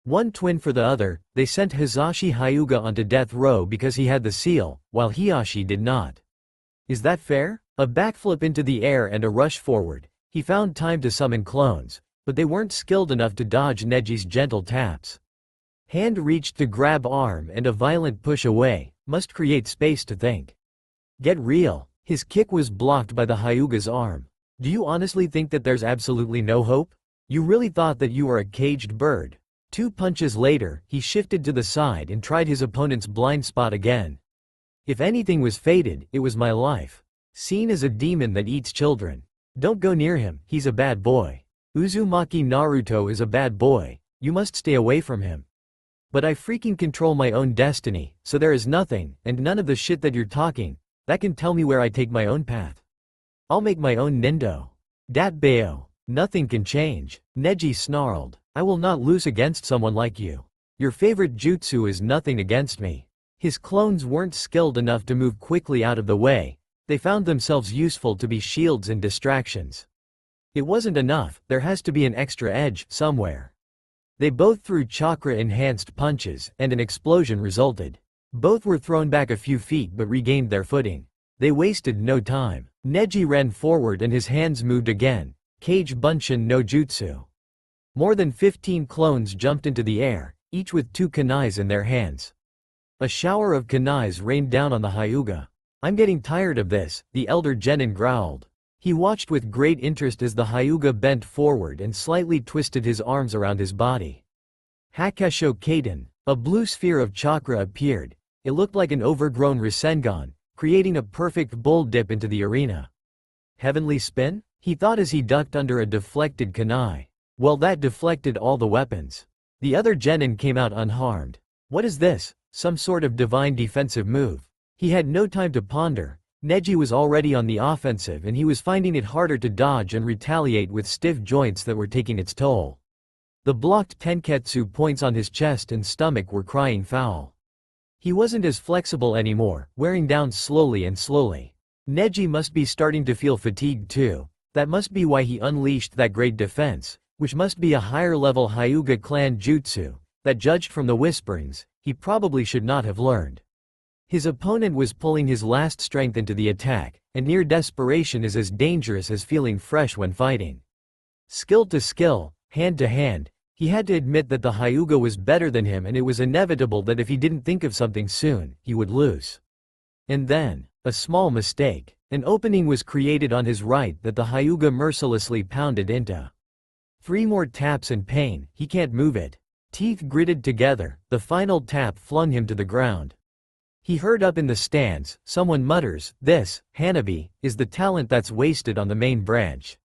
One twin for the other, they sent Hisashi Hyuga onto death row because he had the seal, while Hiyashi did not. Is that fair? A backflip into the air and a rush forward. He found time to summon clones, but they weren't skilled enough to dodge Neji's gentle taps. Hand reached to grab arm and a violent push away, must create space to think. Get real. His kick was blocked by the Hyuga's arm. Do you honestly think that there's absolutely no hope? You really thought that you were a caged bird? 2 punches later, he shifted to the side and tried his opponent's blind spot again. If anything was fated, it was my life. Seen as a demon that eats children. Don't go near him, he's a bad boy. Uzumaki Naruto is a bad boy. You must stay away from him. But I freaking control my own destiny, so there is nothing, and none of the shit that you're talking, that can tell me where I take my own path. I'll make my own nindo. Dat bayo. Nothing can change. Neji snarled. I will not lose against someone like you. Your favorite jutsu is nothing against me. His clones weren't skilled enough to move quickly out of the way. They found themselves useful to be shields and distractions. It wasn't enough, there has to be an extra edge, somewhere. They both threw chakra-enhanced punches, and an explosion resulted. Both were thrown back a few feet but regained their footing. They wasted no time. Neji ran forward and his hands moved again. Kage Bunshin no Jutsu. More than 15 clones jumped into the air, each with 2 kunais in their hands. A shower of kunais rained down on the Hyuga. I'm getting tired of this, the elder genin growled. He watched with great interest as the Hyuga bent forward and slightly twisted his arms around his body. Hakesho Kaden, a blue sphere of chakra appeared. It looked like an overgrown Rasengan, creating a perfect bull dip into the arena. Heavenly spin? He thought as he ducked under a deflected kunai. Well, that deflected all the weapons. The other genin came out unharmed. What is this? Some sort of divine defensive move. He had no time to ponder. Neji was already on the offensive and he was finding it harder to dodge and retaliate with stiff joints that were taking its toll. The blocked tenketsu points on his chest and stomach were crying foul. He wasn't as flexible anymore, wearing down slowly and slowly. Neji must be starting to feel fatigued too. That must be why he unleashed that great defense, which must be a higher level Hyuga clan jutsu, that judged from the whisperings, he probably should not have learned. His opponent was pulling his last strength into the attack, and near desperation is as dangerous as feeling fresh when fighting. Skill to skill, hand to hand, he had to admit that the Hyuga was better than him and it was inevitable that if he didn't think of something soon, he would lose. And then, a small mistake. An opening was created on his right that the Hyuga mercilessly pounded into. 3 more taps and pain, he can't move it. Teeth gritted together, the final tap flung him to the ground. He heard up in the stands, someone mutters, "This, Hanabi, is the talent that's wasted on the main branch."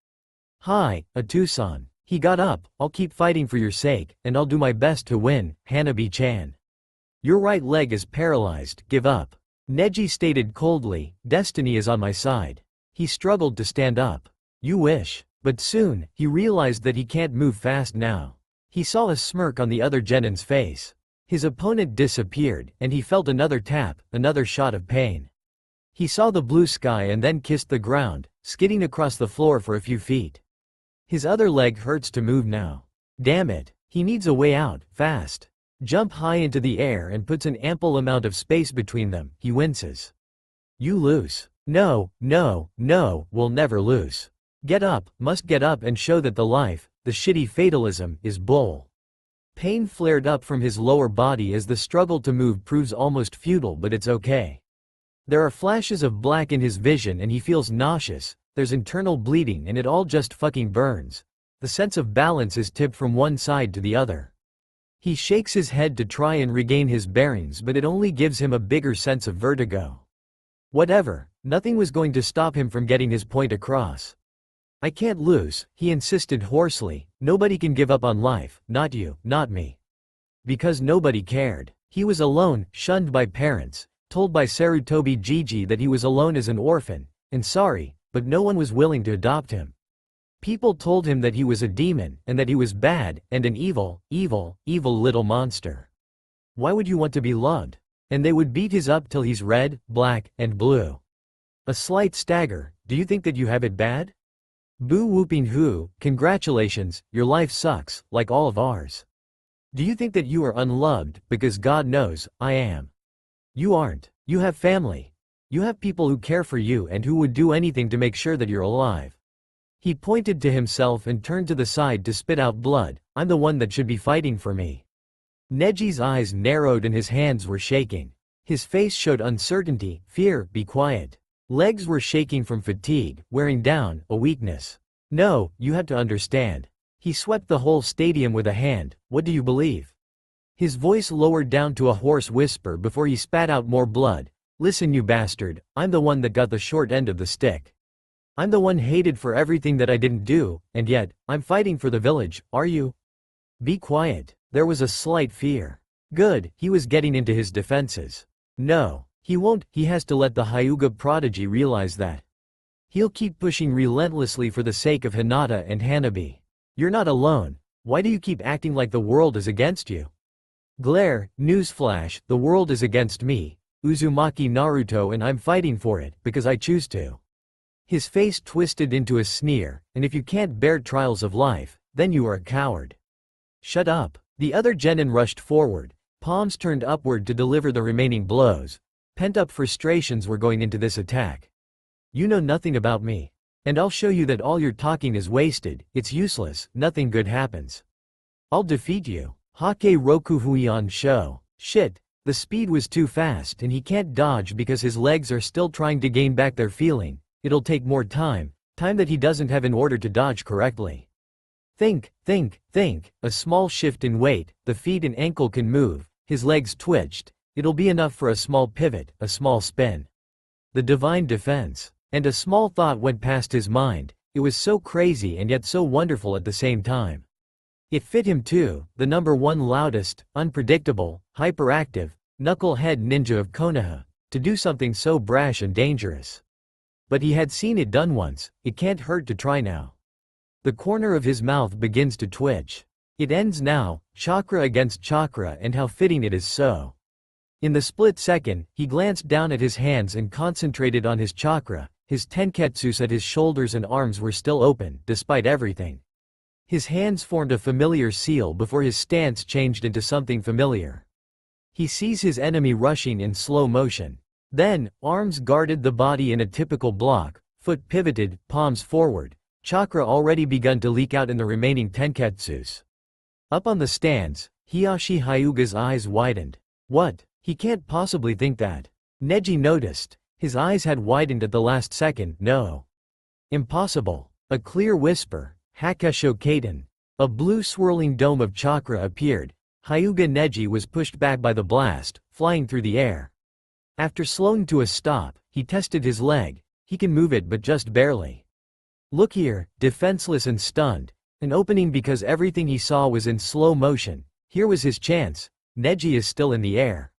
"Hi, a Tucson." He got up, "I'll keep fighting for your sake, and I'll do my best to win, Hanabi-chan. Your right leg is paralyzed, give up." Neji stated coldly, "Destiny is on my side." He struggled to stand up. "You wish." But soon, he realized that he can't move fast now. He saw a smirk on the other genin's face. His opponent disappeared, and he felt another tap, another shot of pain. He saw the blue sky and then kissed the ground, skidding across the floor for a few feet. His other leg hurts to move now. Damn it, he needs a way out, fast. Jump high into the air and puts an ample amount of space between them, he winces. "You lose." "No, no, no, we'll never lose. Get up, must get up and show that the life, the shitty fatalism, is bull." Pain flared up from his lower body as the struggle to move proves almost futile, but it's okay. There are flashes of black in his vision and he feels nauseous, there's internal bleeding and it all just fucking burns. The sense of balance is tipped from one side to the other. He shakes his head to try and regain his bearings, but it only gives him a bigger sense of vertigo. Whatever, nothing was going to stop him from getting his point across. "I can't lose," he insisted hoarsely. "Nobody can give up on life, not you, not me." Because nobody cared. He was alone, shunned by parents, told by Sarutobi Gigi that he was alone as an orphan, and sorry, but no one was willing to adopt him. People told him that he was a demon, and that he was bad, and an evil, evil, evil little monster. Why would you want to be loved? And they would beat his up till he's red, black, and blue. A slight stagger, "Do you think that you have it bad? Boo whooping who, congratulations, your life sucks, like all of ours. Do you think that you are unloved, because God knows, I am. You aren't. You have family. You have people who care for you and who would do anything to make sure that you're alive." He pointed to himself and turned to the side to spit out blood. "I'm the one that should be fighting for me." Neji's eyes narrowed and his hands were shaking. His face showed uncertainty, fear, "Be quiet." Legs were shaking from fatigue, wearing down, a weakness. "No, you have to understand." He swept the whole stadium with a hand. "What do you believe?" His voice lowered down to a hoarse whisper before he spat out more blood. "Listen, you bastard, I'm the one that got the short end of the stick. I'm the one hated for everything that I didn't do, and yet, I'm fighting for the village, are you? Be quiet." There was a slight fear. Good, he was getting into his defenses. No, he won't, he has to let the Hyuga prodigy realize that. He'll keep pushing relentlessly for the sake of Hinata and Hanabi. "You're not alone. Why do you keep acting like the world is against you?" Glare, newsflash, the world is against me, Uzumaki Naruto, and I'm fighting for it, because I choose to. His face twisted into a sneer, "And if you can't bear trials of life, then you are a coward." "Shut up." The other genin rushed forward, palms turned upward to deliver the remaining blows. Pent-up frustrations were going into this attack. "You know nothing about me. And I'll show you that all your talking is wasted, it's useless, nothing good happens. I'll defeat you." Hake Rokuhuion show. Shit, the speed was too fast and he can't dodge because his legs are still trying to gain back their feeling. It'll take more time that he doesn't have in order to dodge correctly. Think, a small shift in weight, the feet and ankle can move, his legs twitched, it'll be enough for a small pivot, a small spin. The divine defense. And a small thought went past his mind, it was so crazy and yet so wonderful at the same time. It fit him too, the number one loudest, unpredictable, hyperactive, knucklehead ninja of Konoha, to do something so brash and dangerous. But he had seen it done once, it can't hurt to try now. The corner of his mouth begins to twitch. It ends now, chakra against chakra, and how fitting it is so. In the split second, he glanced down at his hands and concentrated on his chakra. His tenketsus at his shoulders and arms were still open, despite everything. His hands formed a familiar seal before his stance changed into something familiar. He sees his enemy rushing in slow motion. Then, arms guarded the body in a typical block, foot pivoted, palms forward, chakra already begun to leak out in the remaining tenketsus. Up on the stands, Hiyashi Hyuga's eyes widened. What? He can't possibly think that. Neji noticed. His eyes had widened at the last second. No. Impossible. A clear whisper. Hakesho Kaden. A blue swirling dome of chakra appeared. Hyuga Neji was pushed back by the blast, flying through the air. After slowing to a stop, he tested his leg. He can move it but just barely. Look here, defenseless and stunned. An opening because everything he saw was in slow motion. Here was his chance. Neji is still in the air.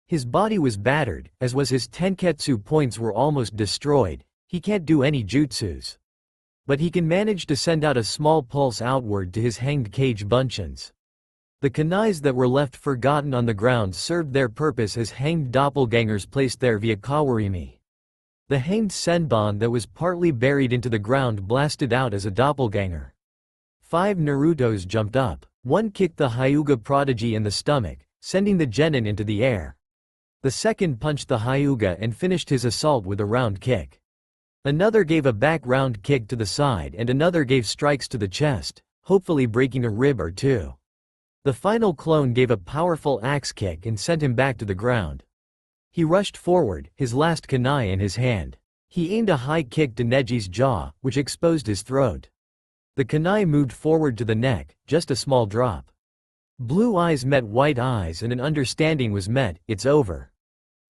His body was battered, as was his tenketsu points were almost destroyed. He can't do any jutsus. But he can manage to send out a small pulse outward to his hanged cage buncheons. The kunais that were left forgotten on the ground served their purpose as hanged doppelgangers placed there via kawarimi. The hanged senbon that was partly buried into the ground blasted out as a doppelganger. 5 Narutos jumped up. One kicked the Hyuga prodigy in the stomach, sending the genin into the air. The second punched the Hyuga and finished his assault with a round kick. Another gave a back round kick to the side and another gave strikes to the chest, hopefully breaking a rib or two. The final clone gave a powerful axe kick and sent him back to the ground. He rushed forward, his last kunai in his hand. He aimed a high kick to Neji's jaw, which exposed his throat. The kunai moved forward to the neck, just a small drop. Blue eyes met white eyes and an understanding was met. It's over.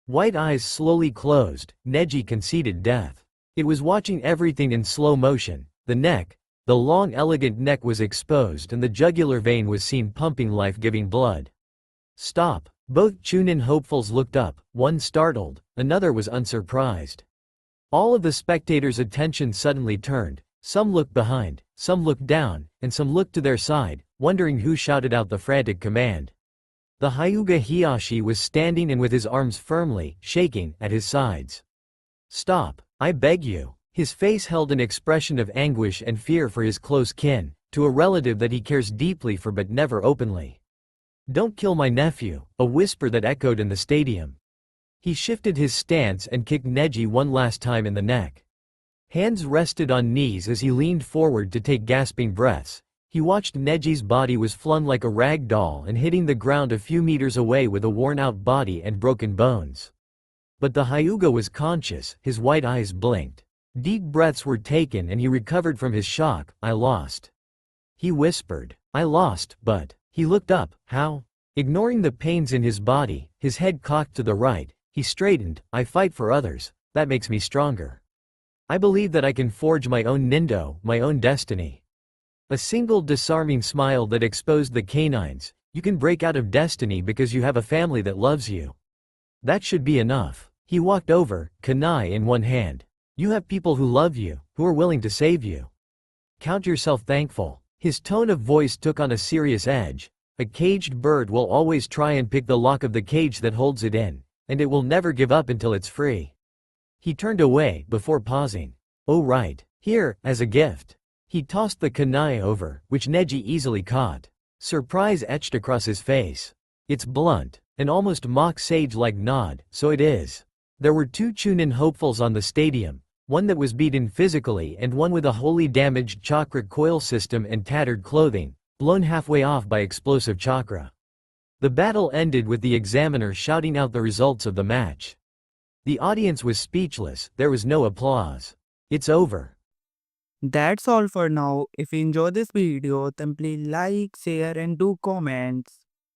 White eyes slowly closed. Neji conceded death. It was watching everything in slow motion. The neck, the long elegant neck was exposed and the jugular vein was seen pumping life-giving blood. Stop. Both Chunin hopefuls looked up, one startled, another was unsurprised. All of the spectators' attention suddenly turned. Some looked behind, some looked down, and some looked to their side, wondering who shouted out the frantic command. The Hyuga Hiyashi was standing and with his arms firmly, shaking, at his sides. Stop, I beg you. His face held an expression of anguish and fear for his close kin, to a relative that he cares deeply for but never openly. Don't kill my nephew, a whisper that echoed in the stadium. He shifted his stance and kicked Neji one last time in the neck. Hands rested on knees as he leaned forward to take gasping breaths. He watched Neji's body was flung like a rag doll and hitting the ground a few meters away with a worn-out body and broken bones. But the Hyuga was conscious, his white eyes blinked. Deep breaths were taken and he recovered from his shock. I lost. He whispered. I lost, but... He looked up. How? Ignoring the pains in his body, his head cocked to the right, he straightened. I fight for others. That makes me stronger. I believe that I can forge my own nindo, my own destiny. A single disarming smile that exposed the canines. You can break out of destiny because you have a family that loves you. That should be enough. He walked over, kunai in one hand. You have people who love you, who are willing to save you. Count yourself thankful. His tone of voice took on a serious edge. A caged bird will always try and pick the lock of the cage that holds it in, and it will never give up until it's free. He turned away, before pausing. Oh right, here, as a gift. He tossed the kunai over, which Neji easily caught. Surprise etched across his face. It's blunt, an almost mock-sage-like nod, so it is. There were 2 Chunin hopefuls on the stadium, one that was beaten physically and one with a wholly damaged chakra coil system and tattered clothing, blown halfway off by explosive chakra. The battle ended with the examiner shouting out the results of the match. The audience was speechless, there was no applause. It's over. That's all for now. If you enjoy this video, then please like, share and do comments.